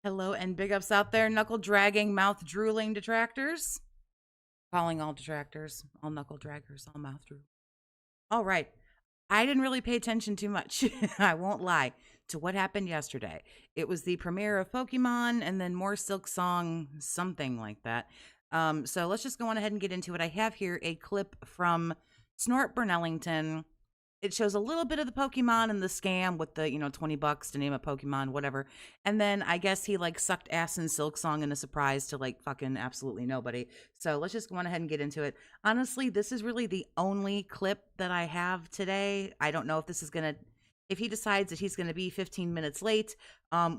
Hello and big ups out there, knuckle dragging, mouth drooling detractors. Calling all detractors, all knuckle draggers, all mouth drool. All right. I didn't really pay attention too much, I won't lie, to what happened yesterday. It was the premiere of Pokemon and then more Silk Song, something like that. So let's just go on ahead and get into it. I have here a clip from Snort Bernellington. It shows a little bit of the Pokemon and the scam with the, $20 to name a Pokemon, whatever. And then I guess he like sucked ass in Silk Song in a surprise to like fucking absolutely nobody. So let's just go on ahead and get into it. Honestly, this is really the only clip that I have today. I don't know if this is going to, if he decides that he's going to be 15 minutes late,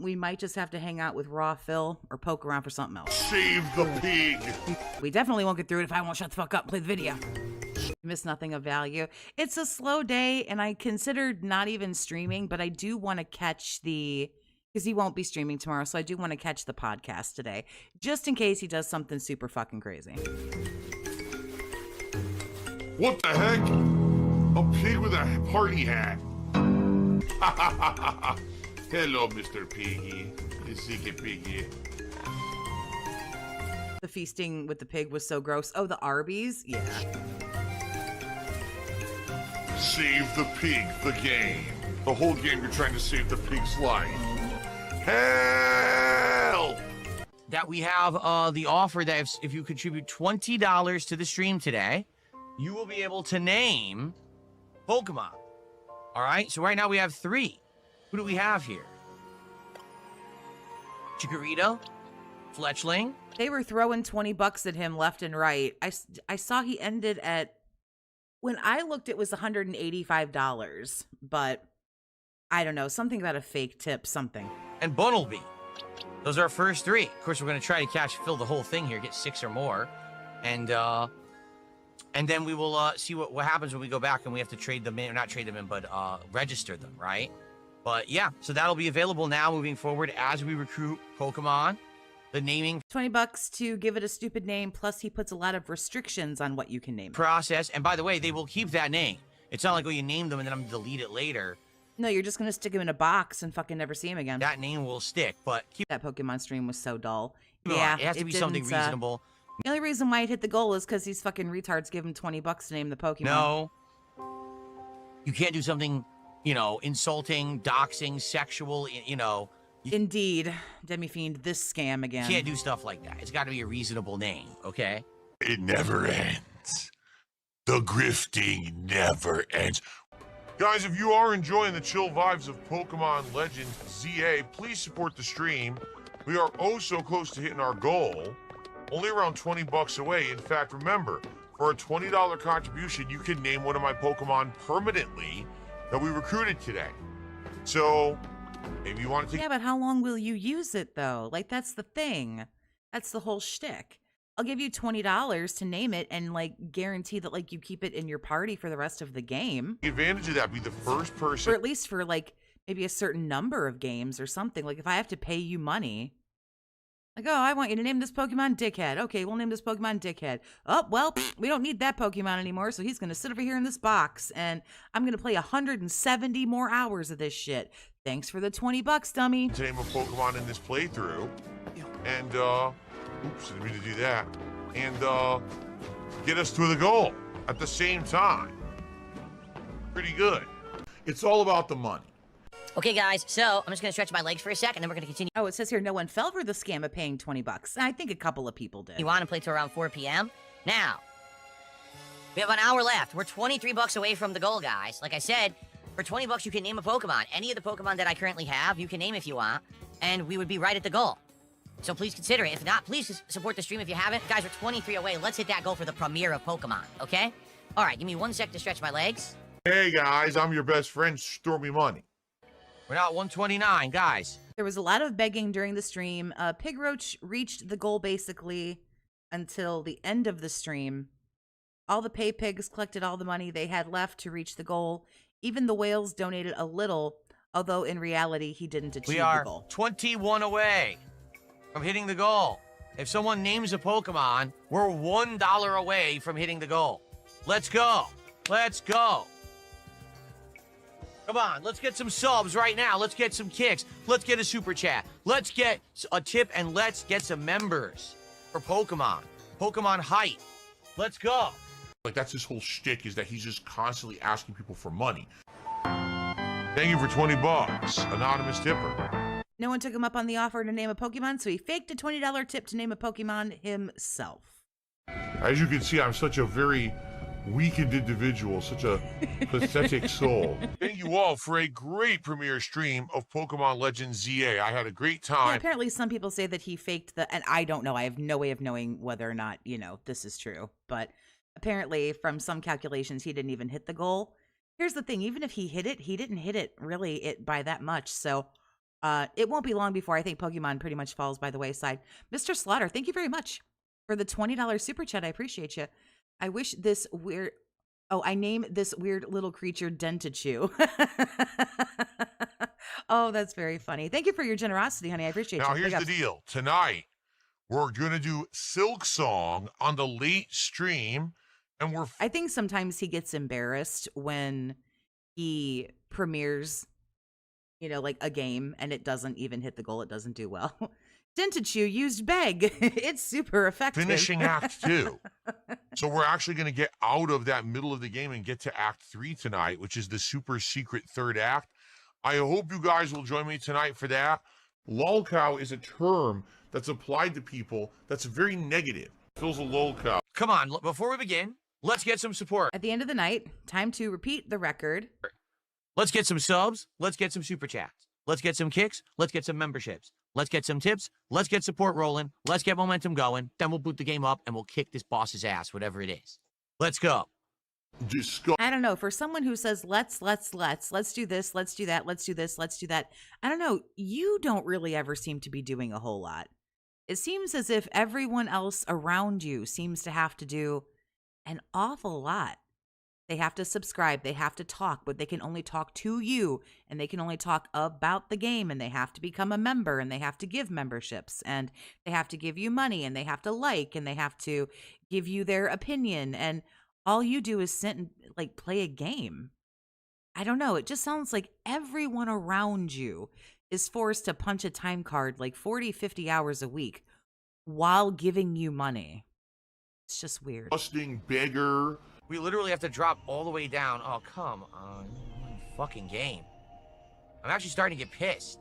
we might just have to hang out with Raw Phil or poke around for something else. Save the pig. We definitely won't get through it if I won't shut the fuck up and play the video. Miss nothing of value. It's a slow day, and I considered not even streaming, but I do want to catch because he won't be streaming tomorrow, so I do want to catch the podcast today, just in case he does something super fucking crazy. What the heck? A pig with a party hat. Hello, Mr. Piggy. Siki Piggy. The feasting with the pig was so gross. Oh, the Arby's? Yeah. Save the pig, the game. The whole game you're trying to save the pig's life. Help! That we have the offer that if you contribute $20 to the stream today, you will be able to name Pokemon. All right, so right now we have 3. Who do we have here? Chikorita, Fletchling. They were throwing $20 at him left and right. I saw he ended at, when I looked, it was $185, but I don't know, something about a fake tip, something. And Bunnelby. Those are our first 3. Of course, we're going to try to fill the whole thing here, get 6 or more. And then we will see what happens when we go back and we have to trade them in, or not trade them in, but register them, right? But yeah, so that'll be available now moving forward as we recruit Pokemon. The naming $20 to give it a stupid name, plus he puts a lot of restrictions on what you can name it. Process. And by the way, they will keep that name. It's not like, oh, you name them and then I'm going to delete it later. No, you're just going to stick him in a box and fucking never see him again. That name will stick, but keep that Pokemon stream was so dull. Yeah, it has to be something reasonable. The only reason why it hit the goal is because these fucking retards give him $20 to name the Pokemon. No. You can't do something, insulting, doxing, sexual, Indeed. Demi-fiend, this scam again. You can't do stuff like that. It's got to be a reasonable name, okay? It never ends. The grifting never ends. Guys, if you are enjoying the chill vibes of Pokemon Legends ZA, please support the stream. We are oh so close to hitting our goal. Only around $20 away. In fact, remember, for a $20 contribution, you can name one of my Pokemon permanently that we recruited today. So, maybe you want to take... Yeah, but how long will you use it, though? Like, that's the thing. That's the whole shtick. I'll give you $20 to name it and, like, guarantee that, like, you keep it in your party for the rest of the game. The advantage of that, be the first person... Or at least for, like, maybe a certain number of games or something. Like, if I have to pay you money... Like, oh, I want you to name this Pokemon Dickhead. Okay, we'll name this Pokemon Dickhead. Oh, well, we don't need that Pokemon anymore, so he's going to sit over here in this box, and I'm going to play 170 more hours of this shit. Thanks for the $20, dummy. To name a Pokemon in this playthrough, and, oops, didn't mean to do that, and, get us to the goal at the same time. Pretty good. It's all about the money. Okay, guys, so I'm just going to stretch my legs for a second, and then we're going to continue. Oh, it says here no one fell for the scam of paying $20. I think a couple of people did. You want to play till around 4 p.m.? Now, we have an hour left. We're $23 away from the goal, guys. Like I said, for $20, you can name a Pokemon. Any of the Pokemon that I currently have, you can name if you want, and we would be right at the goal. So please consider it. If not, please support the stream if you haven't. Guys, we're 23 away. Let's hit that goal for the premiere of Pokemon, okay? All right, give me 1 sec to stretch my legs. Hey, guys, I'm your best friend, Stormy Money. We're not 129, guys. There was a lot of begging during the stream. Pigroach reached the goal basically until the end of the stream. All the pay pigs collected all the money they had left to reach the goal. Even the whales donated a little, although in reality he didn't achieve the goal. We are 21 away from hitting the goal. If someone names a Pokemon, we're $1 away from hitting the goal. Let's go. Let's go. Come on, let's get some subs right now. Let's get some kicks. Let's get a super chat. Let's get a tip, and let's get some members for Pokemon. Pokemon Hype. Let's go. Like, that's his whole shtick, is that he's just constantly asking people for money. Thank you for 20 bucks, anonymous tipper. No one took him up on the offer to name a Pokemon, so he faked a $20 tip to name a Pokemon himself. As you can see, I'm such a very weakened individual, such a pathetic soul. Thank you all for a great premiere stream of Pokemon Legends ZA. I had a great Yeah, time. apparently some people say that he faked the, and I don't know, I have no way of knowing whether or not, this is true, but apparently from some calculations, he didn't even hit the goal. Here's the thing, even if he hit it, he didn't hit it really by that much, so it won't be long before I think Pokemon pretty much falls by the wayside. Mr. Slaughter, thank you very much for the $20 super chat. I appreciate you. I wish this weird... Oh, I name this weird little creature Dentichu. Oh, that's very funny. Thank you for your generosity, honey. I appreciate you. Now, here's the deal. Tonight, we're going to do Silk Song on the late stream, and I think sometimes he gets embarrassed when he premieres, like a game, and it doesn't even hit the goal. It doesn't do well. Dentichu used Beg. It's super effective. finishing Act 2. So we're actually going to get out of that middle of the game and get to Act 3 tonight, which is the super secret third act. I hope you guys will join me tonight for that. Lolcow is a term that's applied to people that's very negative. Feels a lolcow. Come on, before we begin, let's get some support. At the end of the night, time to repeat the record. Let's get some subs. Let's get some super chats. Let's get some kicks. Let's get some memberships. Let's get some tips. Let's get support rolling. Let's get momentum going. Then we'll boot the game up and we'll kick this boss's ass, whatever it is. Let's go. I don't know. For someone who says, let's do this, let's do that, let's do this, let's do that. I don't know. You don't really ever seem to be doing a whole lot. It seems as if everyone else around you seems to have to do an awful lot. They have to subscribe, they have to talk, but they can only talk to you, and they can only talk about the game, and they have to become a member, and they have to give memberships, and they have to give you money, and they have to like, and they have to give you their opinion, and all you do is sit and play a game. I don't know, it just sounds like everyone around you is forced to punch a time card 40, 50 hours a week while giving you money. It's just weird. Busting beggar. We literally have to drop all the way down. Oh, come on. Fucking game. I'm actually starting to get pissed.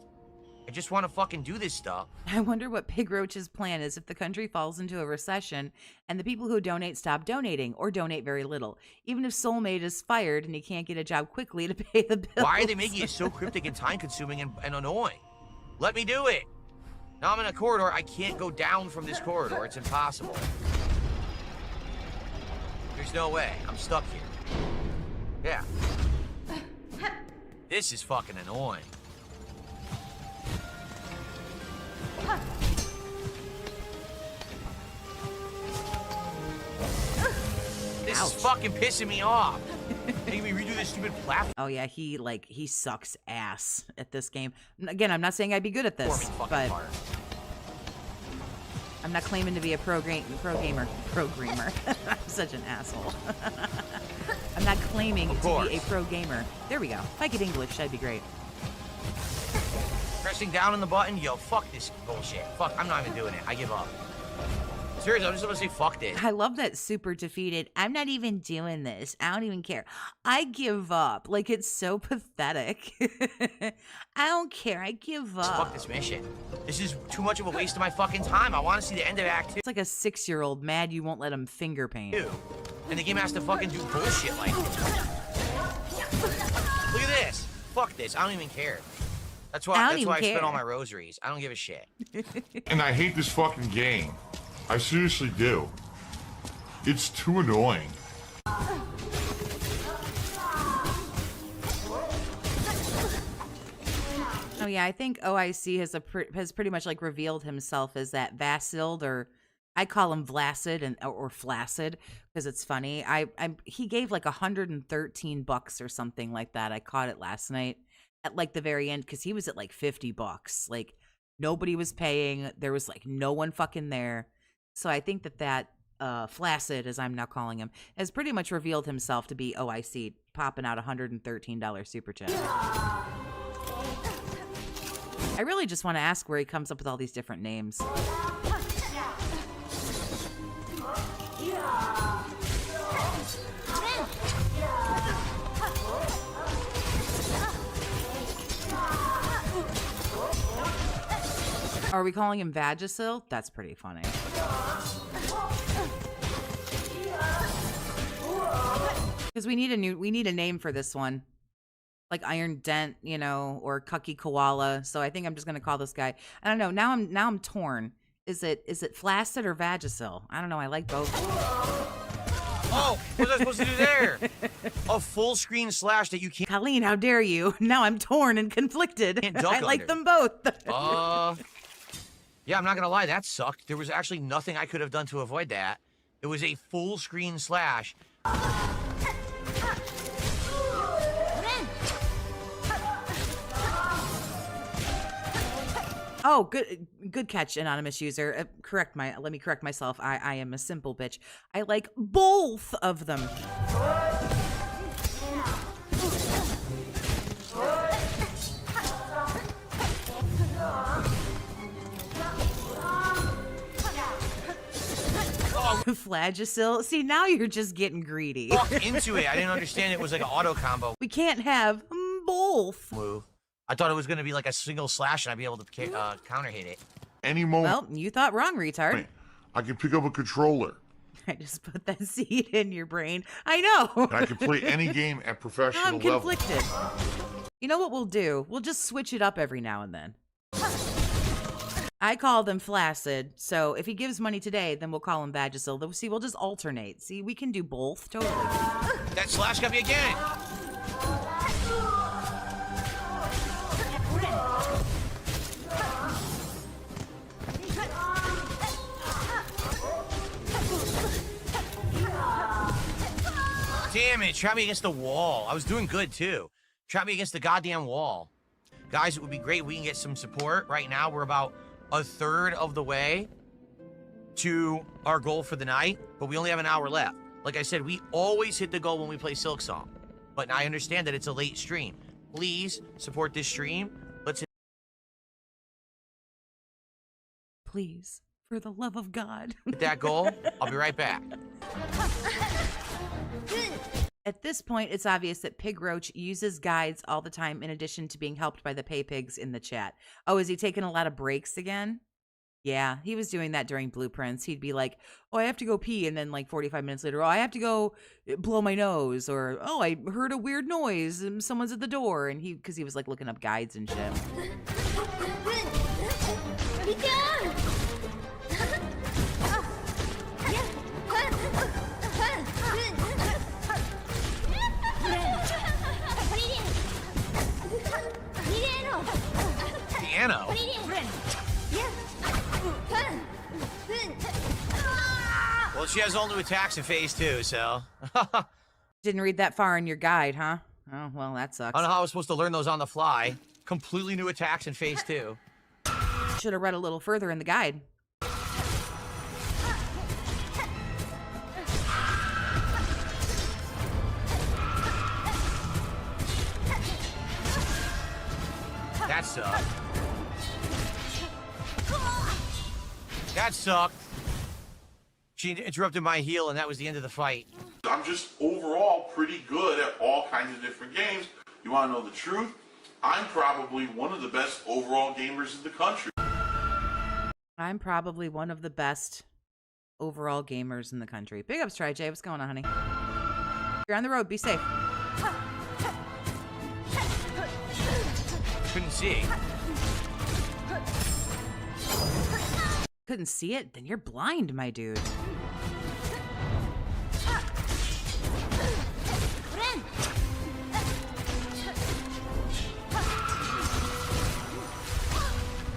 I just want to fucking do this stuff. I wonder what Pig Roach's plan is if the country falls into a recession and the people who donate stop donating or donate very little. Even if Soulmate is fired and he can't get a job quickly to pay the bills. Why are they making it so cryptic and time-consuming and annoying? Let me do it. Now I'm in a corridor. I can't go down from this corridor. It's impossible. There's no way. I'm stuck here. Yeah. This is fucking annoying. This is fucking pissing me off. Making me redo this stupid platform. Oh yeah, he sucks ass at this game. Again, I'm not saying I'd be good at this, but I'm not claiming to be a pro gamer. I'm such an asshole. I'm not claiming to be a pro gamer. There we go. If I could English, that'd be great. Pressing down on the button, yo, fuck this bullshit. Fuck, I'm not even doing it. I give up. Seriously, I'm just gonna say fuck this. I love that super defeated. I'm not even doing this. I don't even care. I give up. It's so pathetic. I don't care. I give up. Fuck this mission. This is too much of a waste of my fucking time. I want to see the end of Act 2. It's like a 6-year-old mad you won't let him finger paint. And the game has to fucking do bullshit like this. Look at this. Fuck this. I don't even care. That's why I spent all my rosaries. I don't give a shit. And I hate this fucking game. I seriously do. It's too annoying. Oh yeah, I think OIC has pretty much revealed himself as that Vasiled, or I call him Vlacid or Flaccid because it's funny. He gave $113 or something like that. I caught it last night at the very end because he was at $50. Nobody was paying. There was no one fucking there. So I think that Flaccid, as I'm now calling him, has pretty much revealed himself to be OIC, popping out $113 super chat. I really just want to ask where he comes up with all these different names. Are we calling him Vagisil? That's pretty funny. Because we need a name for this one. Like Iron Dent, you know, or Cucky Koala. So I think I'm just gonna call this guy. I don't know. Now I'm torn. Is it Flaccid or Vagisil? I don't know. I like both. Oh, what was I supposed to do there? A full screen slash that you can't. Colleen, how dare you? Now I'm torn and conflicted. I like them both. Yeah, I'm not gonna lie, that sucked. There was actually nothing I could have done to avoid that. It was a full screen slash. Oh, good catch, anonymous user. Let me correct myself. I am a simple bitch. I like both of them. Flagisil. See, now you're just getting greedy. Walked into it. I didn't understand it was like an auto combo. We can't have both. Move. I thought it was going to be like a single slash and I'd be able to counter hit it. Any moment. Well, you thought wrong, retard. I can pick up a controller. I just put that seed in your brain. I know. And I can play any game at professional I'm level. conflicted. You know what we'll do? We'll just switch it up every now and then. I call them Flaccid, so if he gives money today, then we'll call him Vagisil. See, we'll just alternate. See, we can do both, totally. That slash got me again. Damn it, trap me against the wall. I was doing good, too. Trap me against the goddamn wall. Guys, it would be great if we can get some support. Right now, we're about a third of the way to our goal for the night, but we only have an hour left. Like I said, we always hit the goal when we play Silk Song, but I understand that it's a late stream. Please support this stream. Let's hit Please, for the love of God. that goal. I'll be right back. At this point, it's obvious that Pig Roach uses guides all the time in addition to being helped by the pay pigs in the chat. Oh, is he taking a lot of breaks again? Yeah, he was doing that during Blueprints. He'd be like, oh, I have to go pee. And then like 45 minutes later, oh, I have to go blow my nose. Or, oh, I heard a weird noise and someone's at the door. And because he was like looking up guides and shit. Piano. Well, she has all new attacks in phase 2, so. Didn't read that far in your guide, huh? Oh, well, that sucks. I don't know how I was supposed to learn those on the fly. Completely new attacks in phase 2. Should have read a little further in the guide. That sucked. That sucked. She interrupted my heal, and that was the end of the fight. I'm just overall pretty good at all kinds of different games. You want to know the truth? I'm probably one of the best overall gamers in the country. I'm probably one of the best overall gamers in the country. Big ups, Try Jay. What's going on, honey? You're on the road. Be safe. Couldn't see. Couldn't see it? Then you're blind, my dude.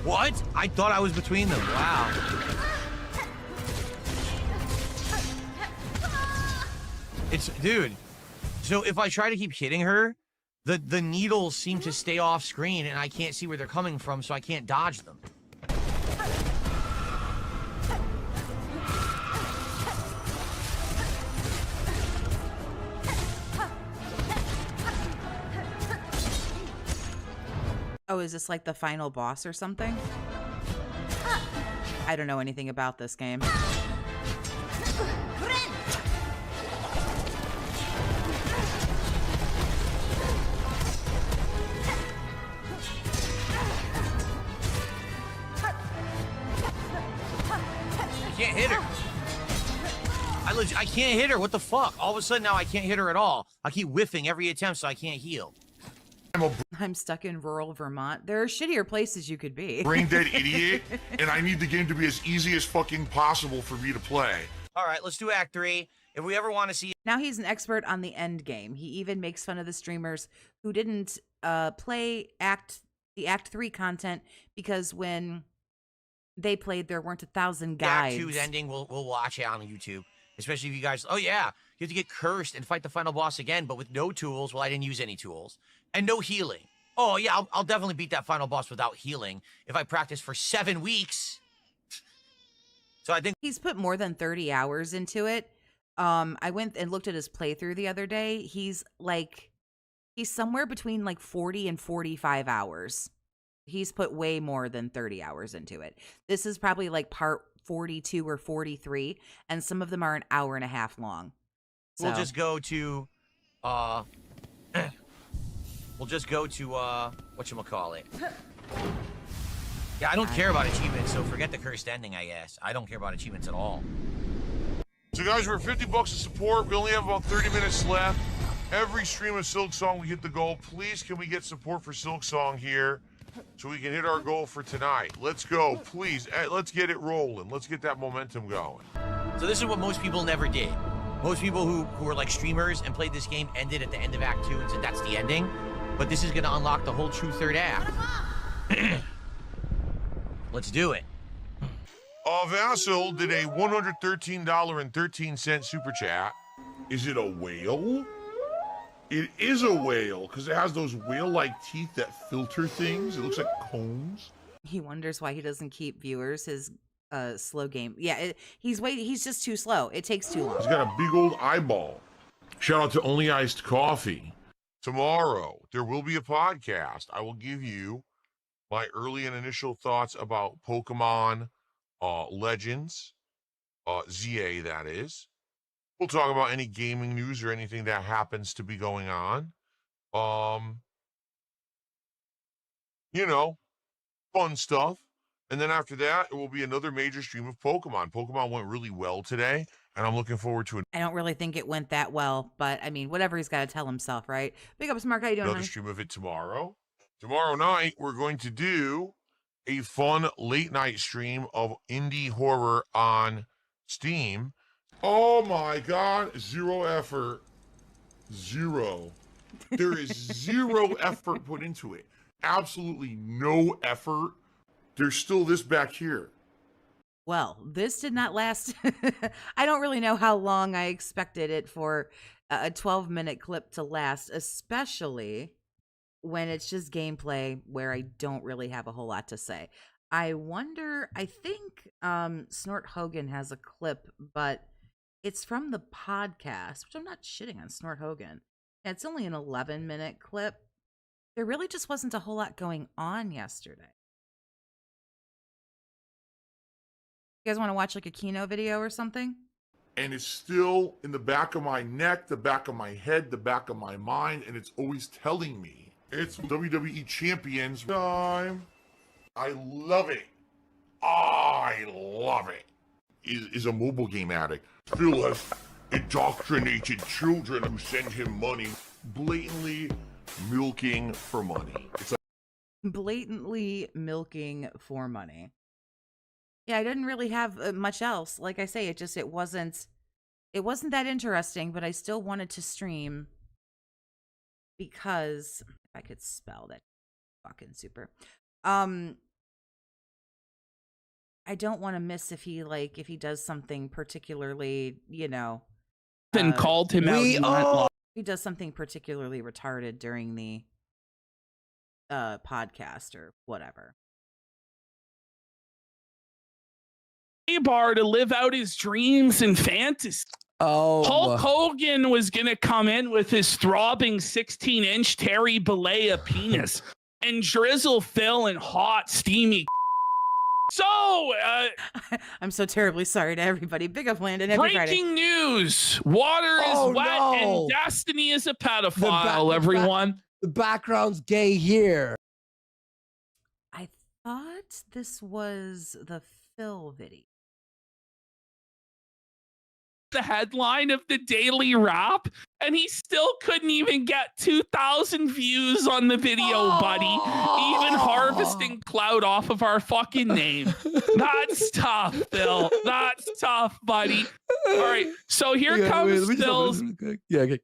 What? I thought I was between them. Wow. Dude. So if I try to keep hitting her, the needles seem to stay off screen and I can't see where they're coming from, so I can't dodge them. Oh, is this like the final boss or something? I don't know anything about this game. Can't hit her. I can't hit her. What the fuck? All of a sudden now I can't hit her at all. I keep whiffing every attempt, so I can't heal. I'm stuck in rural Vermont. There are shittier places you could be. Brain dead idiot, and I need the game to be as easy as fucking possible for me to play. All right, let's do Act 3. If we ever want to see... Now he's an expert on the end game. He even makes fun of the streamers who didn't play the Act 3 content because when they played, there weren't 1,000 guides. Act 2's ending, we'll watch it on YouTube. Especially if you guys... Oh, yeah. You have to get cursed and fight the final boss again, but with no tools. Well, I didn't use any tools. And no healing. Oh, yeah, I'll definitely beat that final boss without healing if I practice for 7 weeks. So I think... He's put more than 30 hours into it. I went and looked at his playthrough the other day. He's somewhere between like 40 and 45 hours. He's put way more than 30 hours into it. This is probably like part 42 or 43, and some of them are an hour and a half long. So. We'll just go to, whatchamacallit. Yeah, I don't care about achievements, so forget the cursed ending, I guess. I don't care about achievements at all. So guys, we're $50 of support. We only have about 30 minutes left. Every stream of Silk Song, we hit the goal. Please, can we get support for Silk Song here so we can hit our goal for tonight? Let's go, please. Let's get it rolling. Let's get that momentum going. So this is what most people never did. Most people who were like streamers and played this game ended at the end of Act 2 and said that's the ending. But this is going to unlock the whole true third act. Let's do it. Vassal did a $113.13 super chat. Is it a whale? It is a whale because it has those whale-like teeth that filter things. It looks like combs. He wonders why he doesn't keep viewers his slow game. Yeah, he's just too slow. It takes too long. He's got a big old eyeball. Shout out to Only Iced Coffee. Tomorrow, there will be a podcast. I will give you my early and initial thoughts about Pokemon Legends, ZA, that is. We'll talk about any gaming news or anything that happens to be going on. You know, fun stuff. And then after that, it will be another major stream of Pokemon. Pokemon went really well today, and I'm looking forward to it. I don't really think it went that well, but I mean, whatever he's got to tell himself, right? Big up, Mark. How you doing? Another stream of it tomorrow. Tomorrow night, we're going to do a fun late night stream of indie horror on Steam. Oh my God, zero effort. Zero. There is zero effort put into it. Absolutely no effort. There's still this back here. Well, this did not last. I don't really know how long I expected it for a 12-minute clip to last, especially when it's just gameplay where I don't really have a whole lot to say. I think Snort Hogan has a clip, but it's from the podcast, which I'm not shitting on Snort Hogan. It's only an 11-minute clip. There really just wasn't a whole lot going on yesterday. You guys want to watch like a Kino video or something? And it's still in the back of my neck, the back of my head, the back of my mind, and it's always telling me it's WWE Champions time. I love it. I love it. Is a mobile game addict. Still has indoctrinated children who send him money, blatantly milking for money. It's like Blatantly milking for money. Yeah, I didn't really have much else. Like I say, it wasn't that interesting, but I still wanted to stream because if I could spell that fucking super. I don't want to miss if he does something particularly, and called him out. He does something particularly retarded during the podcast or whatever. Bar to live out his dreams and fantasies. Oh, Hulk Hogan was gonna come in with his throbbing 16-inch Terry Bollea penis and drizzle Phil in hot, steamy. So, I'm so terribly sorry to everybody. Big up, Landon. Happy Friday. breaking news. Water is wet and Destiny is a pedophile, everyone. The background's gay here. I thought this was the Phil video. The headline of the Daily Wrap, and he still couldn't even get 2,000 views on the video, buddy. Even harvesting clout off of our fucking name. That's tough, Phil. That's tough, buddy. All right, so here comes Phil's. Okay.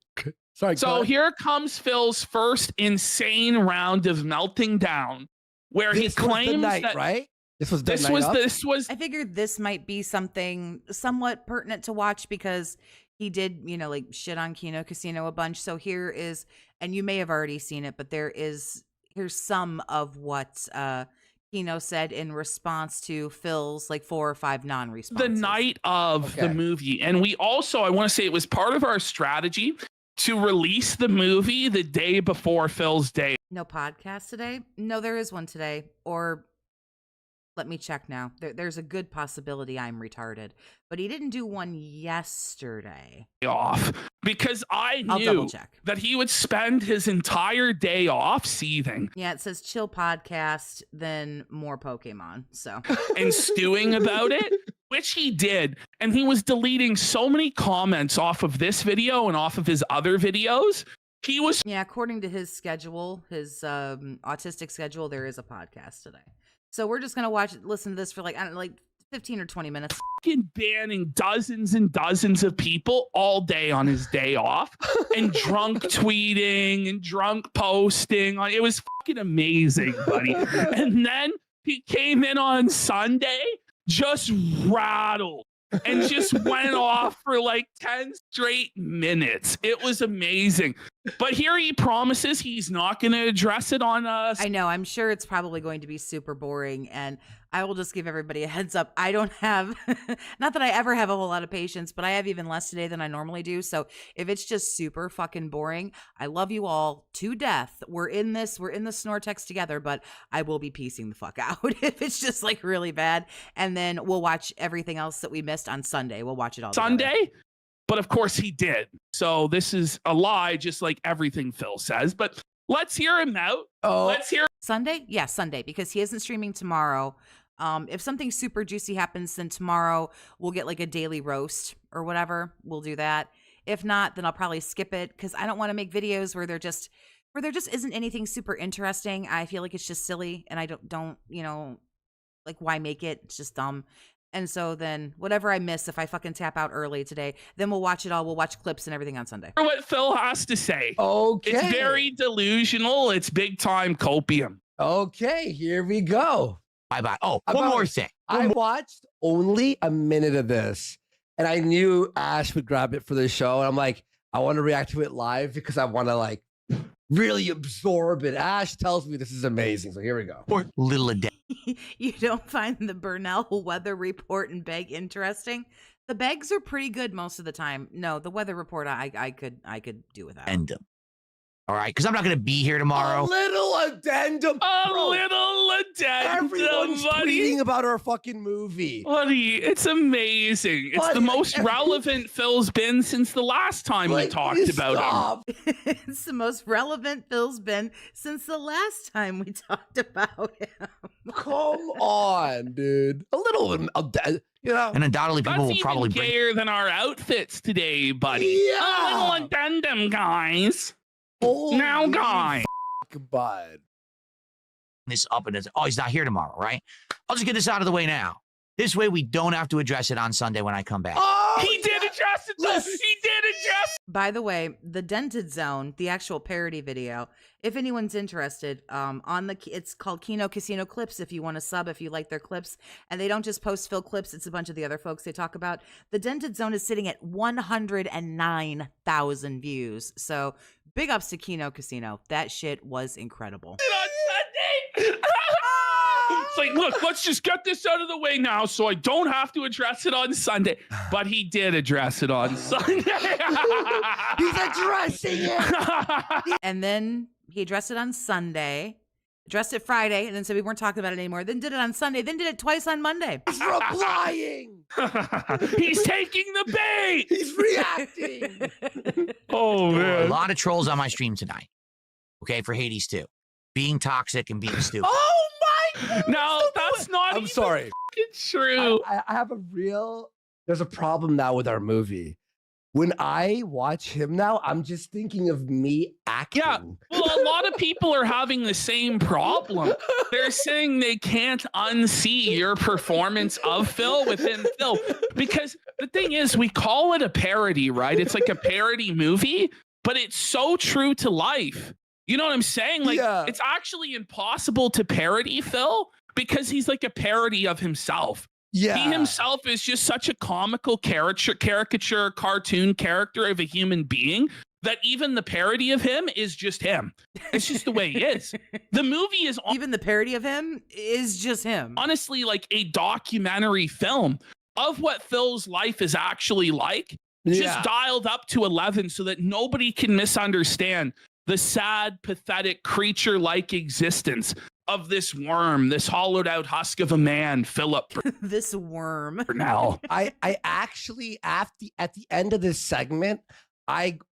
Sorry. So here comes Phil's first insane round of melting down, where he claims that right. This was I figured this might be something somewhat pertinent to watch because he did, like shit on Kino Casino a bunch. So here is, and you may have already seen it, but here's some of what Kino said in response to Phil's like 4 or 5 non-responses. The night of the movie. And we also, I want to say it was part of our strategy to release the movie the day before Phil's day. No podcast today? No, there is one today. Or let me check now. There's a good possibility I'm retarded. But he didn't do one yesterday. Off because I I'll knew double check. that he would spend his entire day off seething. Yeah, it says chill podcast, then more Pokemon. So and stewing about it, which he did. And he was deleting so many comments off of this video and off of his other videos. He was according to his schedule, his autistic schedule, there is a podcast today. So we're just gonna listen to this for like 15 or 20 minutes. Fucking banning dozens and dozens of people all day on his day off, and drunk tweeting and drunk posting. It was fucking amazing, buddy. And then he came in on Sunday, just rattled. And just went off for like 10 straight minutes. It was amazing. But here he promises he's not going to address it on us. I know. I'm sure it's probably going to be super boring. And I will just give everybody a heads up. I don't have, not that I ever have a whole lot of patience, but I have even less today than I normally do. So if it's just super fucking boring, I love you all to death. We're in the Snortex together, but I will be piecing the fuck out if it's just like really bad. And then we'll watch everything else that we missed on Sunday. We'll watch it all Sunday? Together. But of course he did. So this is a lie, just like everything Phil says. But let's hear him out. Let's hear Sunday? Yeah, Sunday, because he isn't streaming tomorrow. If something super juicy happens, then tomorrow we'll get like a daily roast or whatever. We'll do that. If not, then I'll probably skip it because I don't want to make videos where there just isn't anything super interesting. I feel like it's just silly, and I don't like why make it? It's just dumb. And so then whatever I miss, if I fucking tap out early today, then we'll watch it all. We'll watch clips and everything on Sunday. what Phil has to say. Okay. It's very delusional. It's big time copium. Okay, here we go. Bye-bye. Oh, one more thing. I watched only a minute of this, and I knew Ash would grab it for the show. And I'm like, I want to react to it live because I want to like really absorb it. Ash tells me this is amazing. So here we go. Poor little Adele. You don't find the Burnell weather report and beg interesting? The begs are pretty good most of the time. No, the weather report I could do without. End them. All right, because I'm not going to be here tomorrow. A little addendum. Little addendum, Everyone's buddy. tweeting about our fucking movie. Buddy, it's amazing. It's the most relevant Phil's been since the last time we talked about him. It's the most relevant Phil's been since the last time we talked about him. Come on, dude. A little, And undoubtedly people That's will probably even bring gayer than our outfits today, buddy. Yeah. A little addendum, guys. Now, guys. Bud. this up and oh, he's not here tomorrow, right? I'll just get this out of the way now. This way we don't have to address it on Sunday when I come back. Oh, He did address it, though. He did address it. By the way, the Dented Zone, the actual parody video, if anyone's interested, it's called Kino Casino Clips. If you want to sub, if you like their clips, and they don't just post Phil clips, it's a bunch of the other folks they talk about. The Dented Zone is sitting at 109,000 views. So big ups to Kino Casino. That shit was incredible. On Sunday. It's like, look, let's just get this out of the way now so I don't have to address it on Sunday. But he did address it on Sunday. He's addressing it. And then he addressed it on Sunday. addressed it Friday, and then said we weren't talking about it anymore. Then did it on Sunday. Then did it twice on Monday. He's replying. He's taking the bait. He's reacting. Oh A man. lot of trolls on my stream tonight. Okay, for Hades too. Being toxic and being stupid. Oh my! No, that's not I'm even sorry. fucking true. I have a real. There's a problem now with our movie. When I watch him now, I'm just thinking of me acting. Yeah, well, a lot of people are having the same problem. They're saying they can't unsee your performance of Phil within Phil. Because the thing is, we call it a parody, right? It's like a parody movie, but it's so true to life. You know what I'm saying? Like, Yeah. it's actually impossible to parody Phil because he's like a parody of himself. Yeah. He himself is just such a comical caricature, cartoon character of a human being that even the parody of him is just him. It's just the way he is. The movie is Even the parody of him is just him. honestly like a documentary film of what Phil's life is actually like, just dialed up to 11 so that nobody can misunderstand the sad, pathetic creature-like existence of this worm, this hollowed out husk of a man, Philip This worm. Burnell. I actually at the end of this segment,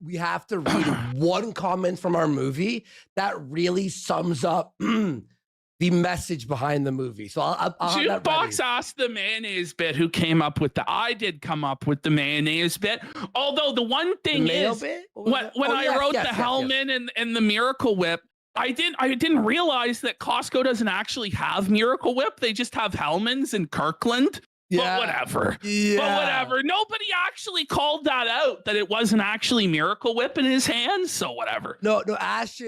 we have to read one comment from our movie that really sums up the message behind the movie. So I'll have that ready. Jukebox asked the mayonnaise bit who came up with I did come up with the mayonnaise bit. Although the one thing Mayo is, bit? when I wrote the Hellman and the Miracle Whip, I didn't realize that Costco doesn't actually have Miracle Whip. They just have Hellman's in Kirkland. Yeah. But whatever. Yeah. But whatever. Nobody actually called that out, that it wasn't actually Miracle Whip in his hands. So whatever. No, Ash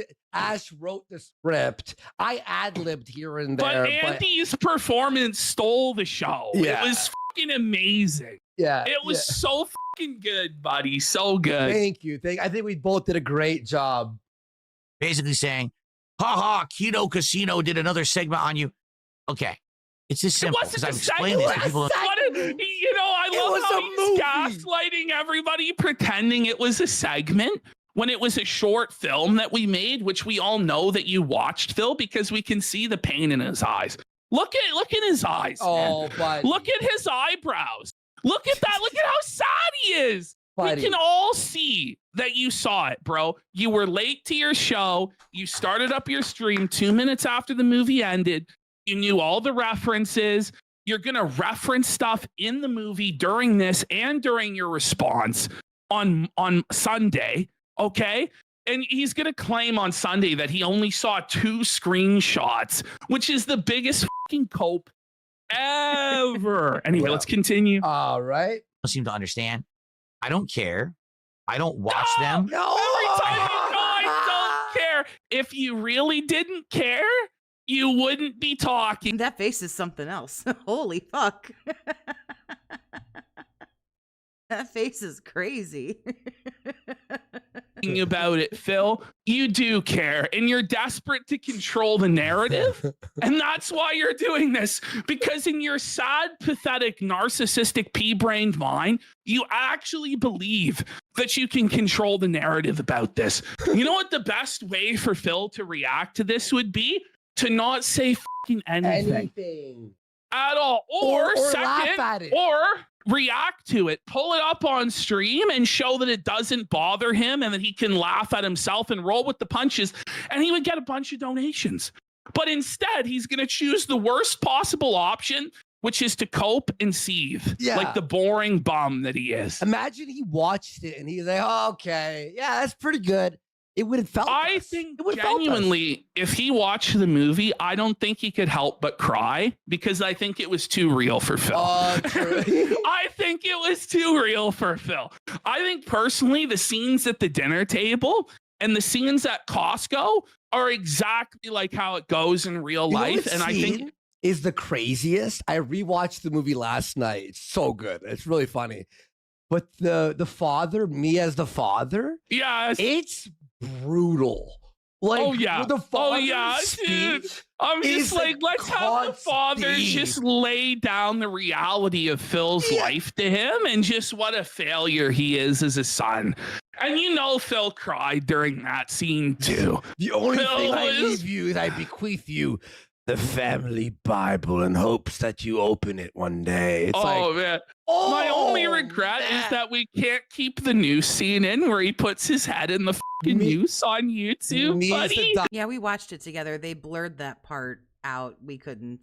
wrote the script. I ad-libbed here and there. But Andy's performance stole the show. Yeah. It was fucking amazing. Yeah. It was so fucking good, buddy. So good. Thank you. I think we both did a great job. Basically saying, haha, Keto Casino did another segment on you. Okay. It's just simple because I've explained this to people. I love how he's gaslighting everybody, pretending it was a segment when it was a short film that we made, which we all know that you watched, Phil, because we can see the pain in his eyes. Look at his eyes. Oh, man. buddy. Look at his eyebrows. Look at that. Look at how sad he is. Buddy. We can all see that you saw it, bro. You were late to your show. You started up your stream 2 minutes after the movie ended. You knew all the references. You're going to reference stuff in the movie during this and during your response on Sunday, okay? And he's going to claim on Sunday that he only saw 2 screenshots, which is the biggest fucking cope ever. Anyway, let's continue. All right. Don't seem to understand. I don't care. I don't watch them. No. Every time you go, I don't care. If you really didn't care, you wouldn't be talking That face is something else. Holy fuck. That face is crazy. about it, Phil. You do care, and you're desperate to control the narrative. And that's why you're doing this, because in your sad, pathetic, narcissistic, pea-brained mind, you actually believe that you can control the narrative about this. You know what the best way for Phil to react to this would be? To not say fucking anything at all, or laugh at it, or react to it, pull it up on stream and show that it doesn't bother him and that he can laugh at himself and roll with the punches, and he would get a bunch of donations. But instead, he's going to choose the worst possible option, which is to cope and seethe like the boring bum that he is. Imagine he watched it and he's like, oh, okay, yeah, that's pretty good. It would have felt I us. think It would've genuinely, if he watched the movie, I don't think he could help but cry, because I think it was too real for Phil. True. I think it was too real for Phil. I think personally, the scenes at the dinner table and the scenes at Costco are exactly like how it goes in real life. And I think is the craziest. I rewatched the movie last night. It's so good. It's really funny. But the father, me as the father, yes, it's brutal. Like, oh yeah, the oh yeah, speech, dude. I'm just He's like, let's have the father constant. just lay down the reality of Phil's life to him and just what a failure he is as a son. And you know Phil cried during that scene too. The only Phil thing I is- leave you is I bequeath you the family Bible in hopes that you open it one day. It's like, Man. oh, My only regret is that we can't keep the news scene in where he puts his head in the fucking Me- noose on YouTube, needs buddy. to die. Yeah, we watched it together. They blurred that part out. We couldn't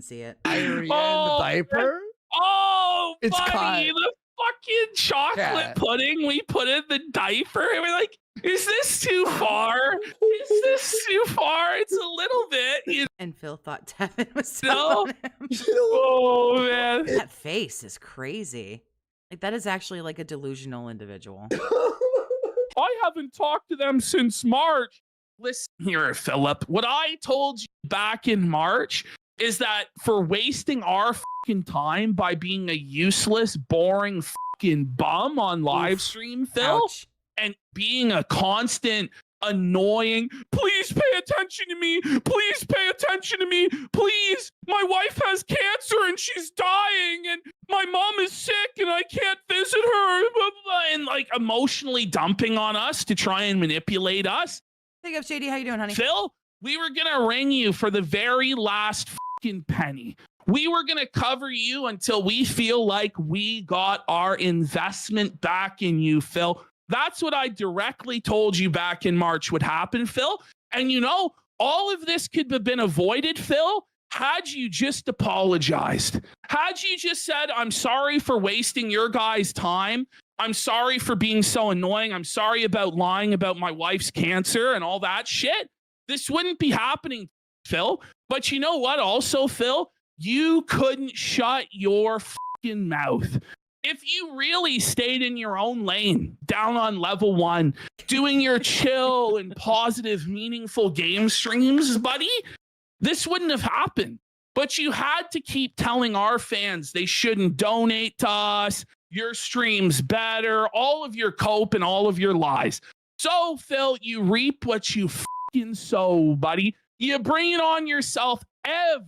see it. Diarrhea in Oh, the diaper. Oh, It's buddy, caught. the fucking chocolate Yeah. pudding we put in the diaper. And we're like, is this too far? Is this too far? It's a little bit. You And Phil thought Devin was No. telling him. Oh, man. That face is crazy. Like that is actually like a delusional individual. I haven't talked to them since March. Listen here, Philip. What I told you back in March is that for wasting our fucking time by being a useless, boring fucking bum on live Oof. stream, Phil, Ouch. and being a constant annoying, please pay attention to me, please pay attention to me, please, my wife has cancer and she's dying and my mom is sick and I can't visit her, blah, blah, blah, and like emotionally dumping on us to try and manipulate us. Hey, up, JD. How you doing, honey? Phil, we were gonna ring you for the very last fucking penny. We were gonna cover you until we feel like we got our investment back in you, Phil. That's what I directly told you back in March would happen, Phil. And you know, all of this could have been avoided, Phil, had you just apologized. Had you just said, I'm sorry for wasting your guys' time. I'm sorry for being so annoying. I'm sorry about lying about my wife's cancer and all that shit. This wouldn't be happening, Phil. But you know what also, Phil? You couldn't shut your fucking mouth. If you really stayed in your own lane, down on level 1, doing your chill and positive, meaningful game streams, buddy, this wouldn't have happened. But you had to keep telling our fans they shouldn't donate to us, your stream's better, all of your cope and all of your lies. So, Phil, you reap what you fucking sow, buddy. You bring it on yourself every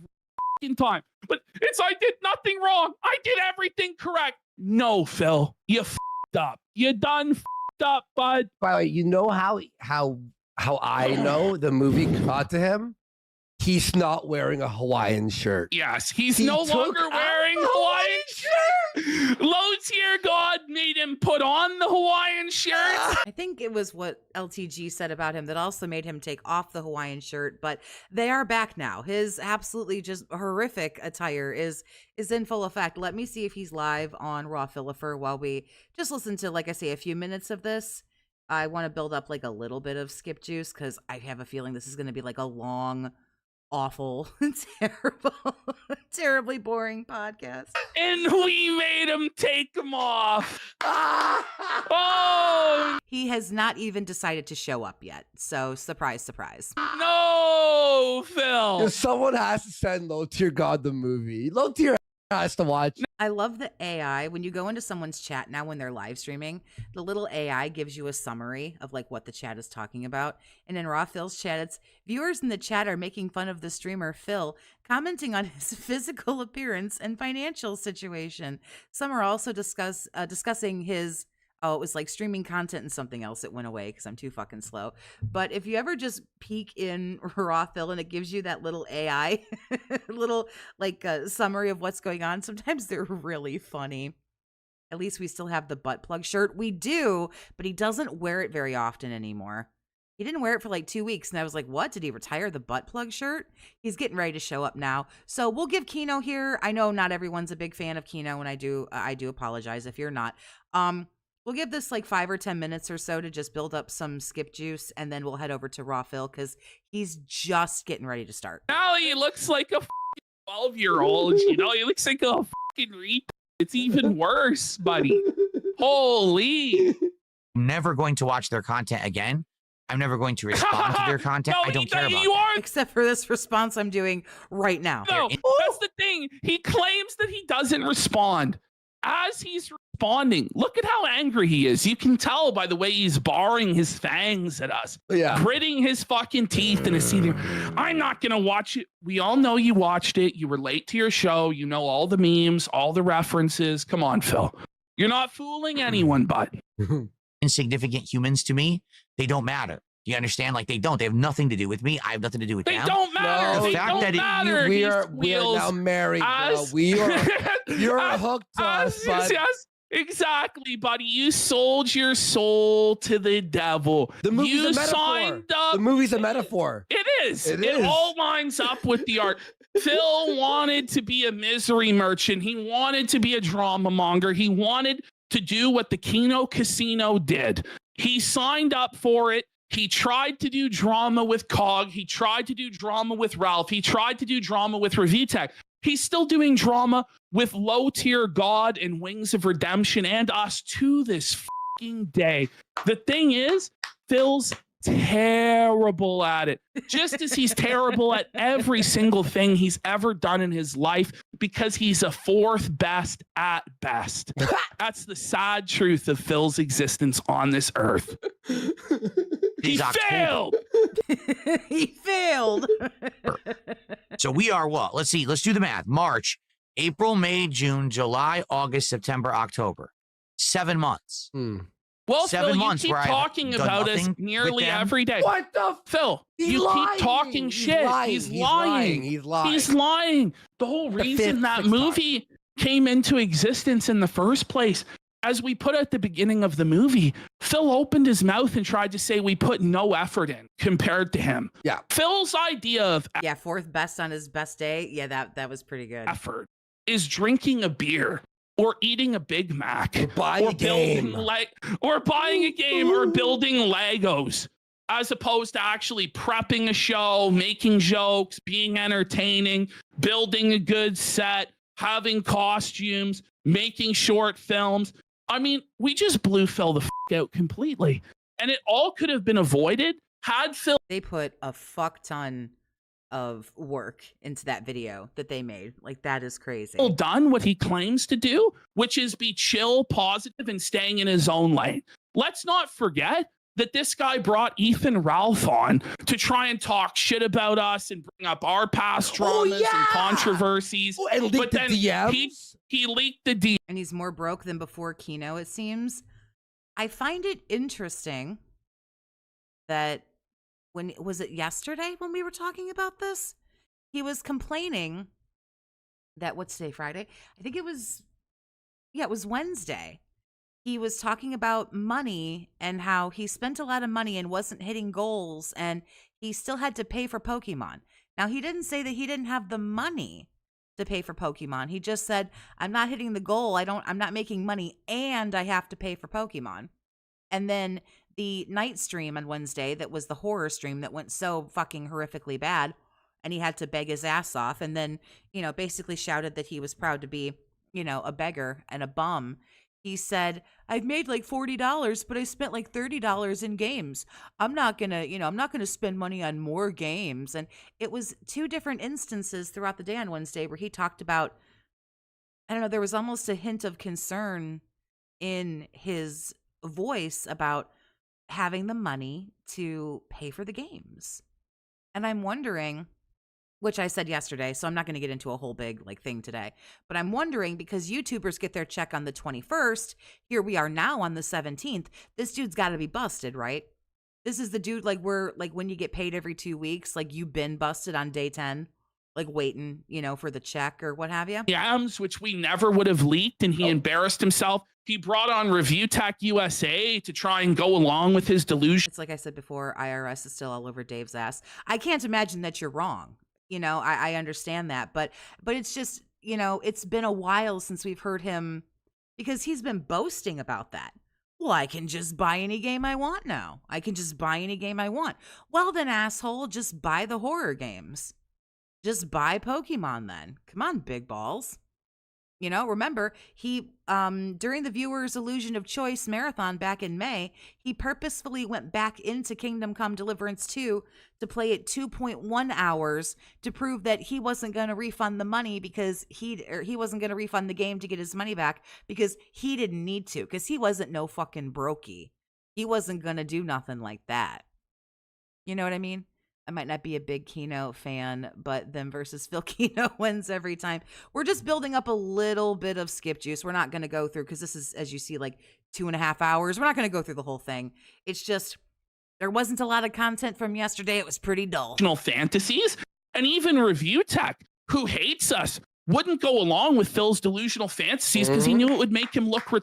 fucking time. But it's I did nothing wrong. I did everything correct. No, Phil, you f***ed up. You done f***ed up, bud. By the way, you know how I know the movie got to him? He's not wearing a Hawaiian shirt. Yes, he's He no took longer out wearing the Hawaiian shirt. Low tier God made him put on the Hawaiian shirt. I think it was what LTG said about him that also made him take off the Hawaiian shirt, but they are back now. His absolutely just horrific attire is in full effect. Let me see if he's live on Raw Philipper while we just listen to, like I say, a few minutes of this. I want to build up like a little bit of skip juice because I have a feeling this is going to be like a long, awful, terrible, terribly boring podcast. And we made him take them off. Oh, He has not even decided to show up yet. So surprise, surprise. no, Phil. If someone has to send Low Tier God the movie, Low Tier has to watch. I love the AI. When you go into someone's chat now when they're live streaming, the little AI gives you a summary of like what the chat is talking about. And in Raw Phil's chat, it's viewers in the chat are making fun of the streamer Phil, commenting on his physical appearance and financial situation. Some are also discussing his, oh, it was like streaming content and something else. It went away because I'm too fucking slow. But if you ever just peek in Raw Phil and it gives you that little AI, little like summary of what's going on, sometimes they're really funny. At least we still have the butt plug shirt. We do, but he doesn't wear it very often anymore. He didn't wear it for like 2 weeks. And I was like, what? Did he retire the butt plug shirt? He's getting ready to show up now. So we'll give Kino here. I know not everyone's a big fan of Kino, and I do apologize if you're not. We'll give this like 5 or 10 minutes or so to just build up some skip juice, and then we'll head over to Raw Phil because he's just getting ready to start. Now he looks like a 12-year-old. You know, he looks like a fucking retard. It's even worse, buddy. Holy. I'm never going to watch their content again. I'm never going to respond to their content. No, I don't care about you it. are. Except for this response I'm doing right now. No, that's the thing. He claims that he doesn't respond. As he's responding. Look at how angry he is. You can tell by the way he's baring his fangs at us. Yeah. Gritting his fucking teeth and his teeth. I'm not going to watch it. We all know you watched it. You were late to your show. You know all the memes, all the references. Come on, Phil. You're not fooling anyone, bud. Insignificant humans to me, they don't matter. Do you understand? Like, they don't. They have nothing to do with me. I have nothing to do with They them. don't matter. No, They the fact don't that matter. We He are squeals now married, bro. as- You're as- hooked to us, bud. Yes, exactly, buddy. You sold your soul to the devil. The movie's you a metaphor. signed up. The movie's a metaphor. It is. It It is. all lines up with the art. Phil wanted to be a misery merchant. He wanted to be a drama monger. He wanted to do what the Keno Casino did. He signed up for it. He tried to do drama with Cog. He tried to do drama with Ralph. He tried to do drama with ReeeCap. He's still doing drama with Low Tier God and Wings of Redemption and us to this fucking day. The thing is, Phil's terrible at it, just as he's terrible at every single thing he's ever done in his life, because he's a fourth best at best. That's the sad truth of Phil's existence on this earth. He He's failed. He failed. So we are what? Let's see. Let's do the math. March, April, May, June, July, August, September, October. 7 months. Well, 7 Phil, months you keep where I've talking done about us nothing with nearly them. every day. What the? Phil, He's you lying. keep talking He's shit. lying. He's He's lying. lying. He's lying. He's lying. The whole The reason fifth, that sixth movie came into existence in the first place, as we put at the beginning of the movie, Phil opened his mouth and tried to say we put no effort in compared to him. Yeah. Phil's idea of Yeah, fourth best on his best day. Yeah, that was pretty good. effort is drinking a beer or eating a Big Mac Or buying a game. or buying a game or building Legos, as opposed to actually prepping a show, making jokes, being entertaining, building a good set, having costumes, making short films. I mean, we just blew Phil the out completely. And it all could have been avoided had Phil They put a fuck ton of work into that video that they made. Like, that is crazy. done what he claims to do, which is be chill, positive, and staying in his own lane. Let's not forget that this guy brought Ethan Ralph on to try and talk shit about us and bring up our past dramas and controversies. Oh, and leak the DMs. He leaked the DM. And he's more broke than before Keno, it seems. I find it interesting that when was it yesterday when we were talking about this? He was complaining that what's today, Friday? I think it was Wednesday. He was talking about money and how he spent a lot of money and wasn't hitting goals, and he still had to pay for Pokemon. Now, he didn't say that he didn't have the money to pay for Pokemon. He just said, I'm not hitting the goal. I'm not making money, and I have to pay for Pokemon. And then the night stream on Wednesday, that was the horror stream that went so fucking horrifically bad, and he had to beg his ass off, and then, basically shouted that he was proud to be, a beggar and a bum. He said, I've made like $40, but I spent like $30 in games. I'm not going to spend money on more games. And it was two different instances throughout the day on Wednesday where he talked about, I don't know, there was almost a hint of concern in his voice about having the money to pay for the games. And I'm wondering, which I said yesterday, so I'm not going to get into a whole big thing today. But I'm wondering, because YouTubers get their check on the 21st, here we are now on the 17th. This dude's got to be busted, right? This is the dude when you get paid every 2 weeks, you've been busted on day 10, waiting, for the check or what have you. DMs, which we never would have leaked, and he embarrassed himself. He brought on Review Tech USA to try and go along with his delusion. It's like I said before, IRS is still all over Dave's ass. I can't imagine that you're wrong. I understand that, but it's just, it's been a while since we've heard him, because he's been boasting about that. Well, I can just buy any game I want now. I can just buy any game I want. Well, then, asshole, just buy the horror games. Just buy Pokemon then. Come on, big balls. You know, remember, he during the Viewer's Illusion of Choice marathon back in May, he purposefully went back into Kingdom Come Deliverance 2 to play it 2.1 hours to prove that he wasn't going to refund the money because he wasn't going to refund the game to get his money back because he didn't need to, because he wasn't no fucking brokey. He wasn't going to do nothing like that. You know what I mean? I might not be a big Keno fan, but them versus Phil Keno wins every time. We're just building up a little bit of skip juice. We're not going to go through, because this is, as you see, like 2.5 hours. We're not going to go through the whole thing. It's just, there wasn't a lot of content from yesterday. It was pretty dull. Fantasies, and even Review Tech, who hates us, wouldn't go along with Phil's delusional fantasies because he knew it would make him look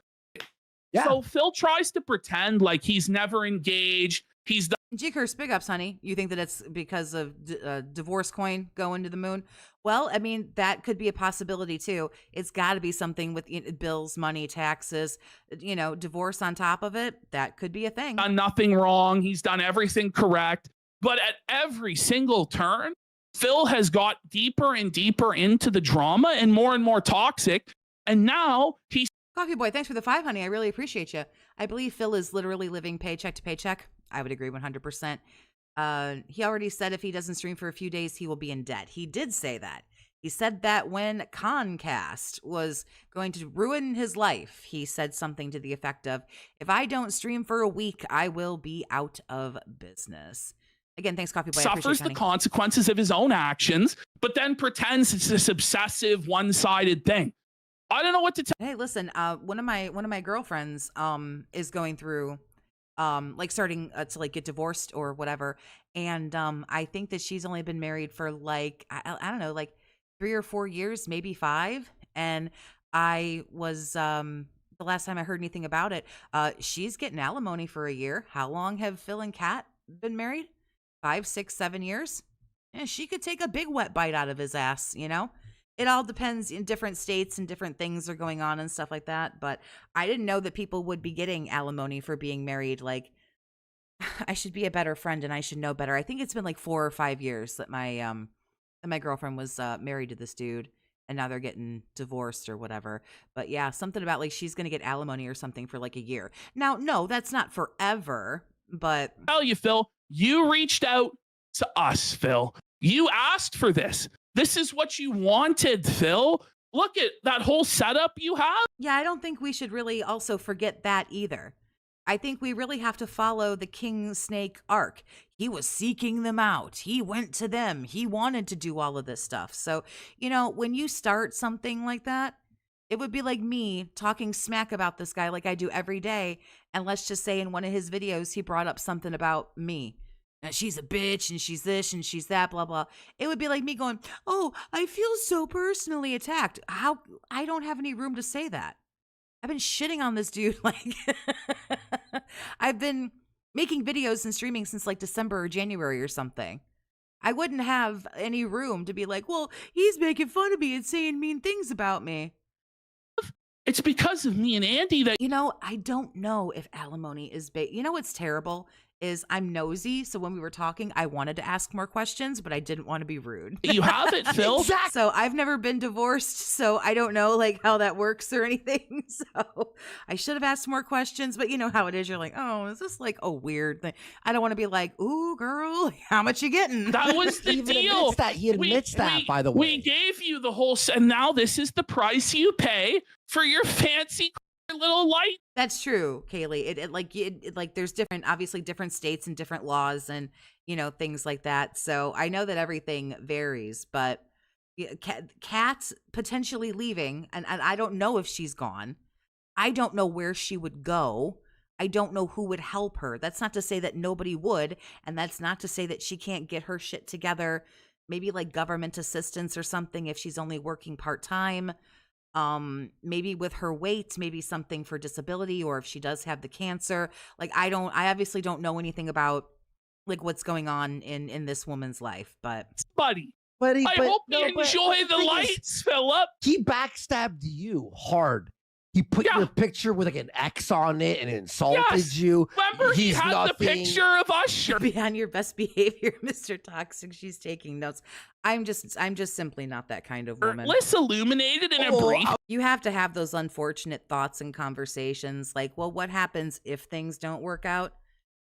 Yeah. So Phil tries to pretend like he's never engaged. He's G-Curse, big ups, honey. You think that it's because of divorce coin going to the moon? Well, I mean, that could be a possibility too. It's got to be something with bills, money, taxes, you know, divorce on top of it. That could be a thing. done nothing wrong. He's done everything correct. But at every single turn, Phil has got deeper and deeper into the drama and more toxic. And now he's Coffee Boy, thanks for the 5, honey. I really appreciate you. I believe Phil is literally living paycheck to paycheck. I would agree 100%. He already said if he doesn't stream for a few days, he will be in debt. He did say that. He said that when Concast was going to ruin his life. He said something to the effect of, if I don't stream for a week, I will be out of business. Again, thanks, Coffee Boy. suffers the consequences of his own actions, but then pretends it's this obsessive, one-sided thing. I don't know what to tell. Hey, listen, one of my girlfriends is going through like starting to like get divorced or whatever, and I think that she's only been married for like I don't know, like 3 or 4 years, maybe 5. And I was the last time I heard anything about it, she's getting alimony for a year. How long have Phil and Kat been married? 5, 6, 7 years. And she could take a big wet bite out of his ass, you know. It all depends in different states and different things are going on and stuff like that. But I didn't know that people would be getting alimony for being married. Like, I should be a better friend and I should know better. I think it's been like 4 or 5 years that my girlfriend was married to this dude, and now they're getting divorced or whatever. But yeah, something about like she's going to get alimony or something for like a year. Now, no, that's not forever, but Tell you, Phil, you reached out to us, Phil. You asked for this. This is what you wanted, Phil. Look at that whole setup you have. yeah, I don't think we should really also forget that either. I think we really have to follow the King Snake arc. He was seeking them out. He went to them. He wanted to do all of this stuff. So, you know, when you start something like that, it would be like me talking smack about this guy like I do every day. And let's just say in one of his videos, he brought up something about me. Now, she's a bitch and she's this and she's that, blah, blah. It would be like me going, oh, I feel so personally attacked. How? I don't have any room to say that. I've been shitting on this dude. Like, I've been making videos and streaming since like December or January or something. I wouldn't have any room to be like, well, he's making fun of me and saying mean things about me. It's because of me and Andy that You know, I don't know if alimony is you know what's terrible is I'm nosy. So when we were talking, I wanted to ask more questions, but I didn't want to be rude. you have it, Phil. So I've never been divorced, so I don't know like how that works or anything. So I should have asked more questions, but you know how it is. You're like, oh, is this like a weird thing? I don't want to be like, ooh, girl, how much you getting? That was the Even deal. admits that. He admits that, by the way. We gave you the whole, and now this is the price you pay for your fancy little light. That's true, Kaylee. It like there's obviously different states and different laws and, you know, things like that. So I know that everything varies, but Kat's potentially leaving, and I don't know if she's gone. I don't know where she would go. I don't know who would help her. That's not to say that nobody would, and that's not to say that she can't get her shit together. Maybe like government assistance or something if she's only working part-time. Maybe with her weight, maybe something for disability, or if she does have the cancer. Like, I obviously don't know anything about like what's going on in this woman's life, but Buddy, But I hope you enjoy the lights, Philip. He backstabbed you hard. He put Yeah. your picture with like an X on it and insulted Yes. you. Remember, he He's had the nothing. picture of us. Sure. Be on your best behavior, Mr. Toxic. She's taking notes. I'm just simply not that kind of woman. Less illuminated in a Oh, brief. You have to have those unfortunate thoughts and conversations like, well, what happens if things don't work out?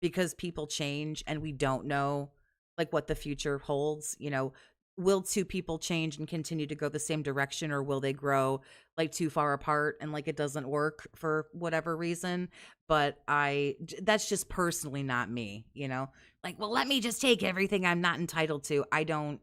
Because people change and we don't know like what the future holds. You know, will two people change and continue to go the same direction, or will they grow like too far apart and like it doesn't work for whatever reason? But that's just personally not me, you know? Like, well, let me just take everything I'm not entitled to. I don't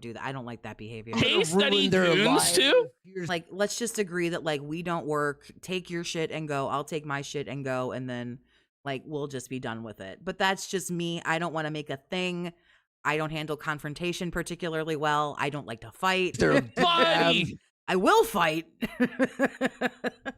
do that. I don't like that behavior. Case Ruin study their tunes life. too. Here's- Like, let's just agree that like we don't work. Take your shit and go. I'll take my shit and go, and then like we'll just be done with it. But that's just me. I don't want to make a thing. I don't handle confrontation particularly well. I don't like to fight. They're Buddy, I will fight.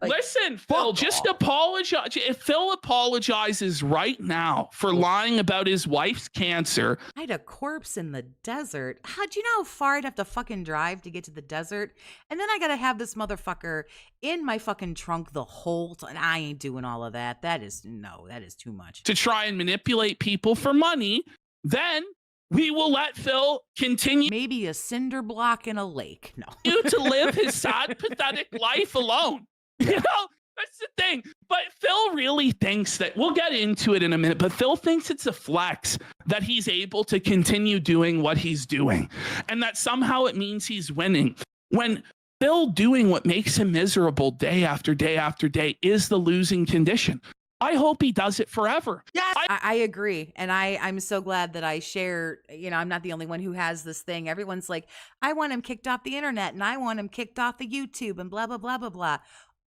listen, Phil, fuck just off. apologize. If Phil apologizes right now for lying about his wife's cancer, I had a corpse in the desert. Do you know how far I'd have to fucking drive to get to the desert? And then I gotta have this motherfucker in my fucking trunk the whole time. I ain't doing all of that. That is too much. to try and manipulate people for money, then we will let Phil continue Maybe a cinder block in a lake. No. to live his sad, pathetic life alone. You know, that's the thing. But Phil really thinks that, we'll get into it in a minute, but Phil thinks it's a flex that he's able to continue doing what he's doing and that somehow it means he's winning. When Phil doing what makes him miserable day after day after day is the losing condition. I hope he does it forever. Yes. I agree. And I'm so glad that I share, you know, I'm not the only one who has this thing. Everyone's like, I want him kicked off the internet and I want him kicked off the YouTube and blah, blah, blah, blah, blah.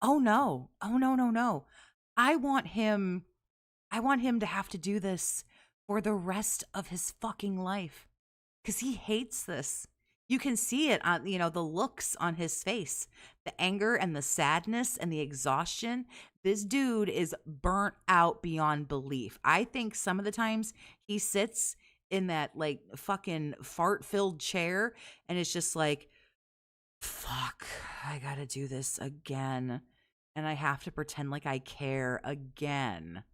Oh no. Oh no, no, no. I want him to have to do this for the rest of his fucking life. 'Cause he hates this. You can see it on, you know, the looks on his face, the anger and the sadness and the exhaustion. This dude is burnt out beyond belief. I think some of the times he sits in that like fucking fart-filled chair and it's just like, fuck, I gotta do this again. And I have to pretend like I care again.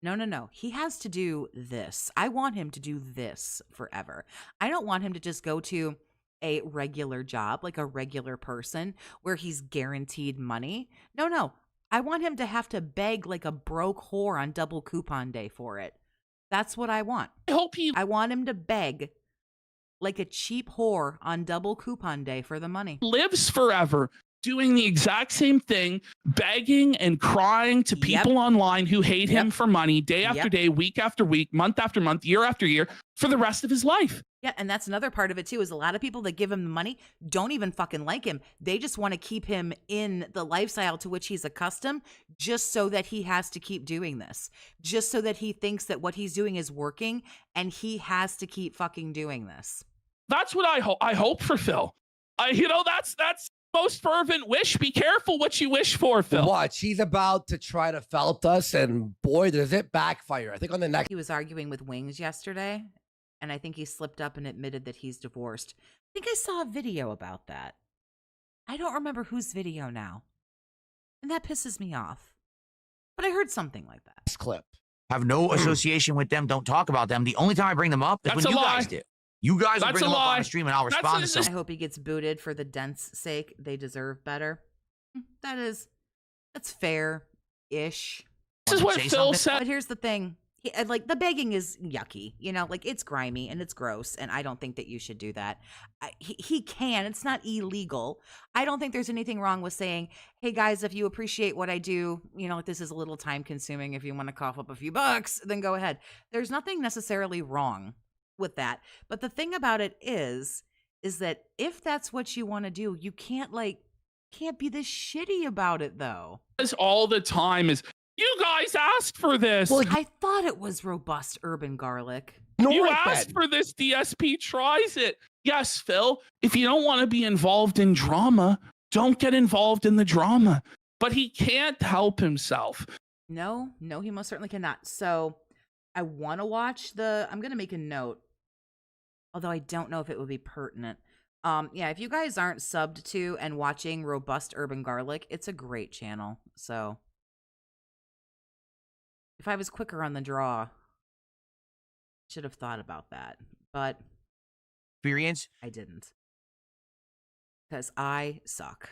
No, no, no. He has to do this. I want him to do this forever. I don't want him to just go to a regular job, like a regular person, where he's guaranteed money. No, no. I want him to have to beg like a broke whore on double coupon day for it. That's what I want. I hope he I want him to beg like a cheap whore on double coupon day for the money. lives forever doing the exact same thing, begging and crying to Yep. people online who hate him Yep. for money day after Yep. day, week after week, month after month, year after year for the rest of his life. Yeah, and that's another part of it too, is a lot of people that give him the money don't even fucking like him. They just want to keep him in the lifestyle to which he's accustomed just so that he has to keep doing this. Just so that he thinks that what he's doing is working and he has to keep fucking doing this. That's what I hope for Phil. That's most fervent wish. Be careful what you wish for, Phil. Watch, he's about to try to felt us, and boy, does it backfire. I think on the next He was arguing with Wings yesterday, and I think he slipped up and admitted that he's divorced. I think I saw a video about that. I don't remember whose video now. And that pisses me off. But I heard something like that. clip. Have no association with them. Don't talk about them. The only time I bring them up is That's when a you lie. guys do. You guys will That's bring a them up on lie. the stream and I'll That's respond a- to some. I hope he gets booted for the dent's sake. They deserve better. That's fair-ish. This is what Say Phil something? said. But here's the thing. Like, the begging is yucky, you know, like it's grimy and it's gross. And I don't think that you should do that. He can, it's not illegal. I don't think there's anything wrong with saying, hey guys, if you appreciate what I do, you know, like this is a little time consuming. If you want to cough up a few bucks, then go ahead. There's nothing necessarily wrong with that. But the thing about it is that if that's what you want to do, you can't be this shitty about it though. All the time is, you guys asked for this. Well, I thought it was robust urban garlic. No, You right asked then. for this. DSP tries it. Yes, Phil, if you don't want to be involved in drama, don't get involved in the drama. But he can't help himself. No, he most certainly cannot. So I want to watch I'm going to make a note, although I don't know if it would be pertinent. Yeah, if you guys aren't subbed to and watching Robust Urban Garlic, it's a great channel. So if I was quicker on the draw, should have thought about that. But Experience. I didn't. Because I suck.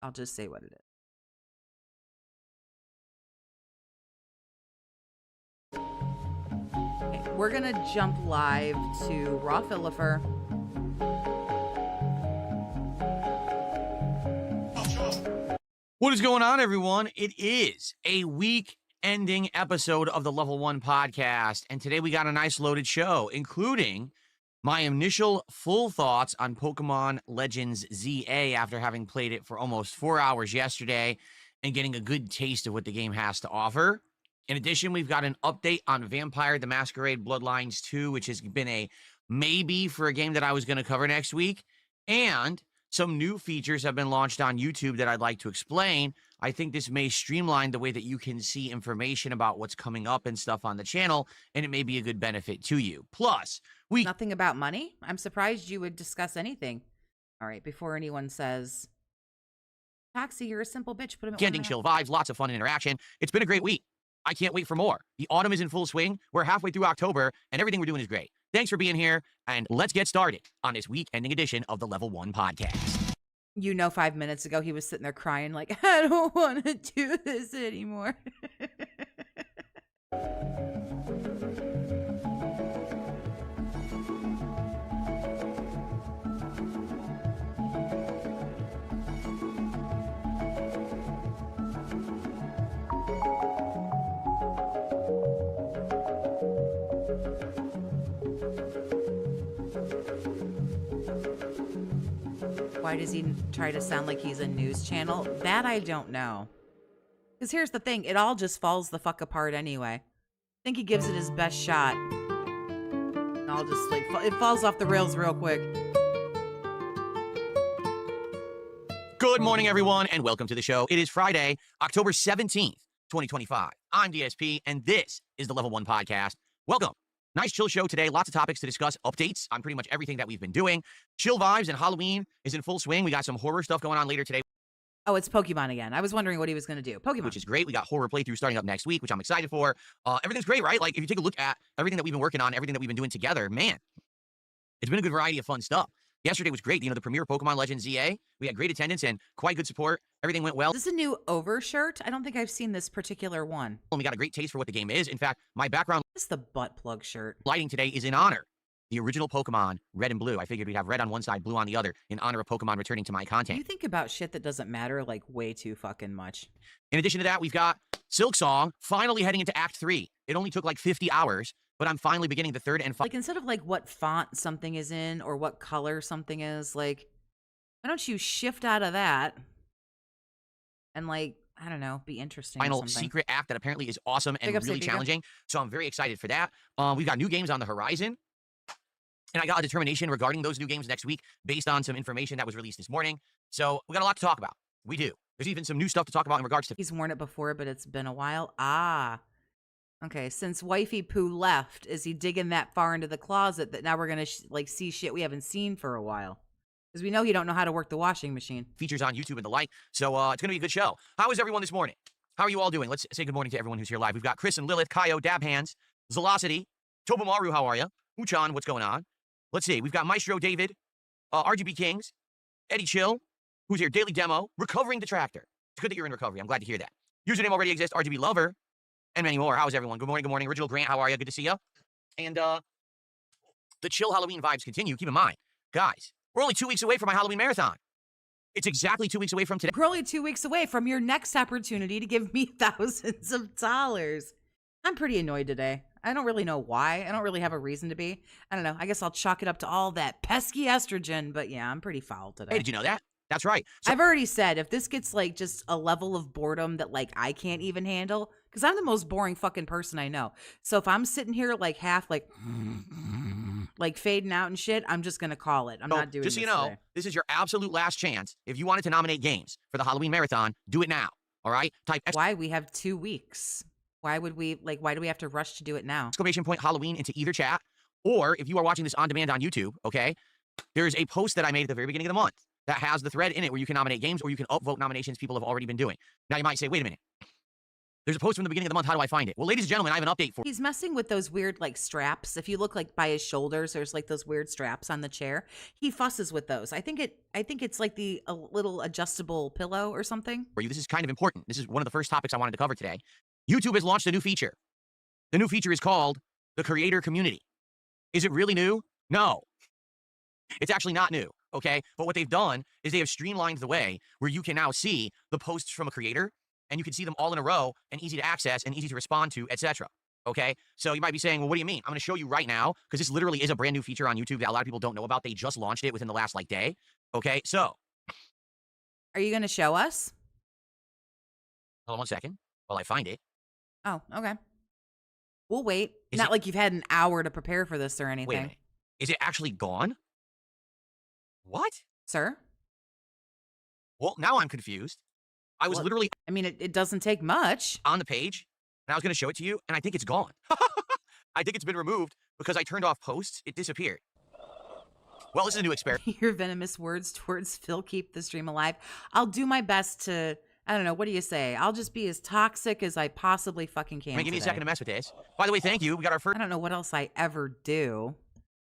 I'll just say what it is. Okay, we're going to jump live to Raw Philipper. What is going on, everyone? It is a week-ending episode of the Level 1 podcast, and today we got a nice loaded show, including my initial full thoughts on Pokemon Legends ZA after having played it for almost 4 hours yesterday and getting a good taste of what the game has to offer. In addition, we've got an update on Vampire the Masquerade Bloodlines 2, which has been a maybe for a game that I was going to cover next week, and some new features have been launched on YouTube that I'd like to explain. I think this may streamline the way that you can see information about what's coming up and stuff on the channel, and it may be a good benefit to you. Plus, Nothing about money? I'm surprised you would discuss anything. All right, before anyone says, Toxie, you're a simple bitch. Put him at Getting 1.5. chill vibes, lots of fun and interaction. It's been a great week. I can't wait for more. The autumn is in full swing. We're halfway through October, and everything we're doing is great. Thanks for being here, and let's get started on this week-ending edition of the Level 1 podcast. You know, 5 minutes ago, he was sitting there crying like, I don't want to do this anymore. Why does he try to sound like he's a news channel? That I don't know. Because here's the thing. It all just falls the fuck apart anyway. I think he gives it his best shot. And I'll just like, it falls off the rails real quick. Good morning, everyone, and welcome to the show. It is Friday, October 17th, 2025. I'm DSP, and this is the Level 1 podcast. Welcome. Nice chill show today. Lots of topics to discuss, updates on pretty much everything that we've been doing. Chill vibes and Halloween is in full swing. We got some horror stuff going on later today. Oh, it's Pokemon again. I was wondering what he was going to do. Pokemon. Which is great. We got horror playthrough starting up next week, which I'm excited for. Everything's great, right? Like, if you take a look at everything that we've been working on, everything that we've been doing together, man, it's been a good variety of fun stuff. Yesterday was great. You know, the premiere of Pokemon Legends ZA. We had great attendance and quite good support. Everything went well. Is this a new overshirt? I don't think I've seen this particular one. And we got a great taste for what the game is. In fact, my background It's the butt plug shirt. lighting today is in honor the original Pokemon, Red and Blue. I figured we'd have red on one side, blue on the other, in honor of Pokemon returning to my content. You think about shit that doesn't matter like way too fucking much. In addition to that, we've got Silk Song finally heading into Act 3. It only took like 50 hours, but I'm finally beginning the third and final. Like, instead of like what font something is in or what color something is, like, why don't you shift out of that and, like, I don't know, be interesting or Final something. secret act that apparently is awesome and Big up, really Siggy. challenging. So I'm very excited for that. We've got new games on the horizon. And I got a determination regarding those new games next week based on some information that was released this morning. So we got a lot to talk about. We do. There's even some new stuff to talk about in regards to He's worn it before, but it's been a while. Ah. Okay, since Wifey Poo left, is he digging that far into the closet that now we're going to, like, see shit we haven't seen for a while? Because we know he don't know how to work the washing machine. features on YouTube and the like. So it's going to be a good show. How is everyone this morning? How are you all doing? Let's say good morning to everyone who's here live. We've got Chris and Lilith, Kaio, Dab Hands, Zelocity, Tobomaru, how are you? Uchan, what's going on? Let's see. We've got Maestro David, RGB Kings, Eddie Chill, who's here, Daily Demo, Recovering Detractor. It's good that you're in recovery. I'm glad to hear that. Username already exists, RGB Lover, and many more. How's everyone? Good morning, good morning. Original Grant, how are you? Good to see you. And the chill Halloween vibes continue. Keep in mind, guys, we're only 2 weeks away from my Halloween marathon. It's exactly 2 weeks away from today. We're only 2 weeks away from your next opportunity to give me thousands of dollars. I'm pretty annoyed today. I don't really know why. I don't really have a reason to be. I don't know. I guess I'll chalk it up to all that pesky estrogen, but yeah, I'm pretty foul today. Hey, did you know that? That's right. So, I've already said, if this gets like just a level of boredom that like I can't even handle, because I'm the most boring fucking person I know. So if I'm sitting here like half like fading out and shit, I'm just gonna call it. I'm not doing just so this you know, today. this is your absolute last chance. If you wanted to nominate games for the Halloween marathon, do it now. All right? Type Why? We have 2 weeks. Why would we like? Why do we have to rush to do it now? exclamation point Halloween into either chat, or if you are watching this on demand on YouTube, okay, there's a post that I made at the very beginning of the month that has the thread in it where you can nominate games or you can upvote nominations people have already been doing. Now, you might say, wait a minute. There's a post from the beginning of the month. How do I find it? Well, ladies and gentlemen, I have an update for you. He's messing with those weird like straps. If you look like by his shoulders, there's like those weird straps on the chair. He fusses with those. I think it's like a little adjustable pillow or something. For you. This is kind of important. This is one of the first topics I wanted to cover today. YouTube has launched a new feature. The new feature is called the creator community. Is it really new? No. It's actually not new, okay? But what they've done is they have streamlined the way where you can now see the posts from a creator and you can see them all in a row and easy to access and easy to respond to, etc. Okay? So you might be saying, well, what do you mean? I'm going to show you right now because this literally is a brand new feature on YouTube that a lot of people don't know about. They just launched it within the last day. Okay? So. Are you going to show us? Hold on 1 second while I find it. Oh, okay. We'll wait. Is Not it, like you've had an hour to prepare for this or anything. Wait a minute. Is it actually gone? What? Sir? Well, now I'm confused. I was literally... I mean, it doesn't take much. On the page, and I was going to show it to you, and I think it's gone. I think it's been removed because I turned off posts. It disappeared. Well, this is a new experiment. Your venomous words towards Phil keep the stream alive. I'll do my best to... I don't know. What do you say? I'll just be as toxic as I possibly fucking can. Give me a second to mess with this. By the way, thank you. We got our first... I don't know what else I ever do.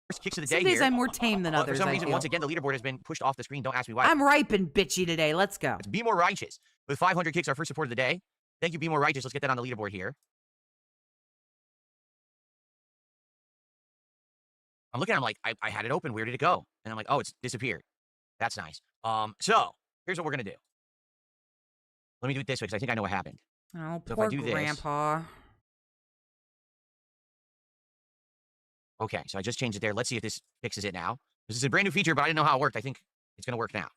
First kicks of the day Some days here. I'm more tame than others. For some reason, once again, the leaderboard has been pushed off the screen. Don't ask me why. I'm ripe and bitchy today. Let's go. It's Be More Righteous. With 500 kicks, our first support of the day. Thank you, Be More Righteous. Let's get that on the leaderboard here. I'm looking, I'm like, I had it open. Where did it go? And I'm like, oh, it's disappeared. That's nice. So here's what we're going to do. Let me do it this way because I think I know what happened. Oh, So poor if I do this- grandpa. Okay, so I just changed it there. Let's see if this fixes it now. This is a brand new feature, but I didn't know how it worked. I think it's going to work now.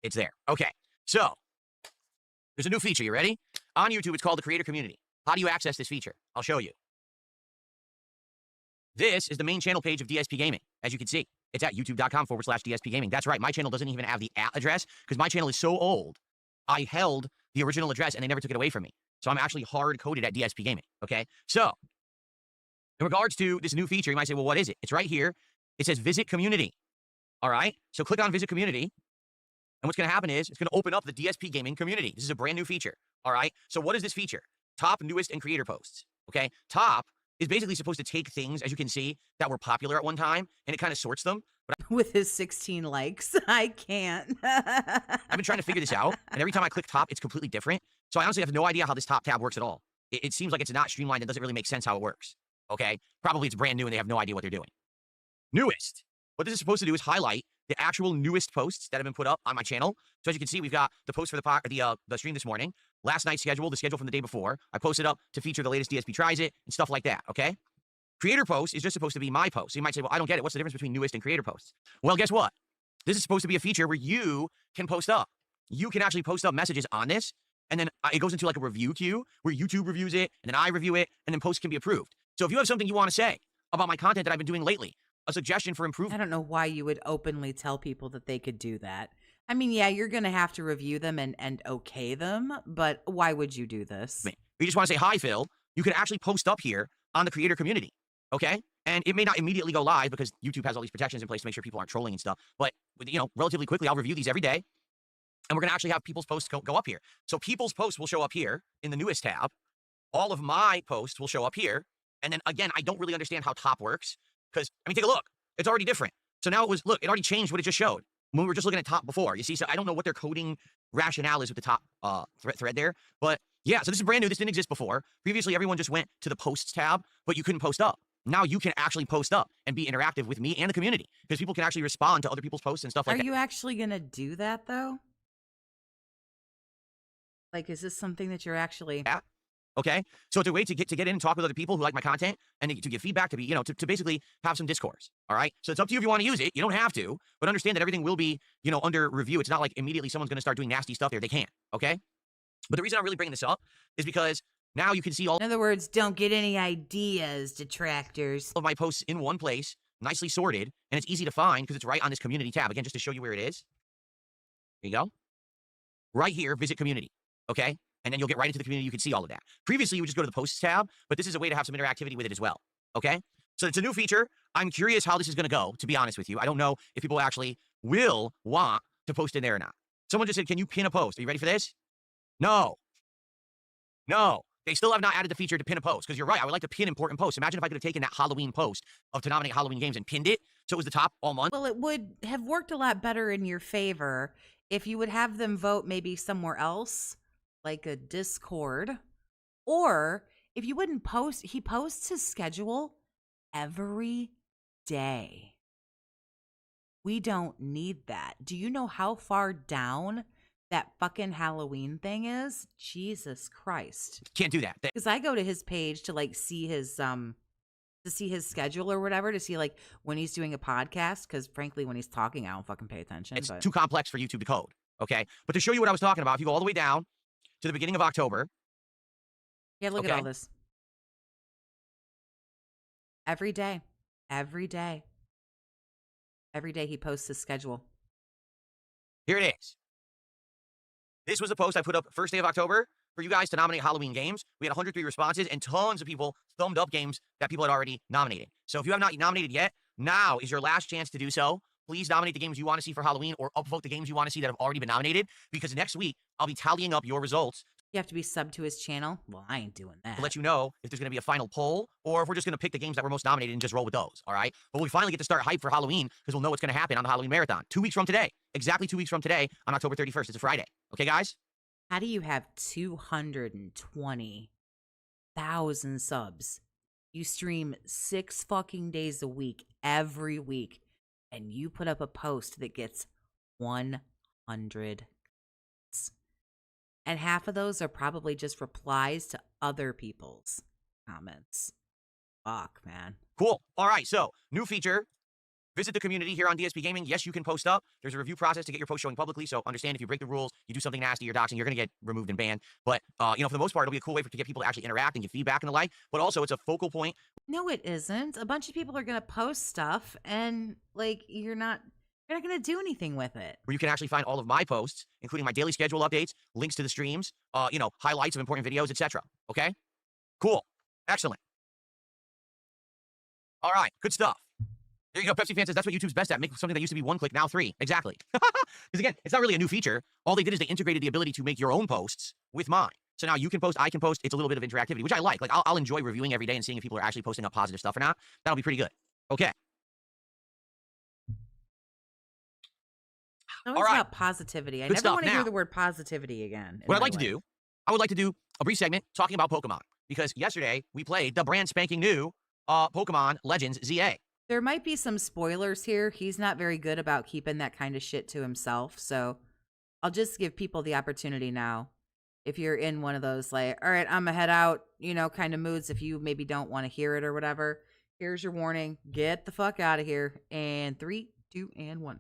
It's there. Okay, so there's a new feature. You ready? On YouTube, it's called the Creator Community. How do you access this feature? I'll show you. This is the main channel page of DSP Gaming, as you can see. It's at youtube.com/DSP Gaming. That's right. My channel doesn't even have the address because my channel is so old. I held the original address and they never took it away from me. So I'm actually hard-coded at DSP Gaming, okay? So in regards to this new feature, you might say, well, what is it? It's right here. It says Visit Community. All right? So click on Visit Community. And what's going to happen is it's going to open up the DSP Gaming community. This is a brand new feature. All right? So what is this feature? Top, newest, and creator posts. Okay? Top is basically supposed to take things, as you can see, that were popular at one time, and it kind of sorts them. But With his 16 likes, I can't. I've been trying to figure this out, and every time I click top, it's completely different. So I honestly have no idea how this top tab works at all. It seems like it's not streamlined and doesn't really make sense how it works. Okay? Probably it's brand new and they have no idea what they're doing. Newest. What this is supposed to do is highlight the actual newest posts that have been put up on my channel. So as you can see, we've got the post for the stream this morning, last night's schedule, the schedule from the day before. I posted up to feature the latest DSP Tries It and stuff like that, okay? Creator post is just supposed to be my post. So you might say, well, I don't get it. What's the difference between newest and creator posts? Well, guess what? This is supposed to be a feature where you can post up. You can actually post up messages on this, and then it goes into like a review queue where YouTube reviews it, and then I review it, and then posts can be approved. So if you have something you want to say about my content that I've been doing lately, a suggestion for improvement. I don't know why you would openly tell people that they could do that. I mean, yeah, you're going to have to review them and okay them, but why would you do this? If you just want to say, hi, Phil, you can actually post up here on the creator community, okay? And it may not immediately go live because YouTube has all these protections in place to make sure people aren't trolling and stuff. But, you know, relatively quickly, I'll review these every day. And we're going to actually have people's posts go up here. So people's posts will show up here in the newest tab. All of my posts will show up here. And then, again, I don't really understand how top works because, I mean, take a look. It's already different. So now it already changed what it just showed when we were just looking at top before. You see, so I don't know what their coding rationale is with the top thread there. But, yeah, so this is brand new. This didn't exist before. Previously, everyone just went to the posts tab, but you couldn't post up. Now you can actually post up and be interactive with me and the community because people can actually respond to other people's posts and stuff like that. Are you actually going to do that, though? Like, is this something that you're actually... Yeah. Okay? So it's a way to get in and talk with other people who like my content and to give feedback, to be, you know, to basically have some discourse. All right? So it's up to you if you want to use it. You don't have to, but understand that everything will be, you know, under review. It's not like immediately someone's going to start doing nasty stuff there. They can't. Okay? But the reason I'm really bringing this up is because now you can see all In other words, don't get any ideas, detractors. of my posts in one place, nicely sorted, and it's easy to find because it's right on this community tab. Again, just to show you where it is. There you go. Right here, visit community. Okay? And then you'll get right into the community. You can see all of that. Previously, you would just go to the posts tab, but this is a way to have some interactivity with it as well. Okay? So it's a new feature. I'm curious how this is going to go, to be honest with you. I don't know if people actually will want to post in there or not. Someone just said, can you pin a post? Are you ready for this? No. No. They still have not added the feature to pin a post, because you're right. I would like to pin important posts. Imagine if I could have taken that Halloween post to nominate Halloween games and pinned it so it was the top all month. Well, it would have worked a lot better in your favor if you would have them vote maybe somewhere else, like a Discord, or if you wouldn't post, he posts his schedule every day. We don't need that. Do you know how far down that fucking Halloween thing is? Jesus Christ. Can't do that. Because I go to his page to like see his schedule or whatever, to see like when he's doing a podcast, because frankly when he's talking I don't fucking pay attention. It's too complex for YouTube to code. Okay. But to show you what I was talking about, if you go all the way down to the beginning of October. Yeah, look at all this. Every day he posts his schedule. Here it is. This was a post I put up first day of October for you guys to nominate Halloween games. We had 103 responses and tons of people thumbed up games that people had already nominated. So if you have not nominated yet, now is your last chance to do so. Please nominate the games you want to see for Halloween, or upvote the games you want to see that have already been nominated, because next week I'll be tallying up your results. You have to be subbed to his channel? Well, I ain't doing that. To let you know if there's going to be a final poll, or if we're just going to pick the games that were most nominated and just roll with those, all right? But we finally get to start hype for Halloween, because we'll know what's going to happen on the Halloween Marathon. 2 weeks from today. Exactly 2 weeks from today on October 31st. It's a Friday. Okay, guys? How do you have 220,000 subs? You stream 6 fucking days a week, every week, and you put up a post that gets 100 comments. And half of those are probably just replies to other people's comments. Fuck, man. Cool. All right, so new feature. Visit the community here on DSP Gaming. Yes, you can post up. There's a review process to get your post showing publicly, so understand if you break the rules, you do something nasty, you're doxing, you're going to get removed and banned. But, for the most part, it'll be a cool way to get people to actually interact and give feedback and the like. But also, it's a focal point. No, it isn't. A bunch of people are going to post stuff, and, like, you're not going to do anything with it. Where you can actually find all of my posts, including my daily schedule updates, links to the streams, highlights of important videos, etc. Okay? Cool. Excellent. All right. Good stuff. There you go. Pepsi fan says that's what YouTube's best at. Make something that used to be 1 click, now 3. Exactly. Because again, it's not really a new feature. All they did is they integrated the ability to make your own posts with mine. So now you can post, I can post. It's a little bit of interactivity, which I like. Like I'll enjoy reviewing every day and seeing if people are actually posting up positive stuff or not. That'll be pretty good. Okay. It's always about positivity. I never want to hear the word positivity again. What I'd like to do, I would like to do a brief segment talking about Pokemon. Because yesterday we played the brand spanking new Pokemon Legends ZA. There might be some spoilers here. He's not very good about keeping that kind of shit to himself. So I'll just give people the opportunity now. If you're in one of those, like, all right, I'm going to head out, kind of moods. If you maybe don't want to hear it or whatever, here's your warning. Get the fuck out of here. And 3, 2, and 1.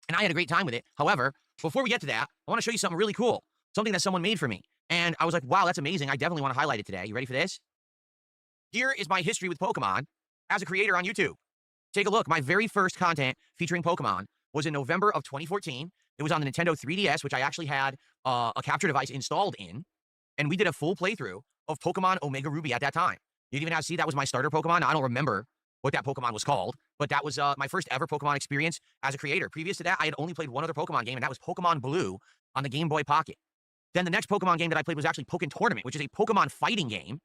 And I had a great time with it. However, before we get to that, I want to show you something really cool. Something that someone made for me. And I was like, wow, that's amazing. I definitely want to highlight it today. You ready for this? Here is my history with Pokemon as a creator on YouTube. Take a look. My very first content featuring Pokemon was in November of 2014. It was on the Nintendo 3DS, which I actually had a capture device installed in. And we did a full playthrough of Pokemon Omega Ruby at that time. You didn't even have to see that was my starter Pokemon. I don't remember what that Pokemon was called, but that was my first ever Pokemon experience as a creator. Previous to that, I had only played one other Pokemon game, and that was Pokemon Blue on the Game Boy Pocket. Then the next Pokemon game that I played was actually Pokken Tournament, which is a Pokemon fighting game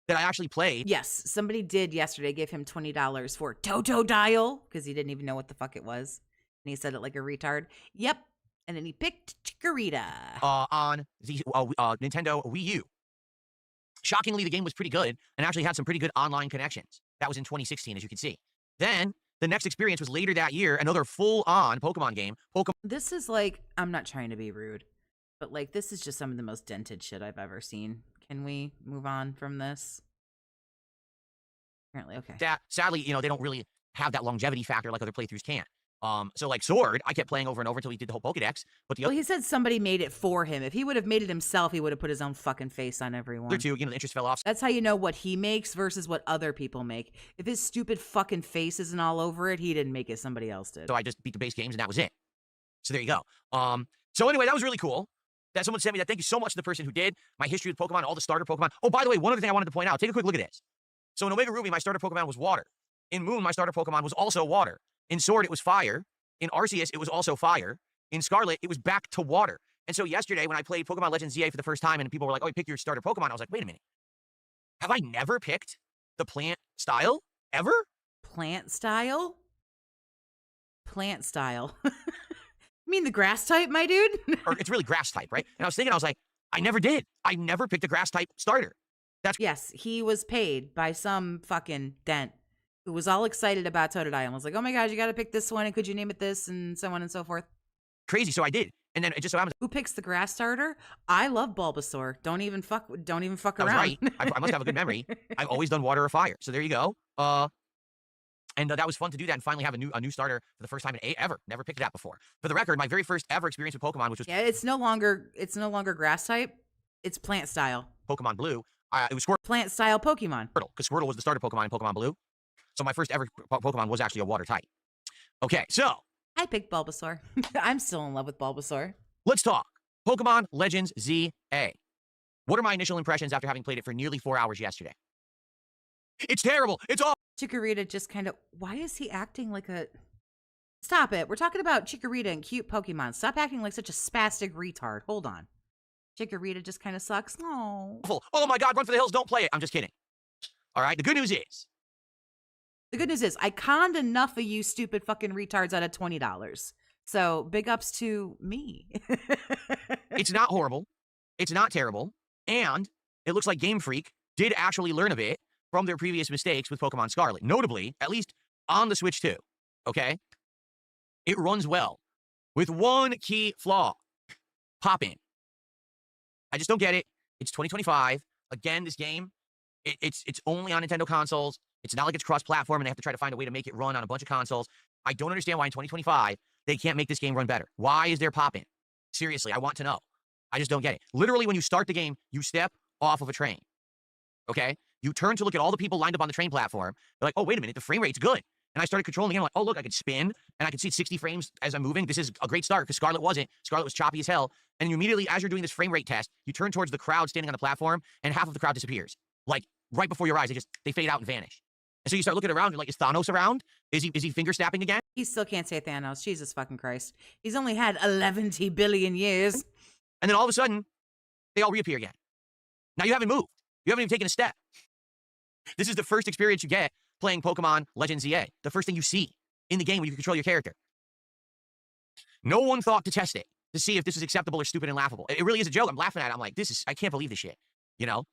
that I actually played. Yes, somebody did yesterday give him $20 for Totodile because he didn't even know what the fuck it was. And he said it like a retard. Yep. And then he picked Chikorita. On the Nintendo Wii U. Shockingly, the game was pretty good and actually had some pretty good online connections. That was in 2016, as you can see. Then the next experience was later that year, another full-on Pokemon game. This is like, I'm not trying to be rude, but like this is just some of the most dented shit I've ever seen. Can we move on from this? Apparently, okay. That sadly, they don't really have that longevity factor like other playthroughs can. So like Sword, I kept playing over and over until he did the whole Pokedex. But he said somebody made it for him. If he would have made it himself, he would have put his own fucking face on everyone. There too, the interest fell off. That's how you know what he makes versus what other people make. If his stupid fucking face isn't all over it, he didn't make it. Somebody else did. So I just beat the base games and that was it. So there you go. So anyway, that was really cool. That someone sent me that. Thank you so much to the person who did. My history with Pokemon, all the starter Pokemon. Oh, by the way, one other thing I wanted to point out. Take a quick look at this. So in Omega Ruby, my starter Pokemon was Water. In Moon, my starter Pokemon was also water. In Sword, it was fire. In Arceus, it was also fire. In Scarlet, it was back to water. And so yesterday, when I played Pokemon Legends ZA for the first time, and people were like, oh, pick your starter Pokemon, I was like, wait a minute. Have I never picked the plant style ever? Plant style? Plant style. You mean the grass type, my dude? Or it's really grass type, right? And I was thinking, I was like, I never did. I never picked a grass type starter. Yes, he was paid by some fucking dent who was all excited about Totodile and was like, oh my god, you gotta pick this one, and could you name it this, and so on and so forth. Crazy, so I did. And then it just so happens. Who picks the grass starter? I love Bulbasaur. Don't even fuck I was around. right. I must have a good memory. I've always done water or fire. So there you go. And that was fun to do that and finally have a new starter for the first time in ever. Never picked that before. For the record, my very first ever experience with Pokemon, which was Yeah, it's no longer grass type. It's plant style. Pokemon Blue. It was Squirtle, Plant style Pokemon. because Squirtle was the starter Pokemon in Pokemon Blue. So my first ever Pokemon was actually a water type. Okay, so I picked Bulbasaur. I'm still in love with Bulbasaur. let's talk Pokemon Legends ZA. What are my initial impressions after having played it for nearly 4 hours yesterday? It's terrible. It's awful. Chikorita just kind of, why is he acting like a... Stop it. We're talking about Chikorita and cute Pokemon. Stop acting like such a spastic retard. Hold on. Chikorita just kind of sucks. No. Oh my God, run for the hills. Don't play it. I'm just kidding. All right, the good news is, The good news is I conned enough of you stupid fucking retards out of $20. So big ups to me. it's not horrible. It's not terrible. And it looks like Game Freak did actually learn a bit from their previous mistakes with Pokemon Scarlet. Notably, at least on the Switch 2, okay? It runs well with one key flaw. Pop-in. I just don't get it. It's 2025. Again, this game, it's only on Nintendo consoles. It's not like it's cross-platform and they have to try to find a way to make it run on a bunch of consoles. I don't understand why in 2025 they can't make this game run better. Why is there pop-in? Seriously, I want to know. I just don't get it. Literally, when you start the game, you step off of a train, okay? You turn to look at all the people lined up on the train platform. They're like, oh, wait a minute, the frame rate's good. And I started controlling the game. I'm like, oh, look, I can spin, and I can see 60 frames as I'm moving. This is a great start, because Scarlet wasn't. Scarlet was choppy as hell. And you immediately, as you're doing this frame rate test, you turn towards the crowd standing on the platform, and half of the crowd disappears. Like, right before your eyes, they fade out and vanish. And so you start looking around, you're like, is Thanos around? Is he finger snapping again? He still can't say Thanos. Jesus fucking Christ. He's only had 11 billion years. And then all of a sudden, they all reappear again. Now you haven't moved. You haven't even taken a step. This is the first experience you get playing Pokemon Legends ZA. The first thing you see in the game when you control your character. No one thought to test it, to see if this is acceptable or stupid and laughable. It really is a joke. I'm laughing at it. I'm like, I can't believe this shit, you know?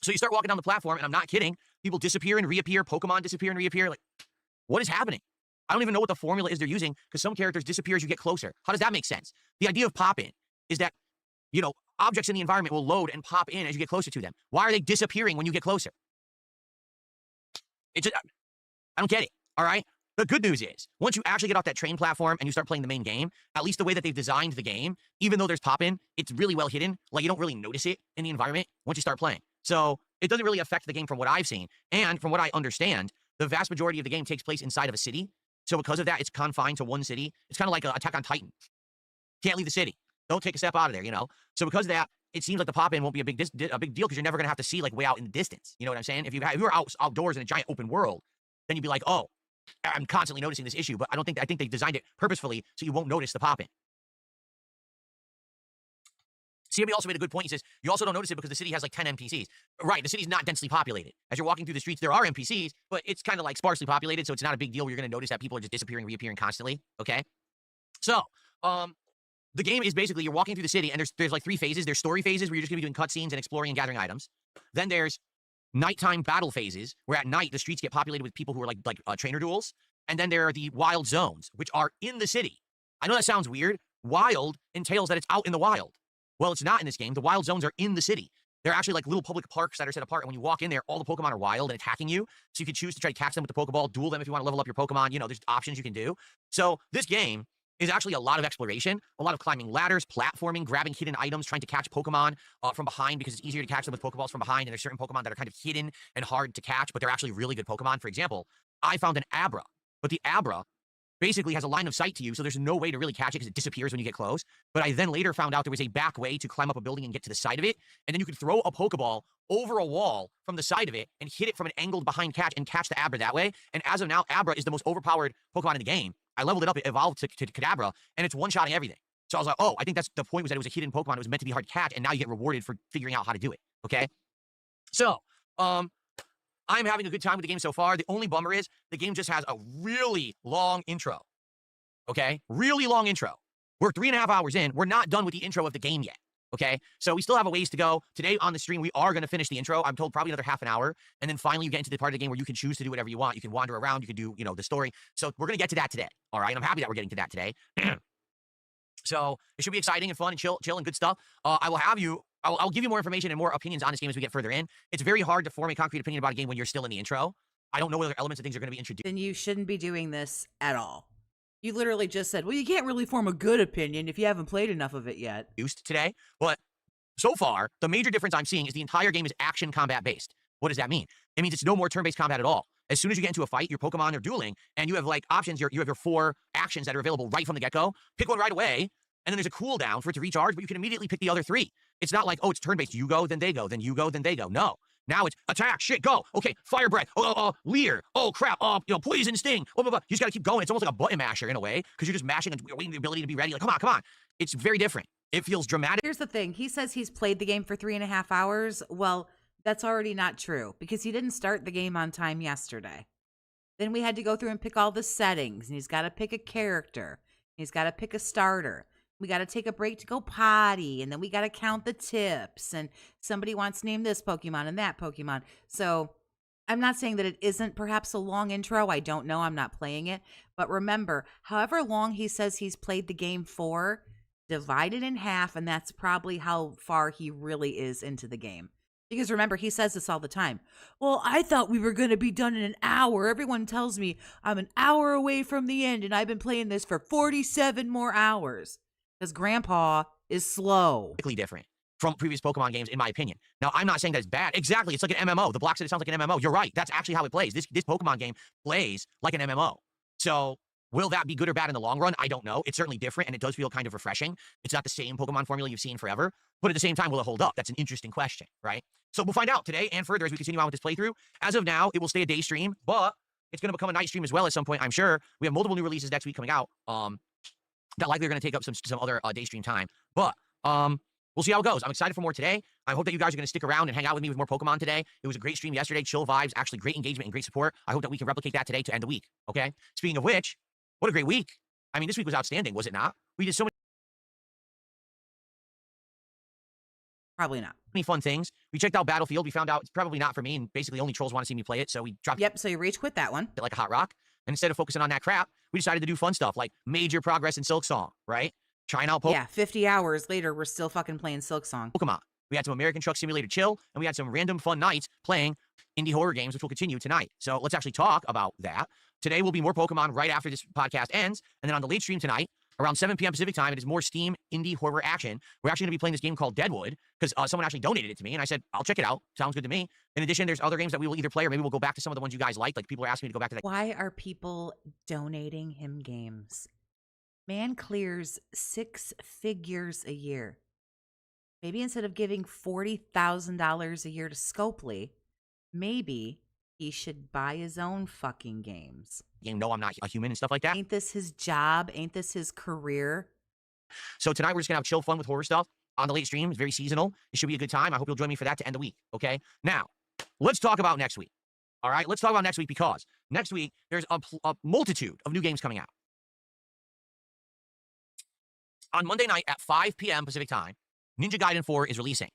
So you start walking down the platform, and I'm not kidding. People disappear and reappear. Pokemon disappear and reappear. Like, what is happening? I don't even know what the formula is they're using, because some characters disappear as you get closer. How does that make sense? The idea of pop-in is that, you know, objects in the environment will load and pop in as you get closer to them. Why are they disappearing when you get closer? I don't get it, all right? The good news is, once you actually get off that train platform and you start playing the main game, at least the way that they've designed the game, even though there's pop-in, it's really well hidden. Like, you don't really notice it in the environment once you start playing. So it doesn't really affect the game from what I've seen. And from what I understand, the vast majority of the game takes place inside of a city. So because of that, it's confined to one city. It's kind of like Attack on Titan. Can't leave the city. Don't take a step out of there, you know? So because of that, it seems like the pop-in won't be a big deal, because you're never going to have to see, like, way out in the distance. You know what I'm saying? If you were outdoors in a giant open world, then you'd be like, oh, I'm constantly noticing this issue. But I think they designed it purposefully so you won't notice the pop-in. CMB also made a good point. He says, you also don't notice it because the city has like 10 NPCs. Right, the city's not densely populated. As you're walking through the streets, there are NPCs, but it's kind of like sparsely populated, so it's not a big deal where you're going to notice that people are just disappearing, reappearing constantly, okay? So, the game is basically, you're walking through the city, and there's like 3 phases. There's story phases, where you're just going to be doing cutscenes and exploring and gathering items. Then there's nighttime battle phases, where at night, the streets get populated with people who are like trainer duels. And then there are the wild zones, which are in the city. I know that sounds weird. Wild entails that it's out in the wild. Well, it's not in this game. The wild zones are in the city. They're actually like little public parks that are set apart. And when you walk in there, all the Pokemon are wild and attacking you. So you can choose to try to catch them with the Pokeball, duel them if you want to level up your Pokemon. You know, there's options you can do. So this game is actually a lot of exploration, a lot of climbing ladders, platforming, grabbing hidden items, trying to catch Pokemon from behind, because it's easier to catch them with Pokeballs from behind. And there's certain Pokemon that are kind of hidden and hard to catch, but they're actually really good Pokemon. For example, I found an Abra, but the Abra basically has a line of sight to you, so there's no way to really catch it because it disappears when you get close. But I then later found out there was a back way to climb up a building and get to the side of it, and then you could throw a Pokeball over a wall from the side of it and hit it from an angled behind catch and catch the Abra that way. And as of now, Abra is the most overpowered Pokemon in the game. I leveled it up, it evolved to Kadabra, and it's one-shotting everything. So I was like, oh, I think that's the point, was that it was a hidden Pokemon. It was meant to be hard to catch, and now you get rewarded for figuring out how to do it, okay? So, I'm having a good time with the game so far. The only bummer is the game just has a really long intro, okay? Really long intro. We're 3.5 hours in. We're not done with the intro of the game yet, okay? So we still have a ways to go. Today on the stream, we are going to finish the intro. I'm told probably another half an hour, and then finally you get into the part of the game where you can choose to do whatever you want. You can wander around. You can do, the story. So we're going to get to that today, all right? And I'm happy that we're getting to that today. So it should be exciting and fun and chill and good stuff. I'll give you more information and more opinions on this game as we get further in. It's very hard to form a concrete opinion about a game when you're still in the intro. I don't know what other elements and things are going to be introduced. Then you shouldn't be doing this at all. You literally just said, well, you can't really form a good opinion if you haven't played enough of it yet. Today, but so far, the major difference I'm seeing is the entire game is action combat based. What does that mean? It means it's no more turn-based combat at all. As soon as you get into a fight, your Pokemon are dueling, and you have like options. You have your 4 actions that are available right from the get-go. Pick one right away, and then there's a cooldown for it to recharge, but you can immediately pick the other 3. It's not like, oh, it's turn-based. You go, then they go, then you go, then they go. No. Now it's attack, shit, go. Okay, fire breath. Leer. Oh, crap. Poison sting. Blah, blah, blah. You just got to keep going. It's almost like a button masher in a way, because you're just mashing and waiting the ability to be ready. Like, come on. It's very different. It feels dramatic. Here's the thing. He says he's played the game for 3.5 hours. Well, that's already not true, because he didn't start the game on time yesterday. Then we had to go through and pick all the settings, and he's got to pick a character. He's got to pick a starter. We got to take a break to go potty, and then we got to count the tips, and somebody wants to name this Pokemon and that Pokemon. So I'm not saying that it isn't perhaps a long intro. I don't know. I'm not playing it. But remember, however long he says he's played the game for, divide it in half, and that's probably how far he really is into the game. Because remember, he says this all the time. Well, I thought we were going to be done in an hour. Everyone tells me I'm an hour away from the end, and I've been playing this for 47 more hours. Because Grandpa is slow. Different from previous Pokemon games, in my opinion. Now, I'm not saying that it's bad. Exactly. It's like an MMO. The block said it sounds like an MMO. You're right. That's actually how it plays. This Pokemon game plays like an MMO. So will that be good or bad in the long run? I don't know. It's certainly different, and it does feel kind of refreshing. It's not the same Pokemon formula you've seen forever. But at the same time, will it hold up? That's an interesting question, right? So we'll find out today and further as we continue on with this playthrough. As of now, it will stay a day stream, but it's going to become a night stream as well at some point, I'm sure. We have multiple new releases next week coming out. That likely are going to take up some other day stream time. But we'll see how it goes. I'm excited for more today. I hope that you guys are going to stick around and hang out with me with more Pokemon today. It was a great stream yesterday. Chill vibes, actually great engagement and great support. I hope that we can replicate that today to end the week, okay? Speaking of which, what a great week. I mean, this week was outstanding, was it not? We did so Probably not. many fun things. We checked out Battlefield. We found out it's probably not for me, and basically only trolls want to see me play it, so we dropped Yep, so you rage quit that one. it like a hot rock. And instead of focusing on that crap, we decided to do fun stuff like major progress in Silk Song, right? Trying out Yeah, 50 hours later, we're still fucking playing Silk Song. Pokemon. We had some American Truck Simulator chill, and we had some random fun nights playing indie horror games, which will continue tonight. So let's actually talk about that. Today will be more Pokemon right after this podcast ends, and then on the late stream tonight, around 7 p.m. Pacific time, it is more Steam indie horror action. We're actually going to be playing this game called Deadwood, because someone actually donated it to me, and I said, I'll check it out. Sounds good to me. In addition, there's other games that we will either play, or maybe we'll go back to some of the ones you guys like. Like, people are asking me to go back to that. Why are people donating him games? Man clears 6 figures a year. Maybe instead of giving $40,000 a year to Scopely, maybe he should buy his own fucking games. No, I'm not a human and stuff like that. Ain't this his job? Ain't this his career? So tonight we're just going to have chill fun with horror stuff on the late stream. It's very seasonal. It should be a good time. I hope you'll join me for that to end the week, okay? Now, let's talk about next week, all right? Let's talk about next week, because next week there's a multitude of new games coming out. On Monday night at 5 p.m. Pacific time, Ninja Gaiden 4 is releasing.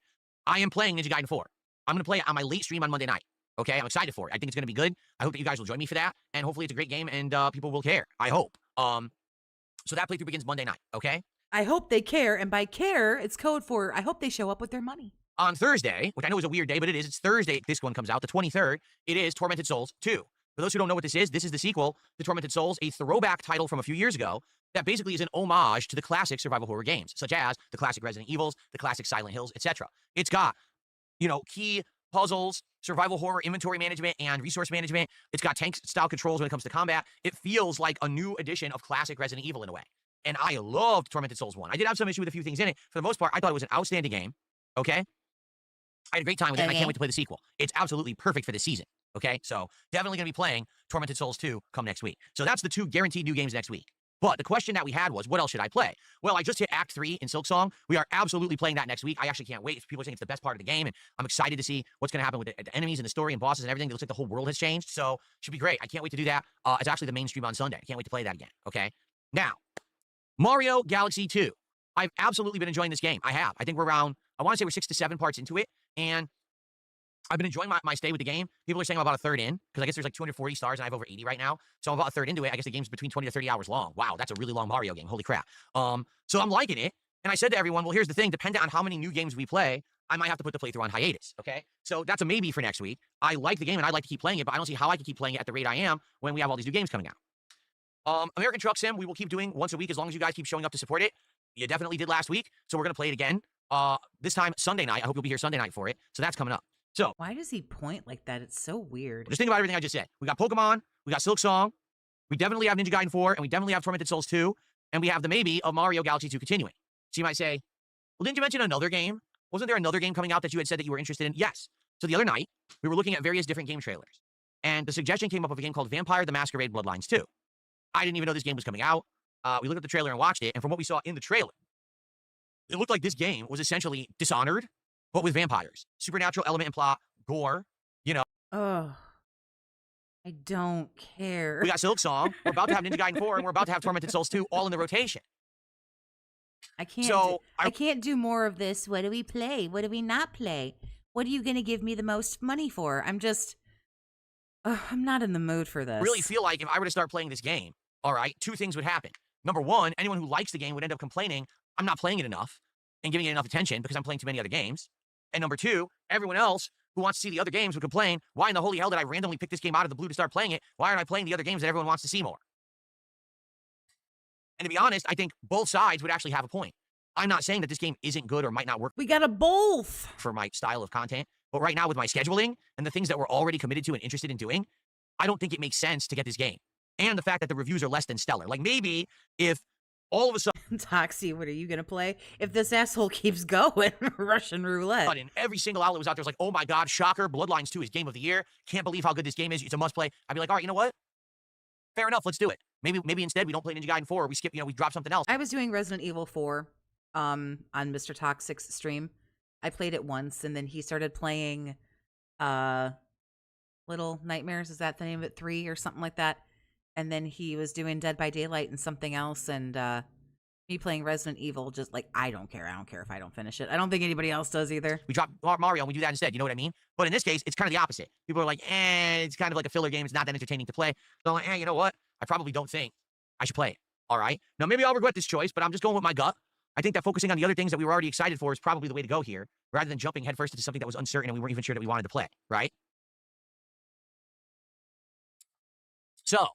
I am playing Ninja Gaiden 4. I'm going to play it on my late stream on Monday night. Okay, I'm excited for it. I think it's going to be good. I hope that you guys will join me for that, and hopefully it's a great game and people will care. I hope. So that playthrough begins Monday night, okay? I hope they care, and by care, it's code for I hope they show up with their money. On Thursday, which I know is a weird day, but it is. It's Thursday. This one comes out, the 23rd. It is Tormented Souls 2. For those who don't know what this is the sequel to Tormented Souls, a throwback title from a few years ago that basically is an homage to the classic survival horror games, such as the classic Resident Evils, the classic Silent Hills, etc. It's got, key puzzles, survival horror, inventory management, and resource management. It's got tank-style controls when it comes to combat. It feels like a new edition of classic Resident Evil in a way. And I loved Tormented Souls 1. I did have some issue with a few things in it. For the most part, I thought it was an outstanding game, okay? I had a great time with it, and I can't wait to play the sequel. It's absolutely perfect for this season, okay? So definitely going to be playing Tormented Souls 2 come next week. So that's the 2 guaranteed new games next week. But the question that we had was, what else should I play? Well, I just hit Act 3 in Silksong. We are absolutely playing that next week. I actually can't wait. People are saying it's the best part of the game, and I'm excited to see what's going to happen with the enemies and the story and bosses and everything. It looks like the whole world has changed, so it should be great. I can't wait to do that. It's actually the main stream on Sunday. I can't wait to play that again, okay? Now, Mario Galaxy 2. I've absolutely been enjoying this game. I have. I think we're around, I want to say we're 6 to 7 parts into it, and I've been enjoying my stay with the game. People are saying I'm about a third in, because I guess there's like 240 stars, and I have over 80 right now. So I'm about a third into it. I guess the game's between 20 to 30 hours long. Wow, that's a really long Mario game. Holy crap. So I'm liking it. And I said to everyone, well, here's the thing. Depending on how many new games we play, I might have to put the playthrough on hiatus, okay? So that's a maybe for next week. I like the game, and I'd like to keep playing it, but I don't see how I can keep playing it at the rate I am when we have all these new games coming out. American Truck Sim, we will keep doing once a week as long as you guys keep showing up to support it. You definitely did last week, so we're going to play it again. This time, Sunday night. I hope you'll be here Sunday night for it. So that's coming up. So Why does he point like that? It's so weird. just think about everything I just said. We got Pokemon, we got Silk Song, we definitely have Ninja Gaiden 4, and we definitely have Tormented Souls 2, and we have the maybe of Mario Galaxy 2 continuing. So you might say, well, didn't you mention another game? Wasn't there another game coming out that you had said that you were interested in? Yes. So the other night, we were looking at various different game trailers, and the suggestion came up of a game called Vampire the Masquerade Bloodlines 2. I didn't even know this game was coming out. We looked at the trailer and watched it, and from what we saw in the trailer, it looked like this game was essentially Dishonored, but with vampires. Supernatural element and plot, gore, you know. Oh, I don't care. We got Silk Song, we're about to have Ninja Gaiden 4, and we're about to have Tormented Souls 2 all in the rotation. I can't. So, I can't do more of this. What do we play? What do we not play? What are you going to give me the most money for? I'm just. I'm not in the mood for this. I really feel like if I were to start playing this game, all right, 2 things would happen. Number 1, anyone who likes the game would end up complaining, I'm not playing it enough and giving it enough attention because I'm playing too many other games. And number 2, everyone else who wants to see the other games would complain, why in the holy hell did I randomly pick this game out of the blue to start playing it? Why aren't I playing the other games that everyone wants to see more? And to be honest, I think both sides would actually have a point. I'm not saying that this game isn't good or might not work We got a both. for my style of content, but right now with my scheduling and the things that we're already committed to and interested in doing, I don't think it makes sense to get this game. And the fact that the reviews are less than stellar. Like maybe if all of a sudden Toxie, what are you going to play? If this asshole keeps going, Russian roulette. every single outlet was out there was like, oh my God, shocker, Bloodlines 2 is game of the year. Can't believe how good this game is. It's a must play. I'd be like, all right, you know what? Fair enough, let's do it. Maybe instead we don't play Ninja Gaiden 4 or we skip, we drop something else. I was doing Resident Evil 4 on Mr. Toxic's stream. I played it once, and then he started playing Little Nightmares. Is that the name of it? 3 or something like that. And then he was doing Dead by Daylight and something else, and me playing Resident Evil, just like, I don't care. I don't care if I don't finish it. I don't think anybody else does either. We drop Mario and we do that instead, you know what I mean? But in this case, it's kind of the opposite. People are like, it's kind of like a filler game. It's not that entertaining to play. So I'm like, you know what? I probably don't think I should play it. All right? Now, maybe I'll regret this choice, but I'm just going with my gut. I think that focusing on the other things that we were already excited for is probably the way to go here, rather than jumping headfirst into something that was uncertain and we weren't even sure that we wanted to play, right? So,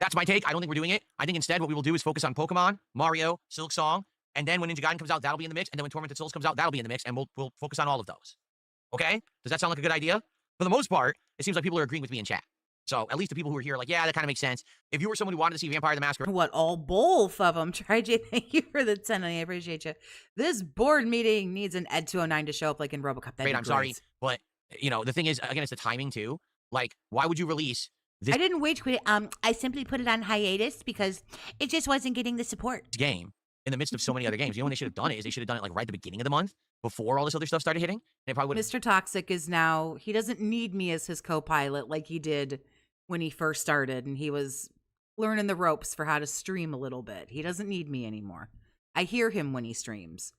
that's my take. I don't think we're doing it. I think instead what we will do is focus on Pokemon, Mario, Silk Song, and then when Ninja Gaiden comes out, that'll be in the mix, and then when Tormented Souls comes out, that'll be in the mix, and we'll focus on all of those. Okay? Does that sound like a good idea? For the most part, it seems like people are agreeing with me in chat. So at least the people who are here are like, yeah, that kind of makes sense. If you were someone who wanted to see Vampire the Masquerade, What, all both of them? J, thank you for the 10. I appreciate you. This board meeting needs an Ed 209 to show up like in RoboCop. That'd be I'm sorry, but, the thing is, again, it's the timing, too. Like, why would you release this I didn't rage quit it. I simply put it on hiatus because it just wasn't getting the support. game in the midst of so many other games? You know when they should have done it is they should have done it, like, right at the beginning of the month, before all this other stuff started hitting. And it probably would have... Mr. Toxic is now, he doesn't need me as his co-pilot like he did when he first started, and he was learning the ropes for how to stream a little bit. He doesn't need me anymore. I hear him when he streams.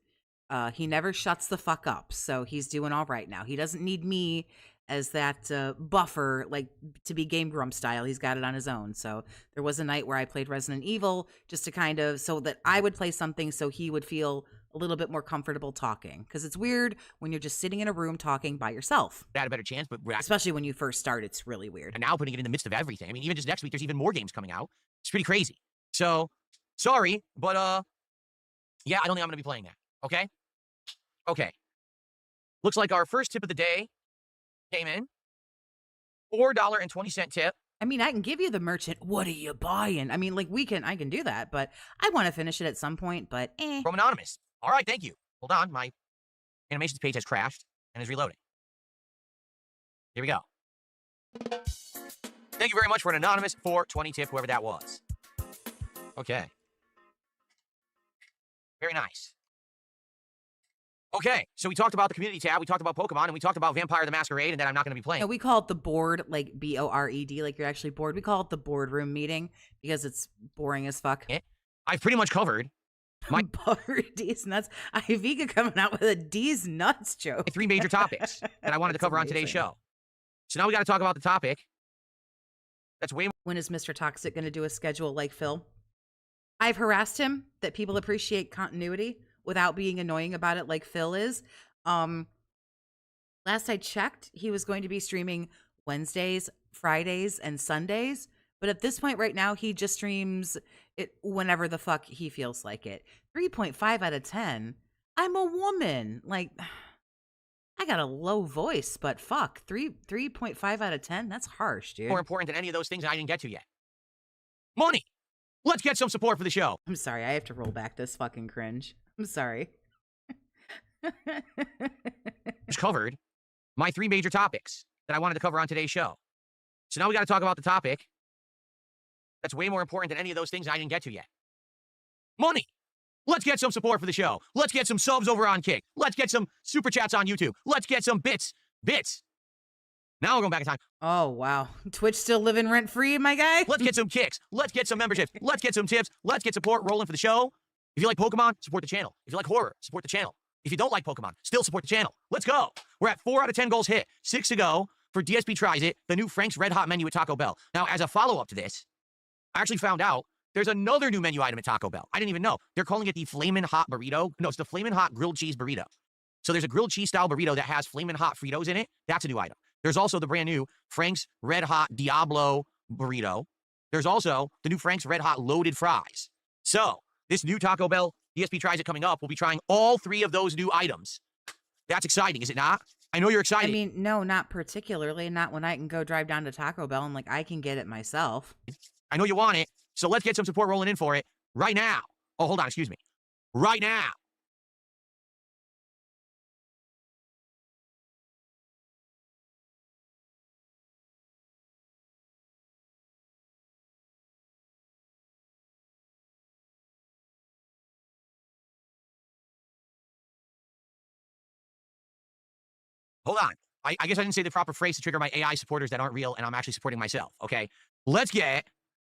He never shuts the fuck up, so he's doing all right now. He doesn't need me as that buffer, like to be Game Grump style. He's got it on his own. So there was a night where I played Resident Evil just to kind of, so that I would play something so he would feel a little bit more comfortable talking. Because it's weird when you're just sitting in a room talking by yourself. had a better chance, but Especially when you first start, it's really weird. and now putting it in the midst of everything. I mean, even just next week, there's even more games coming out. It's pretty crazy. So, sorry, but yeah, I don't think I'm going to be playing that. Okay? Okay. Looks like our first tip of the day came in. $4.20 tip. I mean, I can give you the merchant. What are you buying? I mean, like I can do that, but I want to finish it at some point, but From Anonymous. All right, thank you. Hold on, my animations page has crashed and is reloading. Here we go. Thank you very much for an Anonymous 420 tip, whoever that was. Okay. Very nice. Okay, so we talked about the community tab, we talked about Pokemon, and we talked about Vampire the Masquerade, and that I'm not going to be playing. no, we call it the board, like bored, like you're actually bored. We call it the boardroom meeting because it's boring as fuck. I've pretty much covered my D's nuts. Ivica coming out with a D's nuts joke. 3 major topics that I wanted to cover on today's show. So now we got to talk about the topic. That's way more. When is Mr. Toxic going to do a schedule like Phil? I've harassed him that people appreciate continuity without being annoying about it like Phil is. Last I checked, he was going to be streaming Wednesdays, Fridays, and Sundays. But at this point right now, he just streams it whenever the fuck he feels like it. 3.5 out of 10. I'm a woman. Like, I got a low voice, but fuck, 3.5 out of 10? That's harsh, dude. More important than any of those things I didn't get to yet. Money! Let's get some support for the show. I'm sorry, I have to roll back this fucking cringe. I'm sorry. Just covered my 3 major topics that I wanted to cover on today's show. So now we got to talk about the topic that's way more important than any of those things I didn't get to yet. Money! Let's get some support for the show. Let's get some subs over on Kick. Let's get some super chats on YouTube. Let's get some bits. Now we're going back in time. Oh, wow. Twitch still living rent-free, my guy? Let's get some kicks. Let's get some memberships. Let's get some tips. Let's get support rolling for the show. If you like Pokemon, support the channel. If you like horror, support the channel. If you don't like Pokemon, still support the channel. Let's go. We're at 4 out of 10 goals hit. 6 to go for DSP Tries It, the new Frank's Red Hot menu at Taco Bell. Now, as a follow-up to this, I actually found out there's another new menu item at Taco Bell. I didn't even know. They're calling it the Flamin' Hot Burrito. No, it's the Flamin' Hot Grilled Cheese Burrito. So there's a grilled cheese style burrito that has Flamin' Hot Fritos in it. That's a new item. There's also the brand new Frank's Red Hot Diablo Burrito. There's also the new Frank's Red Hot Loaded Fries. So this new Taco Bell DSP Tries It coming up. We'll be trying all 3 of those new items. That's exciting, is it not? I know you're excited. I mean, no, not particularly. Not when I can go drive down to Taco Bell and, like, I can get it myself. I know you want it. So let's get some support rolling in for it right now. Oh, hold on. Excuse me. Right now. Hold on. I guess I didn't say the proper phrase to trigger my AI supporters that aren't real, and I'm actually supporting myself, okay? Let's get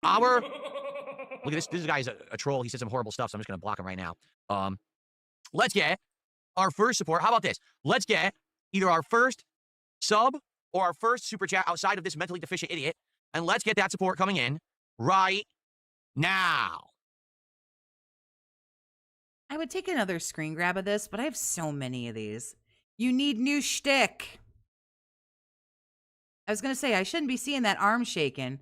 our... Look at this. This guy's a troll. He said some horrible stuff, so I'm just going to block him right now. Let's get our first support. How about this? Let's get either our first sub or our first super chat outside of this mentally deficient idiot, and let's get that support coming in right now. I would take another screen grab of this, but I have so many of these. You need new shtick. I was going to say, I shouldn't be seeing that arm shaking.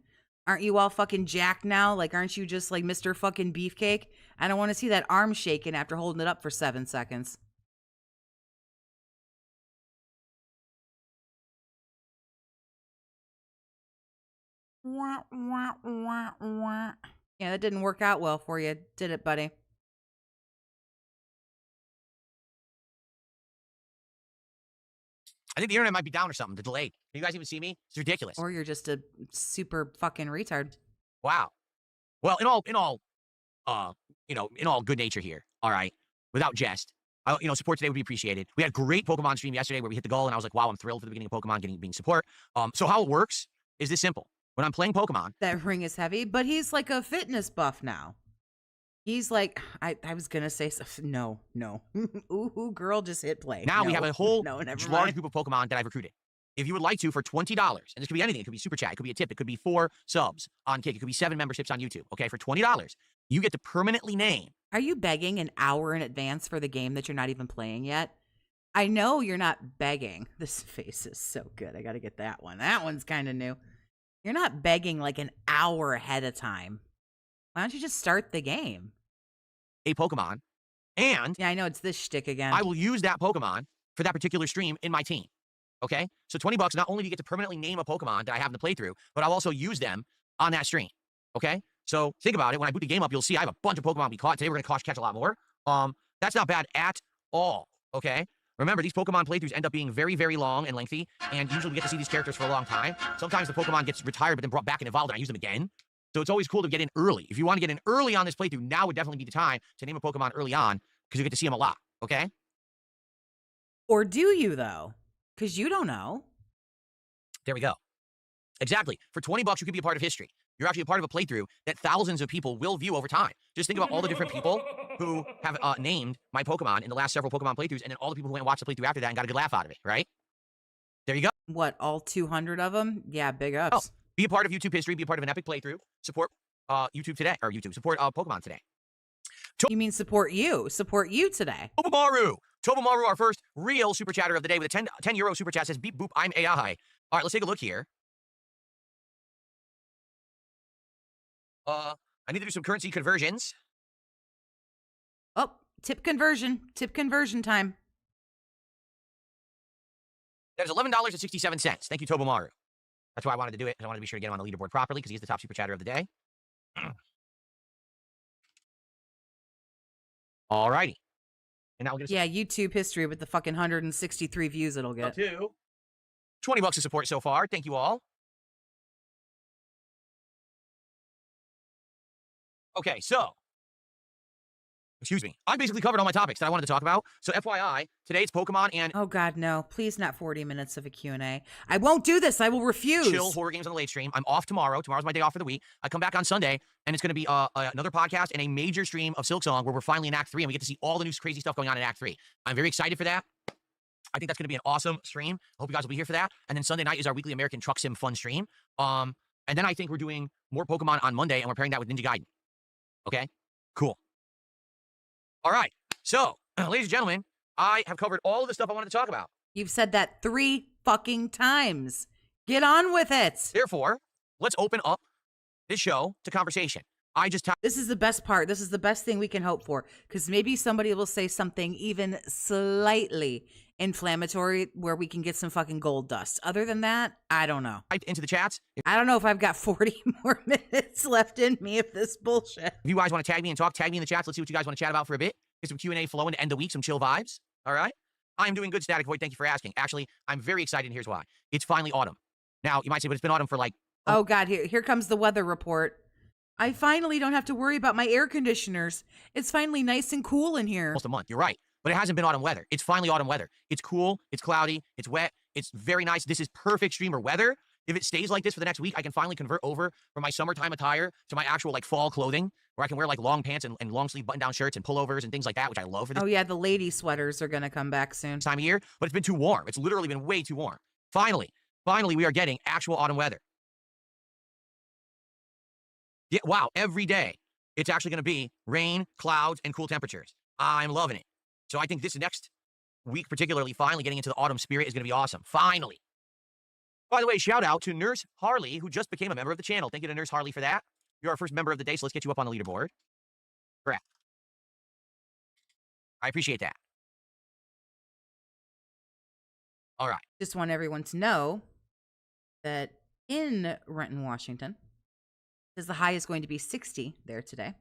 Aren't you all fucking jacked now? Like, aren't you just like Mr. fucking Beefcake? I don't want to see that arm shaking after holding it up for 7 seconds. Wah, wah, wah, wah. Yeah, that didn't work out well for you, did it, buddy? I think the internet might be down or something. The delay. Can you guys even see me? It's ridiculous. Or you're just a super fucking retard. Wow. Well, in all good nature here. All right. Without jest. Support today would be appreciated. We had a great Pokemon stream yesterday where we hit the goal, and I was like, wow, I'm thrilled for the beginning of Pokemon being support. So how it works is this simple. When I'm playing Pokemon. That ring is heavy, but he's like a fitness buff now. He's like, I was going to say, no. Ooh, girl, just hit play. Now no, we have a whole large group of Pokemon that I've recruited. If you would like to, for $20, and this could be anything. It could be super chat. It could be a tip. It could be 4 subs on Kick. It could be 7 memberships on YouTube. Okay, for $20, you get to permanently name. Are you begging an hour in advance for the game that you're not even playing yet? I know you're not begging. This face is so good. I got to get that one. That one's kind of new. You're not begging like an hour ahead of time. Why don't you just start the game? A Pokemon, and yeah, I know it's this shtick again. I will use that Pokemon for that particular stream in my team. Okay? So $20, not only do you get to permanently name a Pokemon that I have in the playthrough, but I'll also use them on that stream. Okay? So think about it. When I boot the game up, you'll see I have a bunch of Pokemon we caught. Today we're going to catch a lot more. That's not bad at all. Okay? Remember, these Pokemon playthroughs end up being very, very long and lengthy, and usually we get to see these characters for a long time. Sometimes the Pokemon gets retired, but then brought back and evolved, and I use them again. So it's always cool to get in early. If you want to get in early on this playthrough, now would definitely be the time to name a Pokemon early on, because you get to see them a lot. Okay? Or do you, though? Because you don't know. There we go. Exactly. For $20, you can be a part of history. You're actually a part of a playthrough that thousands of people will view over time. Just think about all the different people who have named my Pokemon in the last several Pokemon playthroughs, and then all the people who went and watched the playthrough after that and got a good laugh out of it, right? There you go. What, all 200 of them? Yeah, big ups. Oh, be a part of YouTube history. Be a part of an epic playthrough. Support YouTube today. Or YouTube. Support Pokemon today. You mean support you. Support you today. Tobomaru, our first real super chatter of the day with a 10 euro super chat says, beep boop, I'm AI. All right, let's take a look here. I need to do some currency conversions. Oh, tip conversion. Tip conversion time. That is $11.67. Thank you, Tobomaru. That's why I wanted to do it. I wanted to be sure to get him on the leaderboard properly because he's the top super chatter of the day. All righty. And now we'll get YouTube history with the fucking 163 views it'll get. $20 of support so far. Thank you all. Okay, so, excuse me. I basically covered all my topics that I wanted to talk about. So FYI, today's Pokemon and... Oh, God, no. Please not 40 minutes of a Q&A. I won't do this. I will refuse. Chill horror games on the late stream. I'm off tomorrow. Tomorrow's my day off for the week. I come back on Sunday, and it's going to be another podcast and a major stream of Silksong where we're finally in Act 3, and we get to see all the new crazy stuff going on in Act 3. I'm very excited for that. I think that's going to be an awesome stream. I hope you guys will be here for that. And then Sunday night is our weekly American Truck Sim fun stream. And then I think we're doing more Pokemon on Monday, and we're pairing that with Ninja Gaiden. Okay? Cool. All right. So, ladies and gentlemen, I have covered all of the stuff I wanted to talk about. You've said that 3 fucking times. Get on with it. Therefore, let's open up this show to conversation. This is the best part. This is the best thing we can hope for, because maybe somebody will say something even slightly inflammatory where we can get some fucking gold dust. Other than that, I don't know. Into the chats. I don't know if I've got 40 more minutes left in me of this bullshit. If you guys want to tag me and talk, tag me in the chats. Let's see what you guys want to chat about for a bit. Get some Q&A flowing to end the week, some chill vibes. All right? I am doing good, Static Void. Thank you for asking. Actually, I'm very excited, and here's why. It's finally autumn. Now, you might say, but it's been autumn for like... Oh, God, here comes the weather report. I finally don't have to worry about my air conditioners. It's finally nice and cool in here. Almost a month. You're right. But it hasn't been autumn weather. It's finally autumn weather. It's cool. It's cloudy. It's wet. It's very nice. This is perfect streamer weather. If it stays like this for the next week, I can finally convert over from my summertime attire to my actual like fall clothing, where I can wear like long pants and long sleeve button down shirts and pullovers and things like that, which I love for this. Oh yeah, the lady sweaters are going to come back soon. Time of year, but it's been too warm. It's literally been way too warm. Finally, we are getting actual autumn weather. Yeah, wow, every day it's actually going to be rain, clouds, and cool temperatures. I'm loving it. So I think this next week, particularly, finally getting into the autumn spirit is going to be awesome. Finally. By the way, shout out to Nurse Harley, who just became a member of the channel. Thank you to Nurse Harley for that. You're our first member of the day, so let's get you up on the leaderboard. Correct. I appreciate that. All right. Just want everyone to know that in Renton, Washington, because the high is going to be 60 there today.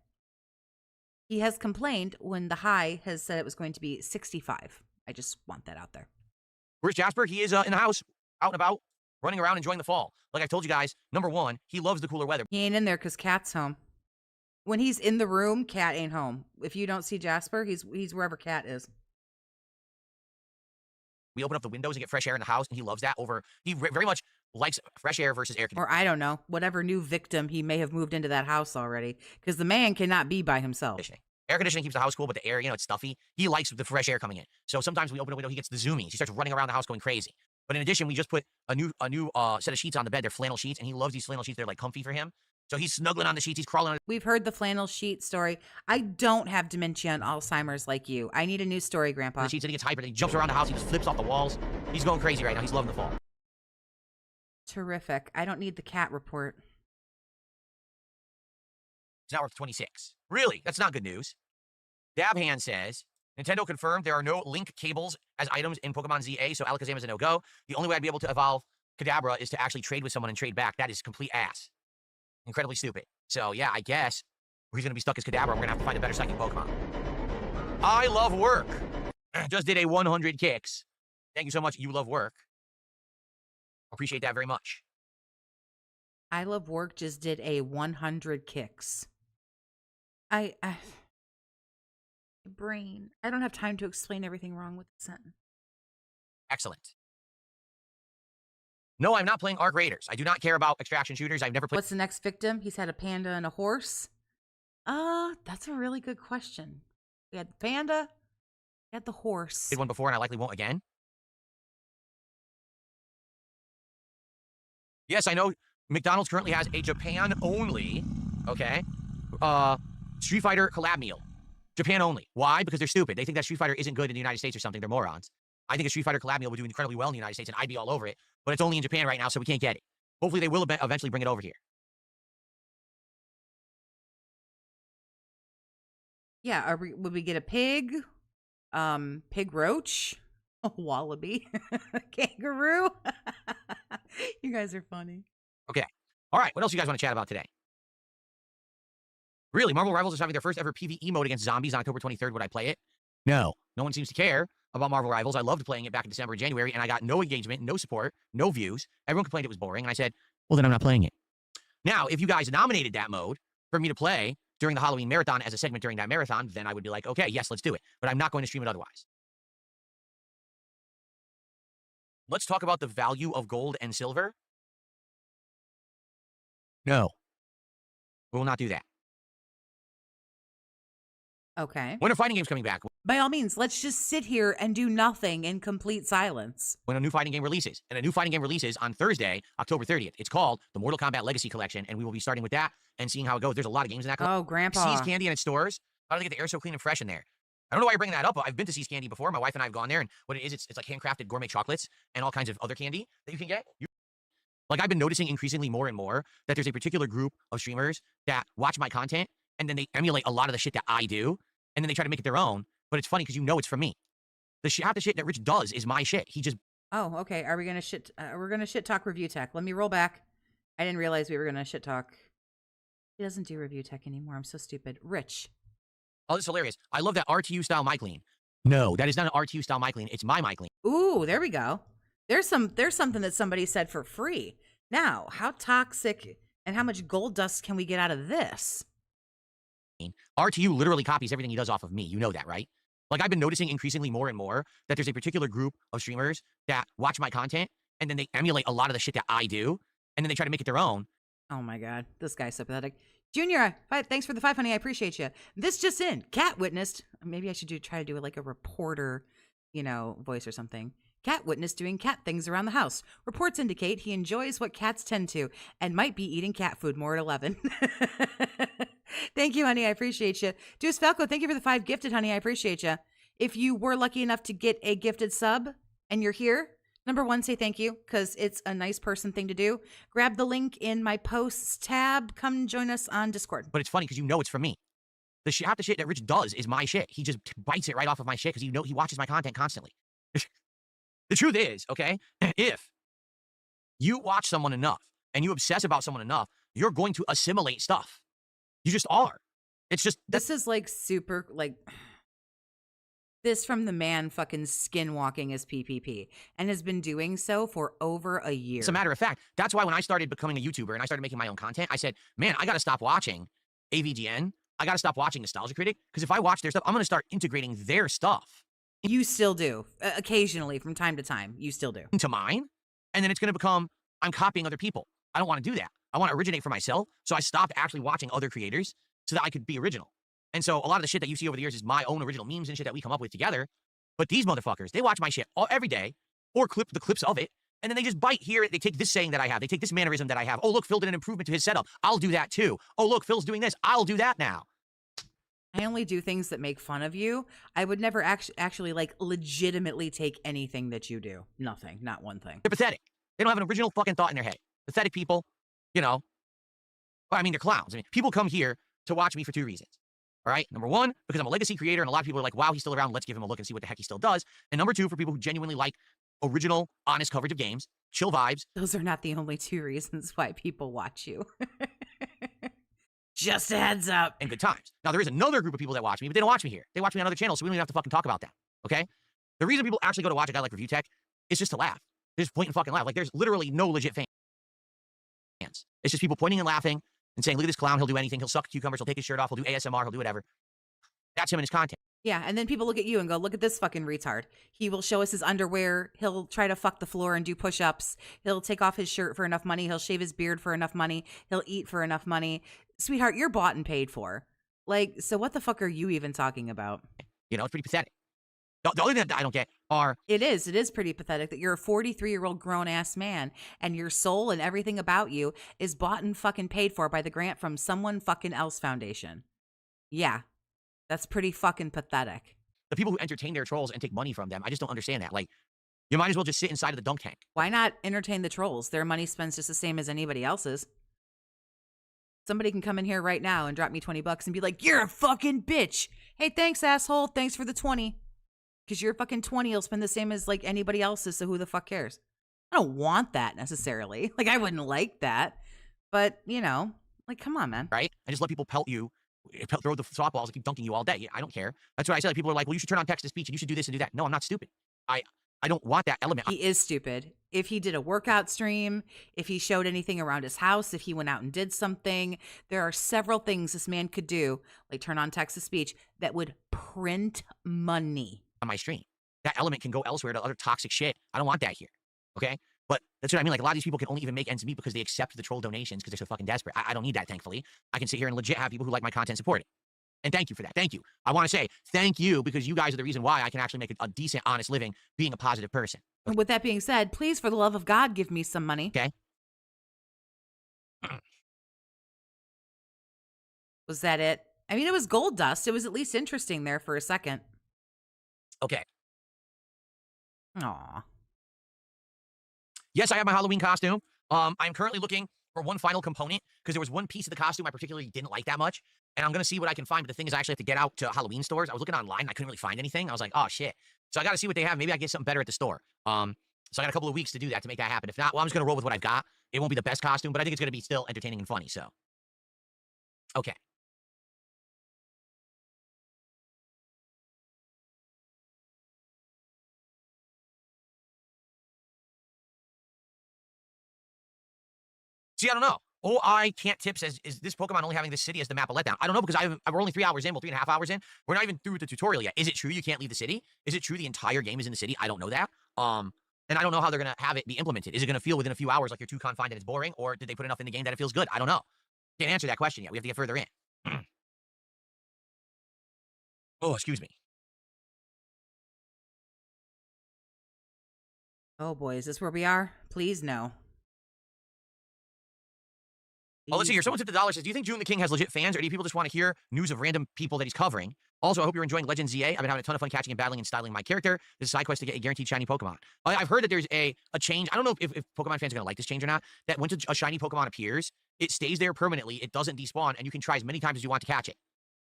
He has complained when the high has said it was going to be 65. I just want that out there. Where's Jasper? He is in the house, out and about, running around, enjoying the fall. Like I told you guys, number one, he loves the cooler weather. He ain't in there because Cat's home. When he's in the room, Cat ain't home. If you don't see Jasper, he's wherever Cat is. We open up the windows and get fresh air in the house, and he loves that over... He very much likes fresh air versus air conditioning. Or I don't know, whatever new victim he may have moved into that house already, because the man cannot be by himself. Air conditioning keeps the house cool, but the air, it's stuffy. He likes the fresh air coming in. So sometimes when we open a window, he gets the zoomies. He starts running around the house going crazy. But in addition, we just put a new set of sheets on the bed. They're flannel sheets, and he loves these flannel sheets. They're like comfy for him. So he's snuggling on the sheets. He's crawling on. We've heard the flannel sheet story. I don't have dementia and Alzheimer's like you. I need a new story, Grandpa. The sheets, and he gets hyper. And he jumps around the house. He just flips off the walls. He's going crazy right now. He's loving the fall. Terrific. I don't need the cat report. It's now worth 26. Really? That's not good news. Dabhand says, Nintendo confirmed there are no link cables as items in Pokemon ZA, so Alakazam is a no-go. The only way I'd be able to evolve Kadabra is to actually trade with someone and trade back. That is complete ass. Incredibly stupid. So, yeah, I guess he's going to be stuck as Kadabra. We're going to have to find a better psychic Pokemon. I love work. Just did a 100 kicks. Thank you so much. You love work. Appreciate that very much. I Love Work just did a 100 kicks. Brain. I don't have time to explain everything wrong with the sentence. Excellent. No, I'm not playing Arc Raiders. I do not care about extraction shooters. I've never played. What's the next victim? He's had a panda and a horse. That's a really good question. We had the panda, we had the horse. Did one before, and I likely won't again. Yes, I know McDonald's currently has a Japan only, okay, Street Fighter collab meal. Japan only. Why? Because they're stupid. They think that Street Fighter isn't good in the United States or something. They're morons. I think a Street Fighter collab meal would do incredibly well in the United States, and I'd be all over it. But it's only in Japan right now, so we can't get it. Hopefully, they will eventually bring it over here. Yeah, would we get a pig? Pig roach? A wallaby? Kangaroo? You guys are funny. Okay. All right. What else you guys want to chat about today? Really, Marvel Rivals is having their first ever PvE mode against zombies on October 23rd. Would I play it? No. No one seems to care about Marvel Rivals. I loved playing it back in December and January, and I got no engagement, no support, no views. Everyone complained it was boring, and I said, well, then I'm not playing it. Now, if you guys nominated that mode for me to play during the Halloween marathon as a segment during that marathon, then I would be like, okay, yes, let's do it. But I'm not going to stream it otherwise. Let's talk about the value of gold and silver. No. We will not do that. Okay. When are fighting games coming back? By all means, let's just sit here and do nothing in complete silence. When a new fighting game releases. And a new fighting game releases on Thursday, October 30th. It's called the Mortal Kombat Legacy Collection, and we will be starting with that and seeing how it goes. There's a lot of games in that collection. Oh, Grandpa. Seas Candy and its stores. How do they get the air so clean and fresh in there? I don't know why you're bringing that up, but I've been to Seas Candy before. My wife and I have gone there, and what it is, it's like handcrafted gourmet chocolates and all kinds of other candy that you can get. Like, I've been noticing increasingly more and more that there's a particular group of streamers that watch my content, and then they emulate a lot of the shit that I do, and then they try to make it their own. But it's funny because you know it's from me. Half the shit that Rich does is my shit. He just... Oh, okay. Are we gonna shit? We're gonna shit talk review tech. Let me roll back. I didn't realize we were gonna shit talk. He doesn't do review tech anymore. I'm so stupid. Rich. Oh, this is hilarious. I love that RTU style mic clean. No, that is not an RTU style mic clean. It's my mic clean. Ooh, there we go. There's something that somebody said for free. Now, how toxic and how much gold dust can we get out of this? RTU literally copies everything he does off of me. You know that, right? Like, I've been noticing increasingly more and more that there's a particular group of streamers that watch my content, and then they emulate a lot of the shit that I do, and then they try to make it their own. Oh my God, this guy's so pathetic. Junior, thanks for the 5, honey. I appreciate you. This just in, Cat witnessed. Maybe I should try to do like a reporter, voice or something. Cat witnessed doing cat things around the house. Reports indicate he enjoys what cats tend to and might be eating cat food more at 11. Thank you, honey. I appreciate you. Deuce Falco, thank you for the 5 gifted, honey. I appreciate you. If you were lucky enough to get a gifted sub and you're here, number 1, say thank you because it's a nice person thing to do. Grab the link in my posts tab. Come join us on Discord. But it's funny because you know it's from me. Half the shit that Rich does is my shit. He just bites it right off of my shit because he watches my content constantly. The truth is, okay, if you watch someone enough and you obsess about someone enough, you're going to assimilate stuff. You just are. It's just... This is like super, like... This from the man fucking skinwalking as PPP and has been doing so for over a year. As a matter of fact, that's why when I started becoming a YouTuber and I started making my own content, I said, man, I got to stop watching AVGN. I got to stop watching Nostalgia Critic because if I watch their stuff, I'm going to start integrating their stuff. You still do. Occasionally, from time to time, you still do. Into mine. And then it's going to become, I'm copying other people. I don't want to do that. I want to originate for myself. So I stopped actually watching other creators so that I could be original. And so a lot of the shit that you see over the years is my own original memes and shit that we come up with together. But these motherfuckers, they watch my shit every day or clip the clips of it. And then they just bite here. They take this saying that I have. They take this mannerism that I have. Oh, look, Phil did an improvement to his setup. I'll do that too. Oh, look, Phil's doing this. I'll do that now. I only do things that make fun of you. I would never actually like legitimately take anything that you do. Nothing. Not one thing. They're pathetic. They don't have an original fucking thought in their head. Pathetic people, Well, I mean, they're clowns. I mean, people come here to watch me for 2 reasons. All right. Number one, because I'm a legacy creator and a lot of people are like, wow, he's still around. Let's give him a look and see what the heck he still does. And number two, for people who genuinely like original, honest coverage of games, chill vibes. Those are not the only two reasons why people watch you. Just a heads up. And good times. Now, there is another group of people that watch me, but they don't watch me here. They watch me on other channels, so we don't even have to fucking talk about that. Okay? The reason people actually go to watch a guy like ReeeCap is just to laugh. They just point and fucking laugh. Like, there's literally no legit fans. It's just people pointing and laughing and saying, look at this clown. He'll do anything. He'll suck cucumbers. He'll take his shirt off. He'll do ASMR. He'll do whatever. That's him and his content. Yeah, and then people look at you and go, look at this fucking retard. He will show us his underwear. He'll try to fuck the floor and do push-ups. He'll take off his shirt for enough money. He'll shave his beard for enough money. He'll eat for enough money. Sweetheart, you're bought and paid for. Like, so what the fuck are you even talking about? You know, it's pretty pathetic. The only thing that I don't get are... It is pretty pathetic that you're a 43-year-old grown-ass man and your soul and everything about you is bought and fucking paid for by the grant from someone fucking else foundation. Yeah, that's pretty fucking pathetic. The people who entertain their trolls and take money from them, I just don't understand that. Like, you might as well just sit inside of the dunk tank. Why not entertain the trolls? Their money spends just the same as anybody else's. Somebody can come in here right now and drop me $20 and be like, you're a fucking bitch. Hey, thanks, asshole. Thanks for the 20. Because your fucking 20 will spend the same as like anybody else's, so who the fuck cares? I don't want that necessarily. Like, I wouldn't like that. But, you know, like, come on, man. Right? I just let people pelt you, throw the softballs and keep dunking you all day. I don't care. That's what I said. Like, people are like, well, you should turn on text-to-speech and you should do this and do that. No, I'm not stupid. I don't want that element. He is stupid. If he did a workout stream, if he showed anything around his house, if he went out and did something, there are several things this man could do, like turn on text-to-speech, that would print money. On my stream. That element can go elsewhere to other toxic shit. I don't want that here. Okay? But that's what I mean. Like, a lot of these people can only even make ends meet because they accept the troll donations because they're so fucking desperate. I don't need that, thankfully. I can sit here and legit have people who like my content support it. And thank you for that. Thank you. I want to say thank you because you guys are the reason why I can actually make a decent, honest living being a positive person. And with that being said, please, for the love of God, give me some money. Okay? Was that it? I mean, it was gold dust. It was at least interesting there for a second. Okay. Aw. Yes, I have my Halloween costume. I'm currently looking for one final component because there was one piece of the costume I particularly didn't like that much. And I'm going to see what I can find. But the thing is, I actually have to get out to Halloween stores. I was looking online. I couldn't really find anything. I was like, oh, shit. So I got to see what they have. Maybe I get something better at the store. So I got a couple of weeks to do that, to make that happen. If not, well, I'm just going to roll with what I've got. It won't be the best costume, but I think it's going to be still entertaining and funny. So, okay. See, I don't know. Oh, I can't tip says, is this Pokemon only having this city as the map a letdown? I don't know because we're only 3 hours in, well, 3.5 hours in. We're not even through with the tutorial yet. Is it true you can't leave the city? Is it true the entire game is in the city? I don't know that. And I don't know how they're going to have it be implemented. Is it going to feel within a few hours like you're too confined and it's boring? Or did they put enough in the game that it feels good? I don't know. Can't answer that question yet. We have to get further in. Oh, excuse me. Oh boy, is this where we are? Please no. Oh, let's see here. Someone tipped $1 says, do you think June the King has legit fans, or do people just want to hear news of random people that he's covering? Also, I hope you're enjoying Legend ZA. I've been having a ton of fun catching and battling and styling my character. This is a side quest to get a guaranteed shiny Pokemon. I've heard that there's a change. I don't know if Pokemon fans are going to like this change or not. That when a shiny Pokemon appears, it stays there permanently. It doesn't despawn, and you can try as many times as you want to catch it.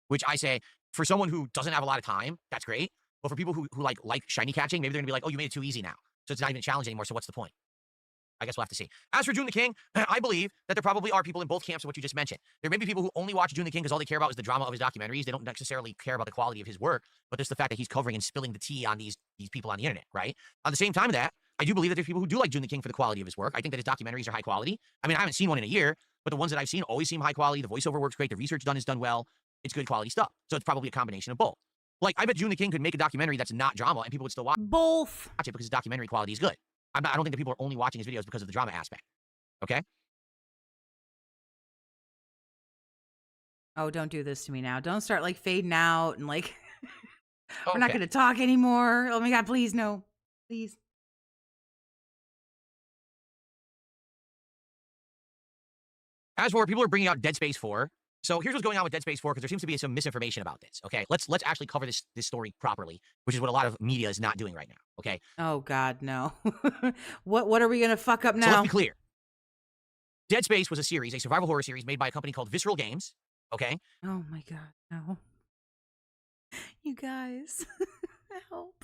Which I say, for someone who doesn't have a lot of time, that's great. But for people who like shiny catching, maybe they're going to be like, oh, you made it too easy now. So it's not even a challenge anymore, so what's the point? I guess we'll have to see. As for June the King, I believe that there probably are people in both camps of what you just mentioned. There may be people who only watch June the King because all they care about is the drama of his documentaries. They don't necessarily care about the quality of his work, but just the fact that he's covering and spilling the tea on these people on the internet, right? On the same time of that, I do believe that there's people who do like June the King for the quality of his work. I think that his documentaries are high quality. I mean, I haven't seen one in a year, but the ones that I've seen always seem high quality. The voiceover works great. The research done is done well. It's good quality stuff. So it's probably a combination of both. Like, I bet June the King could make a documentary that's not drama and people would still watch Both. it because his documentary quality is good. I don't think that people are only watching his videos because of the drama aspect. Okay? Oh, don't do this to me now. Don't start like fading out and like we're Okay. not going to talk anymore. Oh my God, please no. Please. As for people are bringing out Dead Space 4. So here's what's going on with Dead Space 4 because there seems to be some misinformation about this. Okay, let's actually cover this story properly, which is what a lot of media is not doing right now. Okay. Oh God, no. What are we going to fuck up So now? let's be clear. Dead Space was a series, a survival horror series made by a company called Visceral Games. Okay. Oh my God, no. You guys, help.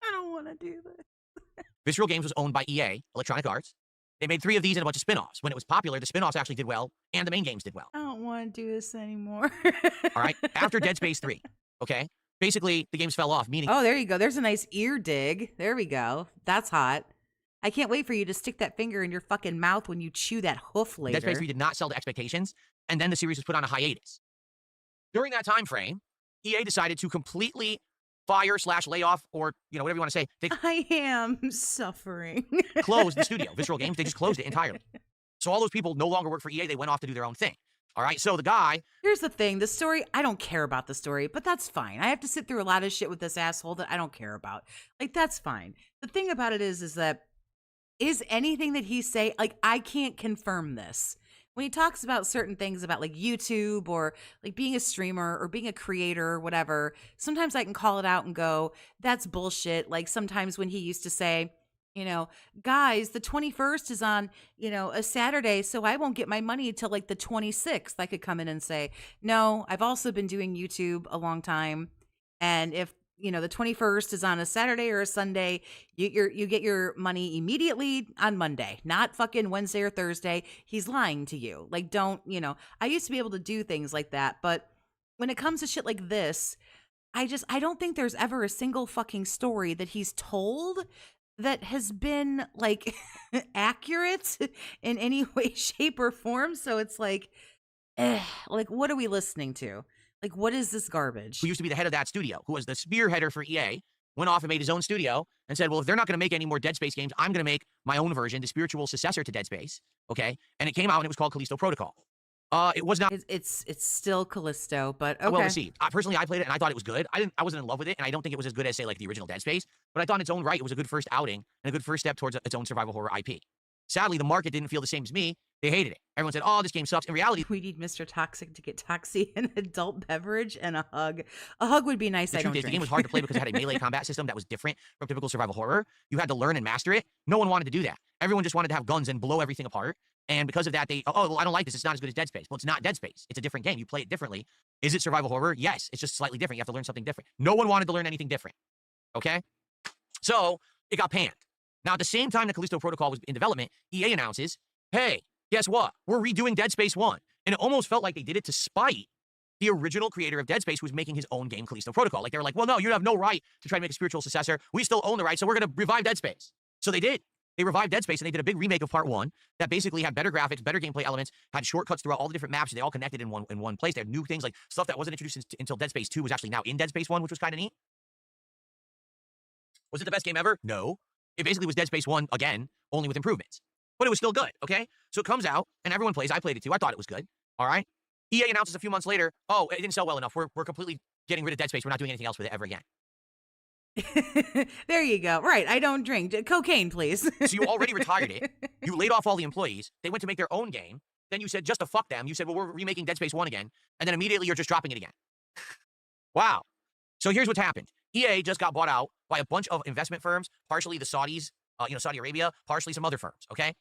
I don't want to do this. Visceral Games was owned by EA, Electronic Arts. They made 3 of these and a bunch of spin-offs. When it was popular, the spin-offs actually did well, and the main games did well. I don't want to do this anymore. All right? After Dead Space 3, okay? Basically, the games fell off, meaning... Oh, there you go. There's a nice ear dig. There we go. That's hot. I can't wait for you to stick that finger in your fucking mouth when you chew that hoof later. Dead Space 3 did not sell to expectations, and then the series was put on a hiatus. During that time frame, EA decided to completely fire / lay off, or, you know, whatever you want to say. They I am suffering. closed the studio. Visceral Games, they just closed it entirely. So all those people no longer work for EA. They went off to do their own thing. All right, so the guy... Here's the thing. The story, I don't care about the story, but that's fine. I have to sit through a lot of shit with this asshole that I don't care about. Like, that's fine. The thing about it is that is anything that he say, like, I can't confirm this. When he talks about certain things about like YouTube or like being a streamer or being a creator or whatever, sometimes I can call it out and go, that's bullshit. Like sometimes when he used to say, you know, guys, the 21st is on, you know, a Saturday, so I won't get my money until like the 26th. I could come in and say, no, I've also been doing YouTube a long time. And if, you know, the 21st is on a Saturday or a Sunday, you get your money immediately on Monday, not fucking Wednesday or Thursday. He's lying to you. Like, don't, you know, I used to be able to do things like that. But when it comes to shit like this, I don't think there's ever a single fucking story that he's told that has been like accurate in any way, shape, or form. So it's like, like, what are we listening to? Like, what is this garbage? Who used to be the head of that studio, who was the spearheader for EA, went off and made his own studio and said, well, if they're not going to make any more Dead Space games, I'm going to make my own version, the spiritual successor to Dead Space. Okay. And it came out and it was called Callisto Protocol. It was not. It's still Callisto, but okay. Well received. Personally, I played it and I thought it was good. I wasn't in love with it, and I don't think it was as good as, say, like the original Dead Space, but I thought in its own right, it was a good first outing and a good first step towards its own survival horror IP. Sadly, the market didn't feel the same as me. They hated it. Everyone said, oh, this game sucks. In reality, we need Mr. Toxic to get Toxie an adult beverage and a hug. A hug would be nice. The truth is, the game was hard to play because it had a melee combat system that was different from typical survival horror. You had to learn and master it. No one wanted to do that. Everyone just wanted to have guns and blow everything apart. And because of that, well, I don't like this. It's not as good as Dead Space. Well, it's not Dead Space. It's a different game. You play it differently. Is it survival horror? Yes. It's just slightly different. You have to learn something different. No one wanted to learn anything different. Okay? So it got panned. Now, at the same time that Callisto Protocol was in development, EA announces, hey, guess what? We're redoing Dead Space 1. And it almost felt like they did it to spite the original creator of Dead Space, who was making his own game, Callisto Protocol. Like, they were like, well, no, you have no right to try to make a spiritual successor. We still own the rights, so we're going to revive Dead Space. So they did. They revived Dead Space, and they did a big remake of Part 1 that basically had better graphics, better gameplay elements, had shortcuts throughout all the different maps. They all connected in one place. They had new things, like stuff that wasn't introduced until Dead Space 2 was actually now in Dead Space 1, which was kind of neat. Was it the best game ever? No. It basically was Dead Space 1 again, only with improvements. But it was still good, okay? So it comes out, and everyone plays. I played it too. I thought it was good, all right? EA announces a few months later, oh, it didn't sell well enough. We're completely getting rid of Dead Space. We're not doing anything else with it ever again. There you go. Right, I don't drink. Cocaine, please. So you already retired it. You laid off all the employees. They went to make their own game. Then you said, just to fuck them, you said, well, we're remaking Dead Space 1 again. And then immediately you're just dropping it again. Wow. So here's what's happened. EA just got bought out by a bunch of investment firms, partially the Saudis, Saudi Arabia, partially some other firms, okay?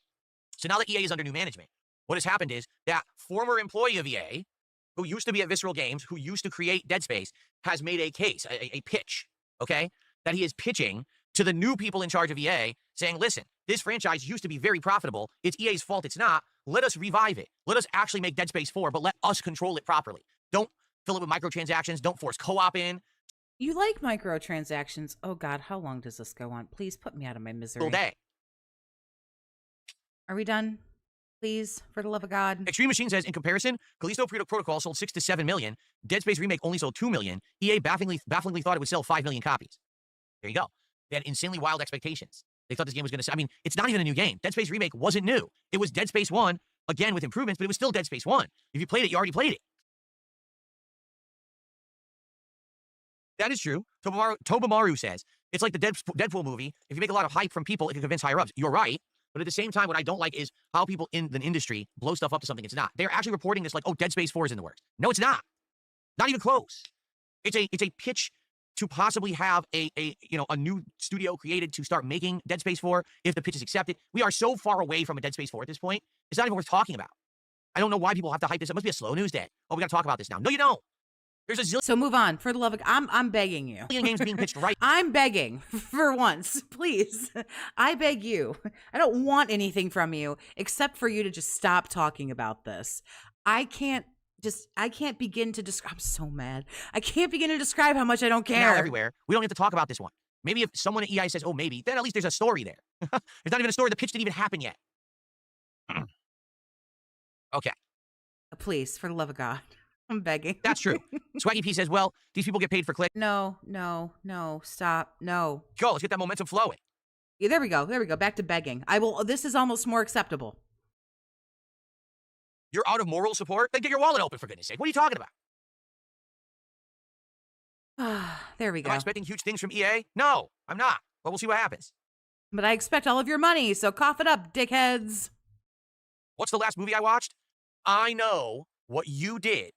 So now that EA is under new management, what has happened is that former employee of EA, who used to be at Visceral Games, who used to create Dead Space, has made a case, a pitch, okay, that he is pitching to the new people in charge of EA, saying, listen, this franchise used to be very profitable. It's EA's fault it's not. Let us revive it. Let us actually make Dead Space 4, but let us control it properly. Don't fill it with microtransactions. Don't force co-op in. You like microtransactions. Oh, God, how long does this go on? Please put me out of my misery. All day. Are we done? Please, for the love of God. Extreme Machine says, in comparison, Callisto Protocol sold 6 to 7 million. Dead Space Remake only sold 2 million. EA bafflingly thought it would sell 5 million copies. There you go. They had insanely wild expectations. They thought this game was going to... I mean, it's not even a new game. Dead Space Remake wasn't new. It was Dead Space 1, again with improvements, but it was still Dead Space 1. If you played it, you already played it. That is true. Tobamaru says, it's like the Deadpool movie. If you make a lot of hype from people, it can convince higher-ups. You're right. But at the same time, what I don't like is how people in the industry blow stuff up to something it's not. They're actually reporting this like, oh, Dead Space 4 is in the works. No, it's not. Not even close. It's a pitch to possibly have a new studio created to start making Dead Space 4 if the pitch is accepted. We are so far away from a Dead Space 4 at this point. It's not even worth talking about. I don't know why people have to hype this up. It must be a slow news day. Oh, we got to talk about this now. No, you don't. There's a zillion So move on. For the love of I'm begging you. games being pitched right I'm begging for once, please. I beg you. I don't want anything from you except for you to just stop talking about this. I can't begin to describe. I'm so mad. I can't begin to describe how much I don't now care. everywhere. We don't have to talk about this one. Maybe if someone at EI says, oh, maybe, then at least there's a story there. There's not even a story. The pitch didn't even happen yet. Okay. Please, for the love of God. I'm begging. That's true. Swaggy P says, well, these people get paid for click. No, stop. No. Go, let's get that momentum flowing. Yeah, there we go. Back to begging. This is almost more acceptable. You're out of moral support? Then get your wallet open, for goodness sake. What are you talking about? There we Am go. I expecting huge things from EA? No, I'm not. But we'll see what happens. But I expect all of your money, so cough it up, dickheads. What's the last movie I watched? I Know What You Did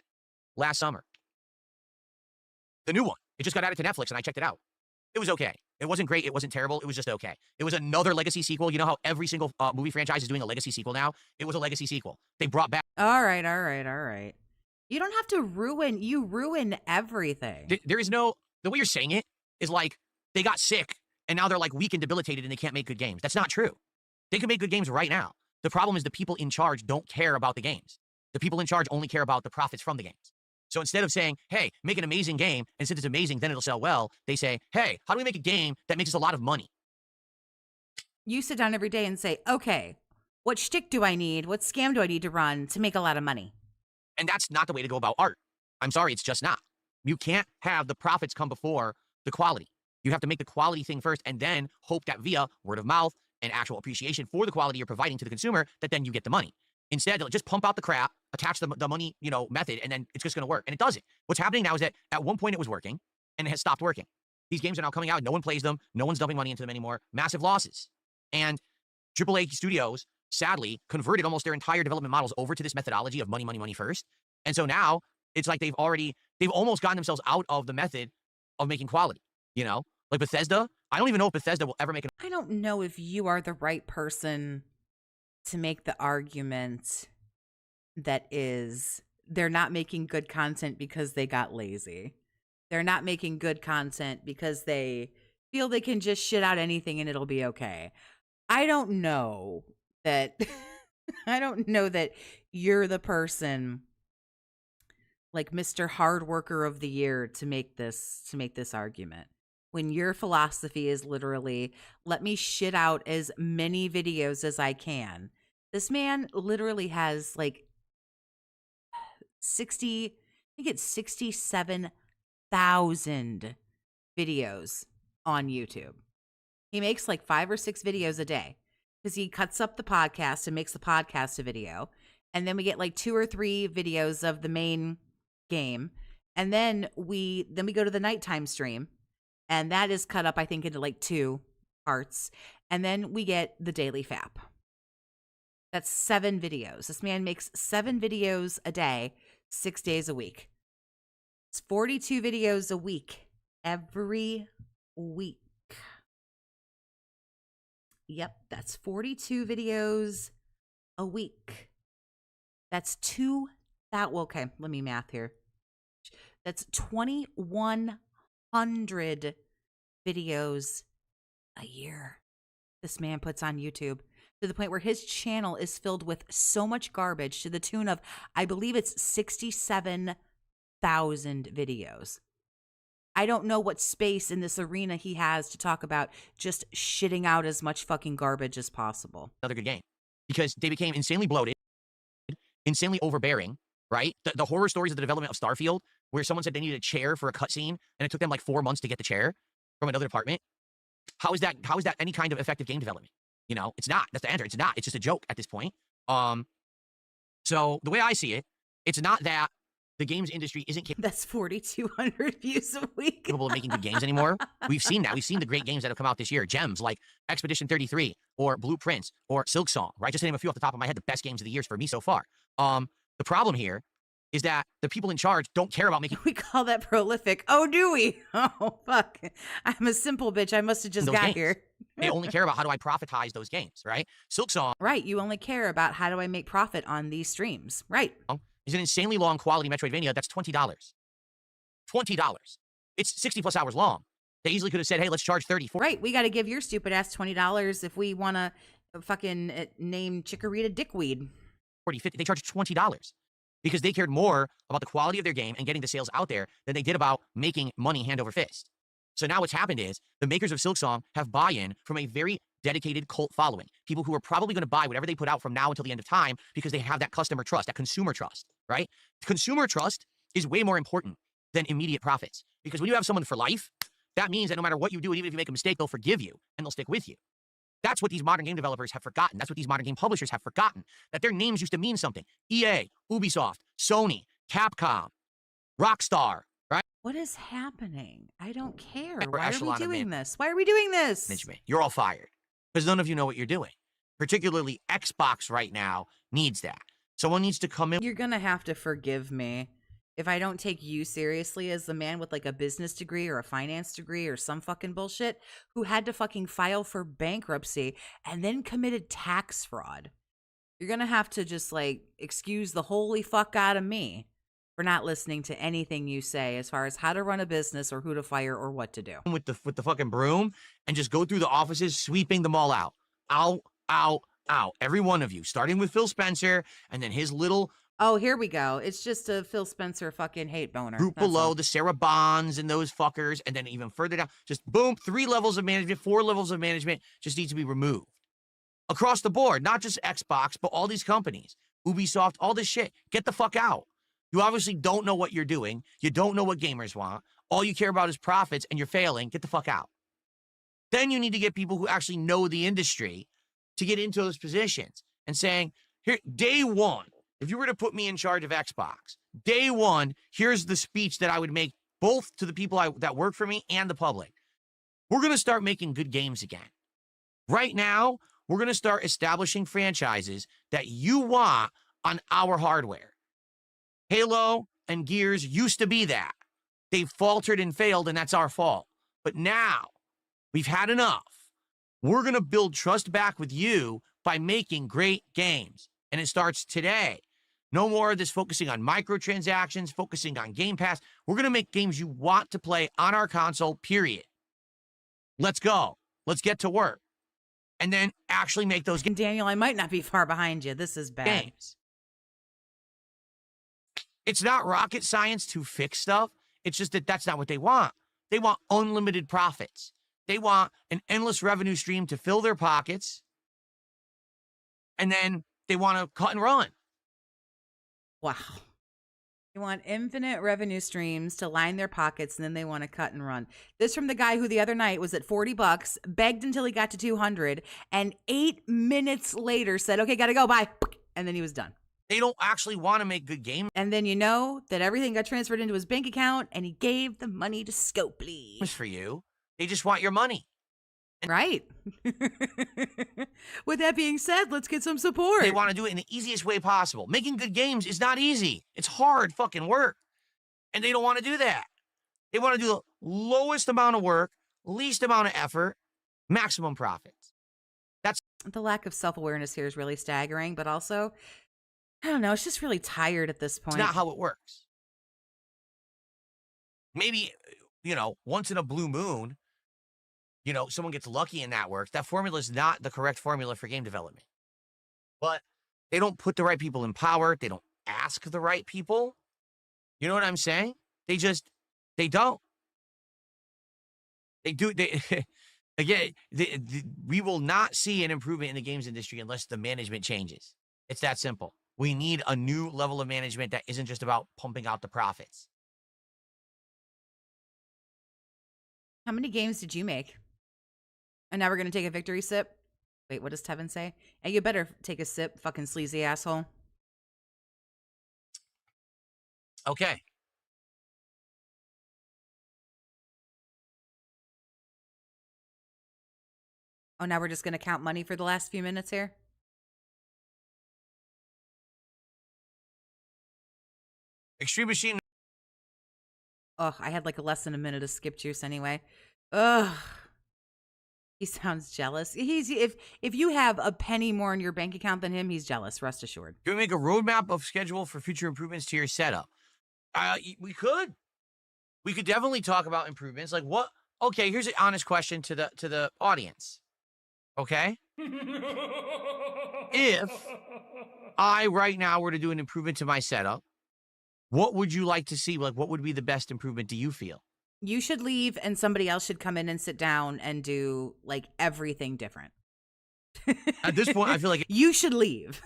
last summer. The new one. It just got added to Netflix, and I checked it out. It was okay. It wasn't great. It wasn't terrible. It was just okay. It was another legacy sequel. You know how every single movie franchise is doing a legacy sequel now? It was a legacy sequel. They brought back... All right. You don't have to ruin everything. There is no... The way you're saying it is like they got sick, and now they're like weak and debilitated, and they can't make good games. That's not true. They can make good games right now. The problem is the people in charge don't care about the games. The people in charge only care about the profits from the games. So instead of saying, hey, make an amazing game, and since it's amazing, then it'll sell well, they say, hey, how do we make a game that makes us a lot of money? You sit down every day and say, okay, what shtick do I need? What scam do I need to run to make a lot of money? And that's not the way to go about art. I'm sorry, it's just not. You can't have the profits come before the quality. You have to make the quality thing first and then hope that via word of mouth and actual appreciation for the quality you're providing to the consumer, that then you get the money. Instead, just pump out the crap, attach the money, method, and then it's just going to work. And it doesn't. What's happening now is that at one point it was working, and it has stopped working. These games are now coming out. No one plays them. No one's dumping money into them anymore. Massive losses. And AAA studios, sadly, converted almost their entire development models over to this methodology of money first. And so now it's like they've almost gotten themselves out of the method of making quality. Like Bethesda. I don't even know if Bethesda will ever make an... I don't know if you are the right person to make the argument that is they're not making good content because they got lazy. They're not making good content because they feel they can just shit out anything and it'll be okay. I don't know that you're the person like Mr. Hard Worker of the Year to make this argument. When your philosophy is literally, let me shit out as many videos as I can. This man literally has like 67,000 videos on YouTube. He makes like 5 or 6 videos a day because he cuts up the podcast and makes the podcast a video. And then we get like 2 or 3 videos of the main game. And then we go to the nighttime stream. And that is cut up, I think, into like 2 parts. And then we get the daily fap. That's 7 videos. This man makes 7 videos a day, 6 days a week. It's 42 videos a week, every week. Yep, that's 42 videos a week. That's okay, let me math here. That's 2,100 videos a year this man puts on YouTube, to the point where his channel is filled with so much garbage to the tune of, I believe it's 67,000 videos. I don't know what space in this arena he has to talk about just shitting out as much fucking garbage as possible. Another good game. Because they became insanely bloated, insanely overbearing, right? The horror stories of the development of Starfield, where someone said they needed a chair for a cutscene, and it took them like 4 months to get the chair from another department. How is that any kind of effective game development? It's not. That's the answer. It's not. It's just a joke at this point. So the way I see it, it's not that the games industry isn't That's 4,200 views a week. capable of making good games anymore. We've seen that. We've seen the great games that have come out this year. Gems like Expedition 33 or Blueprints or Silksong, right? Just to name a few off the top of my head, the best games of the years for me so far. The problem here is that the people in charge don't care about making... We call that prolific. Oh, do we? Oh, fuck. I'm a simple bitch. I must have just got here. They only care about how do I profitize those games, right? Silksong... Right. You only care about how do I make profit on these streams. Right. ...is an insanely long quality Metroidvania that's $20. $20. It's 60 plus hours long. They easily could have said, hey, let's charge 30 for Right. We got to give your stupid ass $20 if we want to fucking name Chikorita Dickweed. 40, 50. They charged $20 because they cared more about the quality of their game and getting the sales out there than they did about making money hand over fist. So now what's happened is the makers of Silksong have buy-in from a very dedicated cult following. People who are probably going to buy whatever they put out from now until the end of time because they have that customer trust, that consumer trust, right? Consumer trust is way more important than immediate profits. Because when you have someone for life, that means that no matter what you do, and even if you make a mistake, they'll forgive you and they'll stick with you. That's what these modern game developers have forgotten. That's what these modern game publishers have forgotten, that their names used to mean something. EA, Ubisoft, Sony, Capcom, Rockstar, right? What is happening? I don't care. Upper Why are we echelon of doing this? Why are we doing this? Management. You're all fired because none of you know what you're doing. Particularly Xbox right now needs that. Someone needs to come in. You're going to have to forgive me if I don't take you seriously as the man with like a business degree or a finance degree or some fucking bullshit who had to fucking file for bankruptcy and then committed tax fraud. You're going to have to just like excuse the holy fuck out of me for not listening to anything you say as far as how to run a business or who to fire or what to do. With the fucking broom and just go through the offices, sweeping them all out. Ow, ow, ow. Every one of you, starting with Phil Spencer and then his little Oh, here we go. It's just a Phil Spencer fucking hate boner. group That's below, all. the Sarah Bonds and those fuckers, and then even further down, just boom, 3 levels of management, 4 levels of management just needs to be removed. Across the board, not just Xbox, but all these companies, Ubisoft, all this shit, get the fuck out. You obviously don't know what you're doing. You don't know what gamers want. All you care about is profits and you're failing. Get the fuck out. Then you need to get people who actually know the industry to get into those positions and saying, here, day one, if you were to put me in charge of Xbox, day one, here's the speech that I would make both to the people that work for me and the public. We're going to start making good games again. Right now, we're going to start establishing franchises that you want on our hardware. Halo and Gears used to be that. They faltered and failed, and that's our fault. But now, we've had enough. We're going to build trust back with you by making great games. And it starts today. No more of this focusing on microtransactions, focusing on Game Pass. We're going to make games you want to play on our console, period. Let's go. Let's get to work. And then actually make those Daniel, I might not be far behind you. This is bad. games. It's not rocket science to fix stuff. It's just that that's not what they want. They want unlimited profits. They want an endless revenue stream to fill their pockets. And then they want to cut and run. Wow. They want infinite revenue streams to line their pockets, and then they want to cut and run. This from the guy who the other night was at $40, begged until he got to 200, and 8 minutes later said, okay, gotta go, bye. And then he was done. They don't actually want to make good games And then you know that everything got transferred into his bank account, and he gave the money to Scopely. for you. They just want your money. Right. With that being said, let's get some support. They want to do it in the easiest way possible. Making good games is not easy. It's hard fucking work. And they don't want to do that. They want to do the lowest amount of work, least amount of effort, maximum profits. The lack of self-awareness here is really staggering, but also, I don't know, it's just really tired at this point. It's not how it works. Maybe, once in a blue moon, someone gets lucky and that works. That formula is not the correct formula for game development. But they don't put the right people in power. They don't ask the right people. You know what I'm saying? They don't. They do. Again, we will not see an improvement in the games industry unless the management changes. It's that simple. We need a new level of management that isn't just about pumping out the profits. How many games did you make? And now we're going to take a victory sip. Wait, what does Tevin say? Hey, you better take a sip, fucking sleazy asshole. Okay. Oh, now we're just going to count money for the last few minutes here? Extreme Machine. Ugh, I had like less than a minute of skip juice anyway. Ugh. He sounds jealous. If you have a penny more in your bank account than him, he's jealous, rest assured. Can we make a roadmap of schedule for future improvements to your setup? We could. we could definitely talk about improvements. Like what? Okay, here's an honest question to the audience. Okay, if I right now were to do an improvement to my setup, what would you like to see? Like, what would be the best improvement? Do you feel? You should leave and somebody else should come in and sit down and do like everything different. At this point, I feel like you should leave.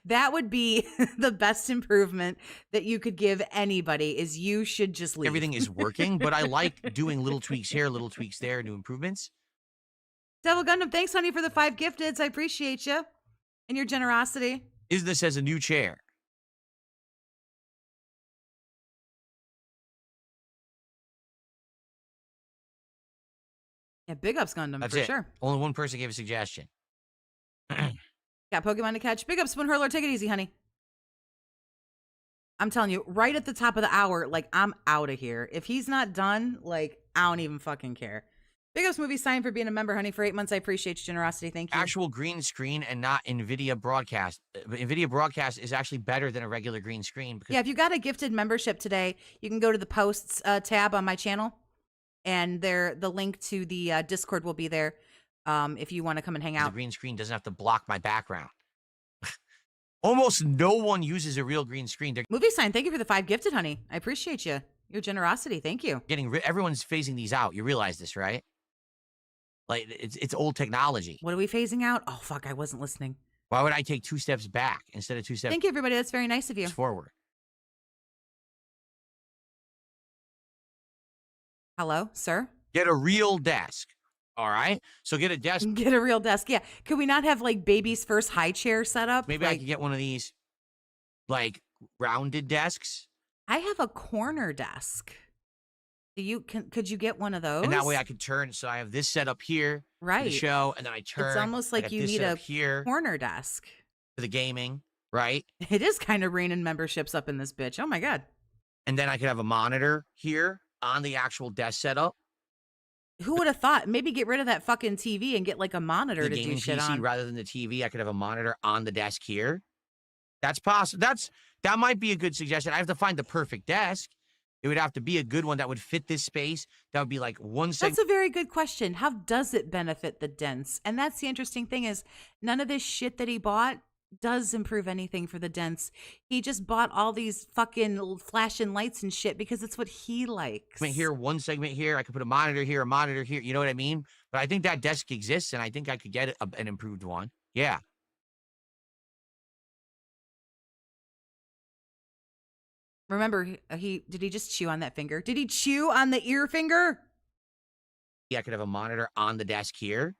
That would be the best improvement that you could give anybody is you should just leave. everything is working, but I like doing little tweaks here, little tweaks there, new improvements. Devil Gundam, thanks, honey, for the 5 gifteds. I appreciate you and your generosity. Is this as a new chair? Yeah, big ups, Gundam, That's for it. sure. Only one person gave a suggestion. Got Pokemon to catch. Big up, Spoon Hurler. Take it easy, honey. I'm telling you, right at the top of the hour, like, I'm out of here. If he's not done, like, I don't even fucking care. Big ups, Movie Sign, for being a member, honey, for 8 months. I appreciate your generosity. Thank you. Actual green screen and not NVIDIA broadcast. NVIDIA broadcast is actually better than a regular green screen. Because Yeah, if you got a gifted membership today, you can go to the posts tab on my channel, and the link to the Discord will be there if you want to come and hang the out. green screen doesn't have to block my background. Almost no one uses a real green screen. They're Movie Sign, thank you for the 5 gifted, honey. I appreciate you. Your generosity. Thank you. everyone's phasing these out. You realize this, right? Like it's old technology. What are we phasing out? Oh, fuck, I wasn't listening. Why would I take 2 steps back instead of 2 steps Thank you, everybody. That's very nice of you. forward? Hello, sir? Get a real desk. All right. So get a desk. Get a real desk. Yeah. Could we not have like baby's first high chair set up? Maybe I like, could get one of these like rounded desks. I have a corner desk. Could you get one of those? And that way I could turn. So I have this set up here for right. the show, and then I turn. It's almost I like got you this need set a up here corner desk. for the gaming, right? It is kind of raining memberships up in this bitch. Oh my God. And then I could have a monitor here on the actual desk setup. Who would have thought? Maybe get rid of that fucking TV and get like a monitor The to do gaming shit PC on. rather than the TV. I could have a monitor on the desk here. That's possible. That might be a good suggestion. I have to find the perfect desk. It would have to be a good one that would fit this space. That would be like one segment. That's a very good question. How does it benefit the dents? And that's the interesting thing is none of this shit that he bought does improve anything for the dents. He just bought all these fucking flashing lights and shit because it's what he likes. Here, one segment here. I could put a monitor here, a monitor here. You know what I mean? But I think that desk exists, and I think I could get an improved one. Yeah. Remember, did he just chew on that finger? Did he chew on the ear finger? Yeah, I could have a monitor on the desk here.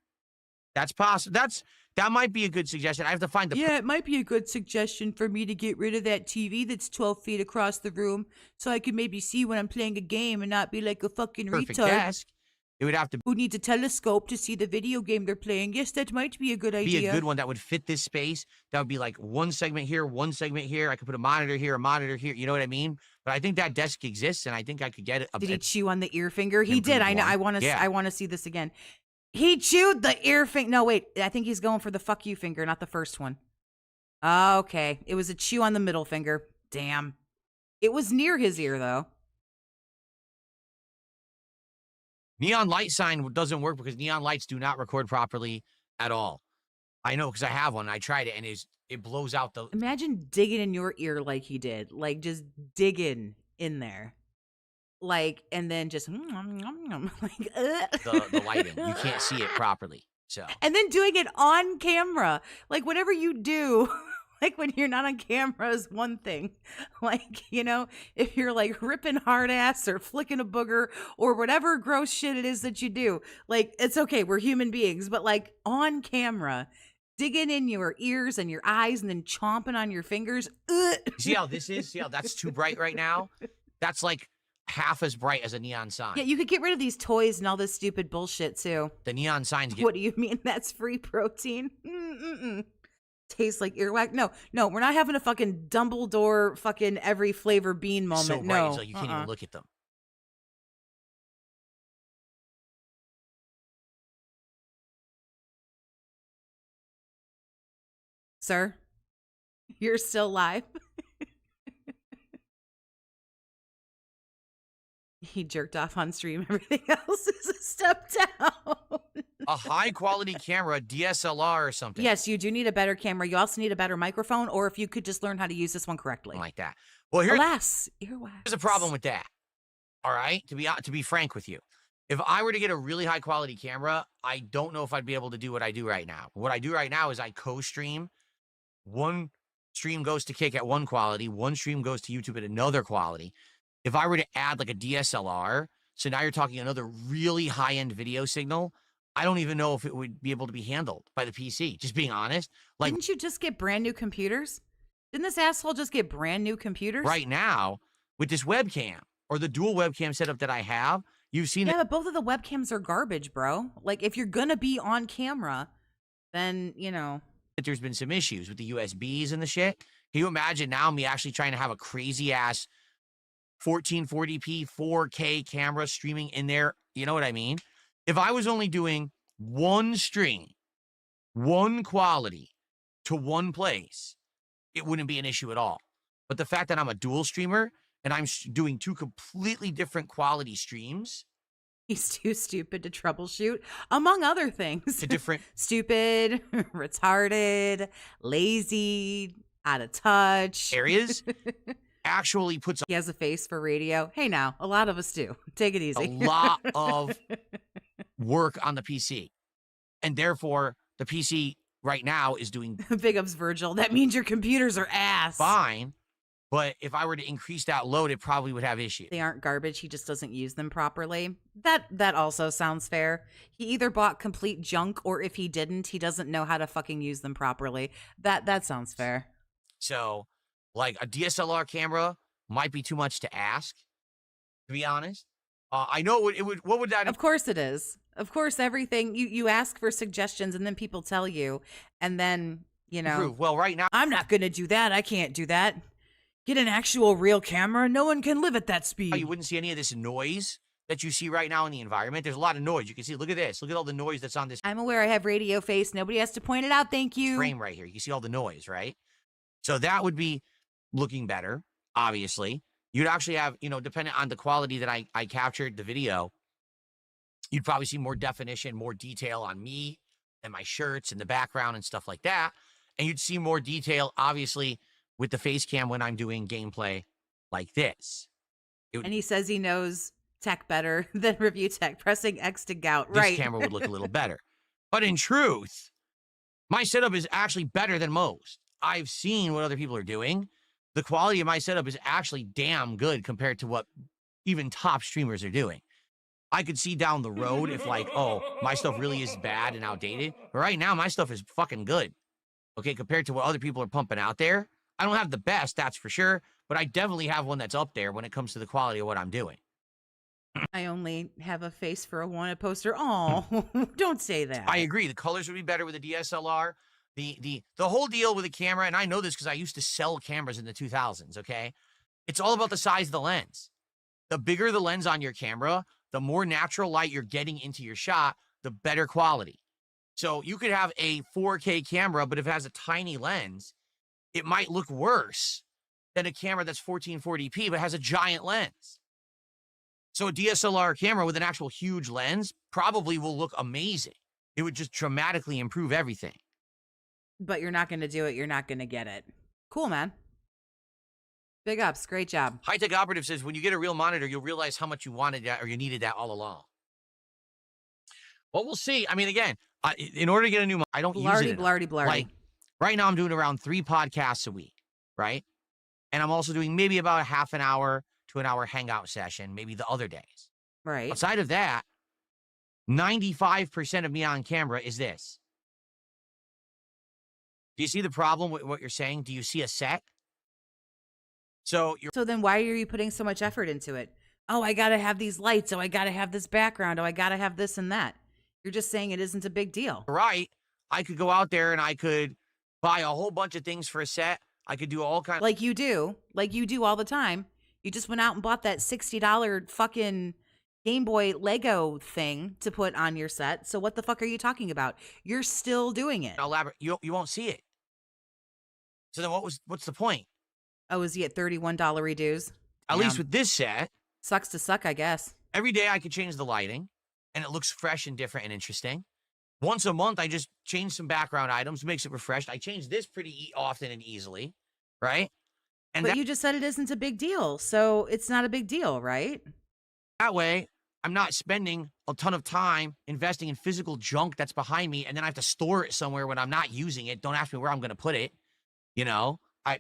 That's possible. That might be a good suggestion. I have to find the Yeah, it might be a good suggestion for me to get rid of that TV that's 12 feet across the room so I can maybe see when I'm playing a game and not be like a fucking perfect retard desk. It would have to who needs a telescope to see the video game they're playing. Yes, that might be a good be idea. a good one that would fit this space. That would be like one segment here, one segment here. I could put a monitor here, a monitor here. You know what I mean? But I think that desk exists, and I think I could get it. Did he chew on the ear finger? He did. I know. I want to. Yeah. I want to see this again. He chewed the ear finger. No, wait. I think he's going for the fuck you finger, not the first one. Okay. It was a chew on the middle finger. Damn. It was near his ear, though. Neon light sign doesn't work because neon lights do not record properly at all. I know because I have one. I tried it, and it blows out the Imagine digging in your ear like he did. Like, just digging in there. Like, and then just like, the lighting. You can't see it properly. So and then doing it on camera. Like, whatever you do, like when you're not on camera is one thing. Like, you know, if you're like ripping hard ass or flicking a booger or whatever gross shit it is that you do, like, it's okay. We're human beings. But like on camera, digging in your ears and your eyes and then chomping on your fingers. see how this is? See how that's too bright right now? That's like half as bright as a neon sign. Yeah, you could get rid of these toys and all this stupid bullshit too. The neon signs get What do you mean that's free protein? Tastes like earwax? No, we're not having a fucking Dumbledore fucking every flavor bean moment. so bright No, until you can't even look at them. Sir, you're still live. He jerked off on stream. Everything else is a step down. A high quality camera, DSLR or something. Yes, you do need a better camera. You also need a better microphone, or if you could just learn how to use this one correctly. Something like that. Well, here's Earwax. a problem with that. All right, to be frank with you, if I were to get a really high quality camera, I don't know if I'd be able to do what I do right now. What I do right now is I co-stream. One stream goes to Kick at one quality, one stream goes to YouTube at another quality. If I were to add like a DSLR, so now you're talking another really high-end video signal, I don't even know if it would be able to be handled by the PC, just being honest. Like, Didn't you just get brand new computers? Didn't this asshole just get brand new computers? right now, with this webcam, or the dual webcam setup that I have, you've seen Yeah, it. but both of the webcams are garbage, bro. Like, if you're gonna be on camera, then, you know. That there's been some issues with the USBs and the shit. Can you imagine now me actually trying to have a crazy ass 1440p 4K camera streaming in there? You know what I mean? If I was only doing one stream, one quality to one place, it wouldn't be an issue at all. But the fact that I'm a dual streamer and I'm doing two completely different quality streams, He's too stupid to troubleshoot, among other things. to different Stupid, retarded, lazy, out of touch. areas, actually puts He has a face for radio. Hey, now, a lot of us do. Take it a easy. lot of work on the PC. And therefore, the PC right now is doing Big ups, Virgil. That means your computers are ass. fine. But if I were to increase that load, it probably would have issues. They aren't garbage. He just doesn't use them properly. That also sounds fair. He either bought complete junk, or if he didn't, he doesn't know how to fucking use them properly. That sounds fair. So, like, a DSLR camera might be too much to ask, to be honest. I know it would. What would that? Of course it is. Of course, everything you ask for suggestions, and then people tell you, and then you know. improve? Well, right now, I'm not gonna do that. I can't do that. Get an actual real camera. No one can live at that speed. you wouldn't see any of this noise that you see right now in the environment. There's a lot of noise. You can see. Look at this. Look at all the noise that's on this I'm aware I have radio face. Nobody has to point it out. Thank you. frame right here. You can see all the noise, right? So that would be looking better, obviously. You'd actually have, depending on the quality that I captured the video, you'd probably see more definition, more detail on me and my shirts and the background and stuff like that. And you'd see more detail, obviously, with the face cam when I'm doing gameplay like this. And he says he knows tech better than review tech. Pressing X to gout. This Right. camera would look a little better. But in truth, my setup is actually better than most. I've seen what other people are doing. The quality of my setup is actually damn good compared to what even top streamers are doing. I could see down the road if my stuff really is bad and outdated. But right now, my stuff is fucking good. Okay, compared to what other people are pumping out there. I don't have the best, that's for sure. But I definitely have one that's up there when it comes to the quality of what I'm doing. I only have a face for a wanted poster. Oh, don't say that. I agree. The colors would be better with a DSLR. The whole deal with a camera, and I know this because I used to sell cameras in the 2000s, okay? It's all about the size of the lens. The bigger the lens on your camera, the more natural light you're getting into your shot, the better quality. So you could have a 4K camera, but if it has a tiny lens, it might look worse than a camera that's 1440p but has a giant lens. So a DSLR camera with an actual huge lens probably will look amazing. It would just dramatically improve everything. But you're not going to do it. You're not going to get it. Cool, man. Big ups. Great job. High Tech Operative says, when you get a real monitor, you'll realize how much you wanted that or you needed that all along. Well, we'll see. I mean, again, in order to get a new monitor, I don't use Blarty, it enough. blarty, blarty. Like, right now I'm doing around 3 podcasts a week, right? And I'm also doing maybe about a half an hour to an hour hangout session, maybe the other days. Right. Outside of that, 95% of me on camera is this. Do you see the problem with what you're saying? Do you see a set? So then why are you putting so much effort into it? Oh, I got to have these lights. Oh, I got to have this background. Oh, I got to have this and that. You're just saying it isn't a big deal. right, I could go out there and I could buy a whole bunch of things for a set. I could do all kinds. Like you do all the time. You just went out and bought that $60 fucking Game Boy Lego thing to put on your set. So what the fuck are you talking about? You're still doing it. Elaborate. You won't see it. So then what's the point? Oh, is he at $31 redues? At least with this set, Sucks to suck, I guess. Every day I could change the lighting, and it looks fresh and different and interesting. Once a month, I just change some background items, makes it refreshed. I change this pretty often and easily, right? And But you just said it isn't a big deal, so it's not a big deal, right? that way, I'm not spending a ton of time investing in physical junk that's behind me, and then I have to store it somewhere when I'm not using it. Don't ask me where I'm going to put it. You know, I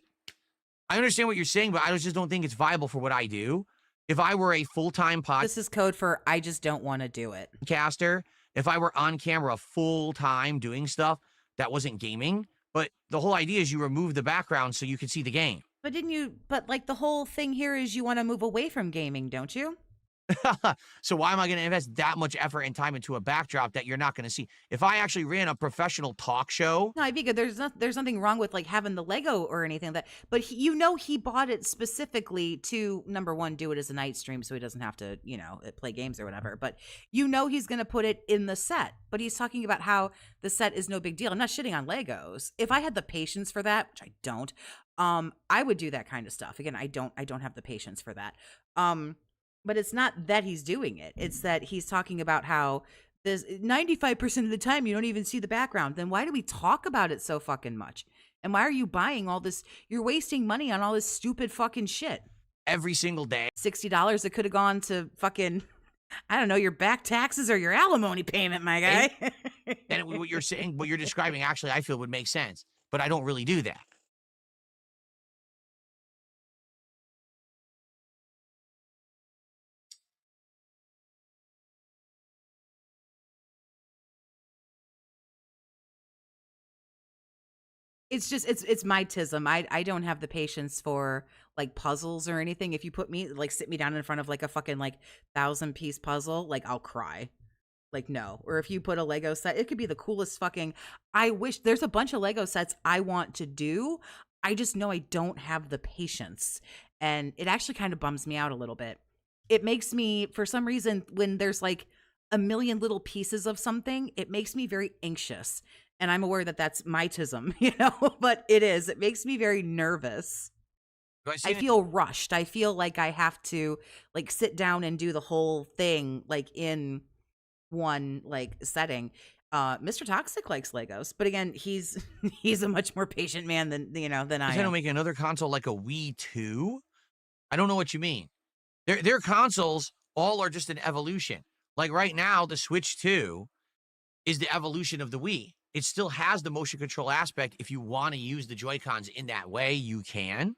understand what you're saying, but I just don't think it's viable for what I do. If I were a full-time This is code for I just don't want to do it. podcaster, if I were on camera full-time doing stuff that wasn't gaming, but the whole idea is you remove the background so you can see the game. But like the whole thing here is you want to move away from gaming, don't you? So why am I going to invest that much effort and time into a backdrop that you're not going to see? If I actually ran a professional talk show, No, I think there's nothing wrong with like having the Lego or anything like that. But he bought it specifically to, number one, do it as a night stream so he doesn't have to, play games or whatever. But he's going to put it in the set. But he's talking about how the set is no big deal. I'm not shitting on Legos. If I had the patience for that, which I don't, I would do that kind of stuff. Again, I don't have the patience for that. But it's not that he's doing it. It's that he's talking about how there's 95% of the time you don't even see the background. Then why do we talk about it so fucking much? And why are you buying all this? You're wasting money on all this stupid fucking shit. every single day. $60 that could have gone to fucking, I don't know, your back taxes or your alimony payment, my guy. And what you're saying, what you're describing, actually, I feel would make sense. But I don't really do that. It's just it's my tism. I don't have the patience for like puzzles or anything. If you put me like sit me down in front of like a fucking like 1,000-piece puzzle, like I'll cry. Like no. Or if you put a Lego set, it could be the coolest fucking, I wish there's a bunch of Lego sets I want to do. I just know I don't have the patience. And it actually kind of bums me out a little bit. It makes me, for some reason, when there's like a million little pieces of something, it makes me very anxious. And I'm aware that that's mytism, but it is. It makes me very nervous. I feel rushed. I feel like I have to like sit down and do the whole thing like in one like setting. Mr. Toxic likes Legos, but again, he's a much more patient man than I am. He's going to make another console like a Wii 2? I don't know what you mean. Their consoles all are just an evolution. Like right now, the Switch 2 is the evolution of the Wii. It still has the motion control aspect. If you want to use the Joy-Cons in that way, you can,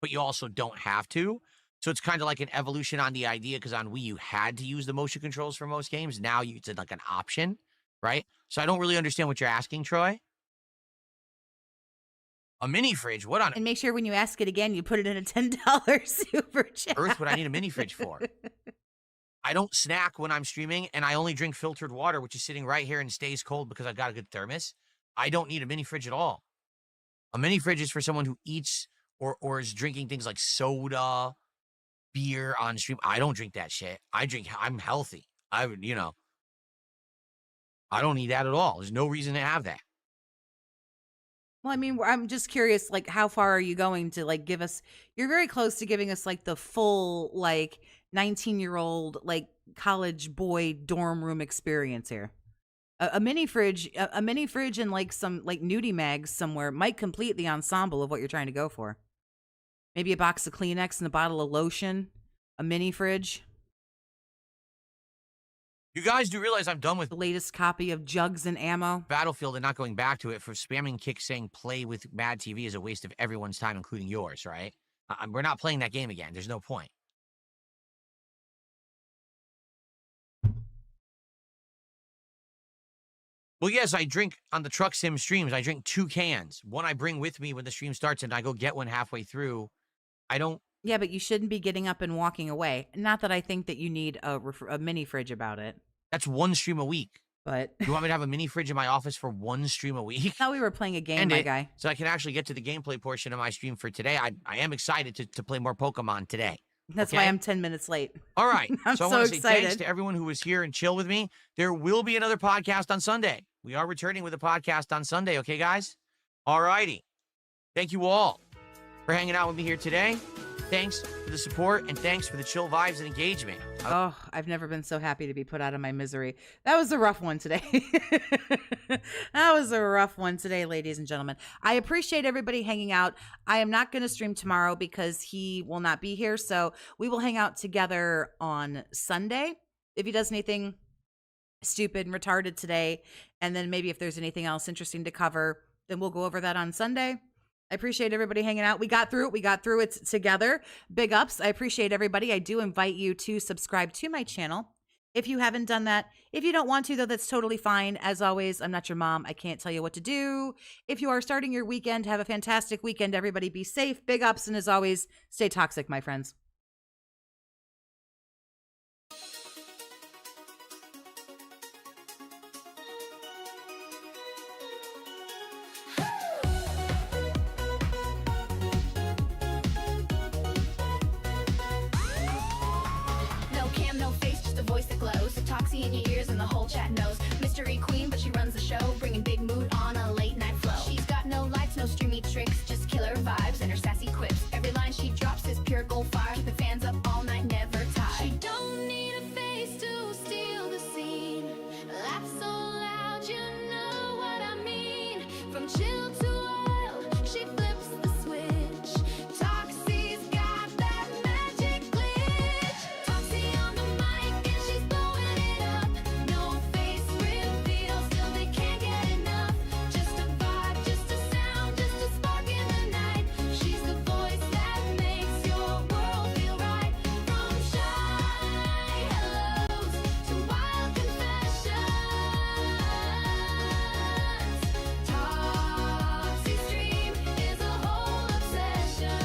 but you also don't have to. So it's kind of like an evolution on the idea, because on Wii, you had to use the motion controls for most games. Now it's like an option, right? So I don't really understand what you're asking, Troy. A mini fridge? What on And make sure when you ask it again, you put it in a $10 super chat. earth would I need a mini fridge for? I don't snack when I'm streaming, and I only drink filtered water, which is sitting right here and stays cold because I've got a good thermos. I don't need a mini fridge at all. A mini fridge is for someone who eats or is drinking things like soda, beer on stream. I don't drink that shit. I'm healthy. I don't need that at all. There's no reason to have that. Well, I mean, I'm just curious, like, how far are you going to, like, give us, you're very close to giving us, like, the full, like, 19-year-old, like, college boy dorm room experience here. A mini fridge and, like, some, like, nudie mags somewhere might complete the ensemble of what you're trying to go for. Maybe a box of Kleenex and a bottle of lotion, a mini fridge. You guys do realize I'm done with The latest copy of Jugs and Ammo. Battlefield and not going back to it for spamming Kick saying play with Mad TV is a waste of everyone's time, including yours, right? We're not playing that game again. There's no point. Well, yes, I drink on the Truck Sim streams. I drink 2 cans. One I bring with me when the stream starts, and I go get one halfway through. I don't... Yeah, but you shouldn't be getting up and walking away. Not that I think that you need a mini fridge about it. That's 1 stream a week. But You want me to have a mini fridge in my office for 1 stream a week? I thought we were playing a game, my guy. So I can actually get to the gameplay portion of my stream for today. I am excited to play more Pokemon today. That's okay? why I'm 10 minutes late. All right. I'm so I so want to say thanks excited. to everyone who was here and chill with me. There will be another podcast on Sunday. We are returning with a podcast on Sunday. Okay, guys? All righty. Thank you all for hanging out with me here today. Thanks for the support and thanks for the chill vibes and engagement. Oh, I've never been so happy to be put out of my misery. That was a rough one today. That was a rough one today, ladies and gentlemen. I appreciate everybody hanging out. I am not going to stream tomorrow because he will not be here. So we will hang out together on Sunday. If he does anything stupid and retarded today, and then maybe if there's anything else interesting to cover, then we'll go over that on Sunday. I appreciate everybody hanging out. We got through it. We got through it together. Big ups. I appreciate everybody. I do invite you to subscribe to my channel if you haven't done that. If you don't want to, though, that's totally fine. As always, I'm not your mom. I can't tell you what to do. If you are starting your weekend, have a fantastic weekend. Everybody be safe. Big ups. And as always, stay toxic, my friends. Toxie in your ears and the whole chat knows. Mystery queen, but she runs the show, bringing big mood on a late night flow. She's got no lights, no streamy tricks, just killer vibes and her sassy quips. Every line she drops is pure gold fire, keep the fans up all night, never tired. She don't need a face to steal the scene. Laugh so loud, you know what I mean. From chill to wild, she flips the switch. Toxie's got that magic glitch. Toxie on the mic and she's blowing it up. No face reveal, still they can't get enough. Just a vibe, just a sound, just a spark in the night. She's the voice that makes your world feel right. From shy hellos to wild confessions, Toxie's stream is a whole obsession.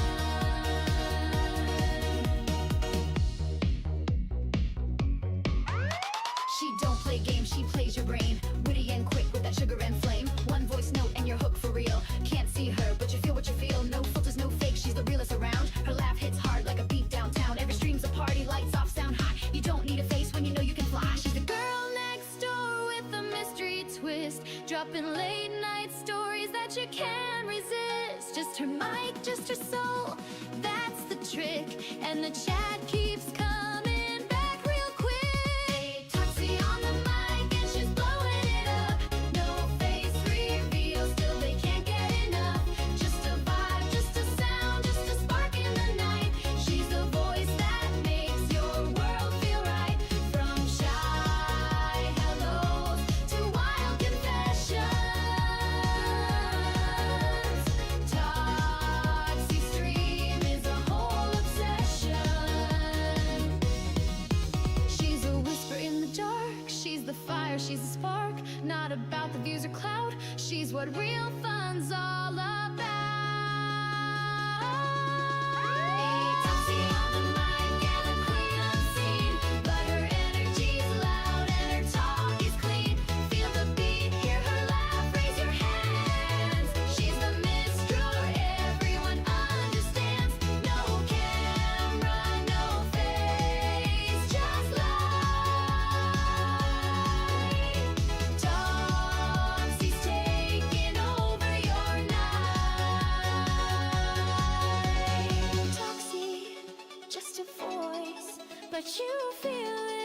She don't play games, she plays your brain. Witty and quick with that sugar and flame. One voice note and you're hooked for real. Can't see her, but you feel what you feel. No filters, no fake, she's the realest around. Her laugh hits hard like a beat downtown. Every stream's a party, lights off, sound high. You don't need a face when you know you can fly. She's the girl next door with a mystery twist. Dropping late night stories that you can't resist. Just her mic, just her soul, that's the trick. And the chat keeps coming back real quick. Toxie on the mic and she's blowing it up. No face reveal, still they can't get enough. Just a vibe, just a sound, just a spark in the night. She's the voice that makes your world feel right. From shy hellos to wild confessions, Toxie stream is a whole obsession. She's a whisper in the dark. She's the fire, she's the spark. Not about the views or clout. She's what real fun's all about. Toxie on the mic and a queen unseen, but her energy's loud and her talk is clean. Feel the beat, hear her laugh, raise your hands. She's the minstrel, everyone understands. No camera, no face, just light. Toxie's taking over your night. Toxie, just a voice, but you feel it.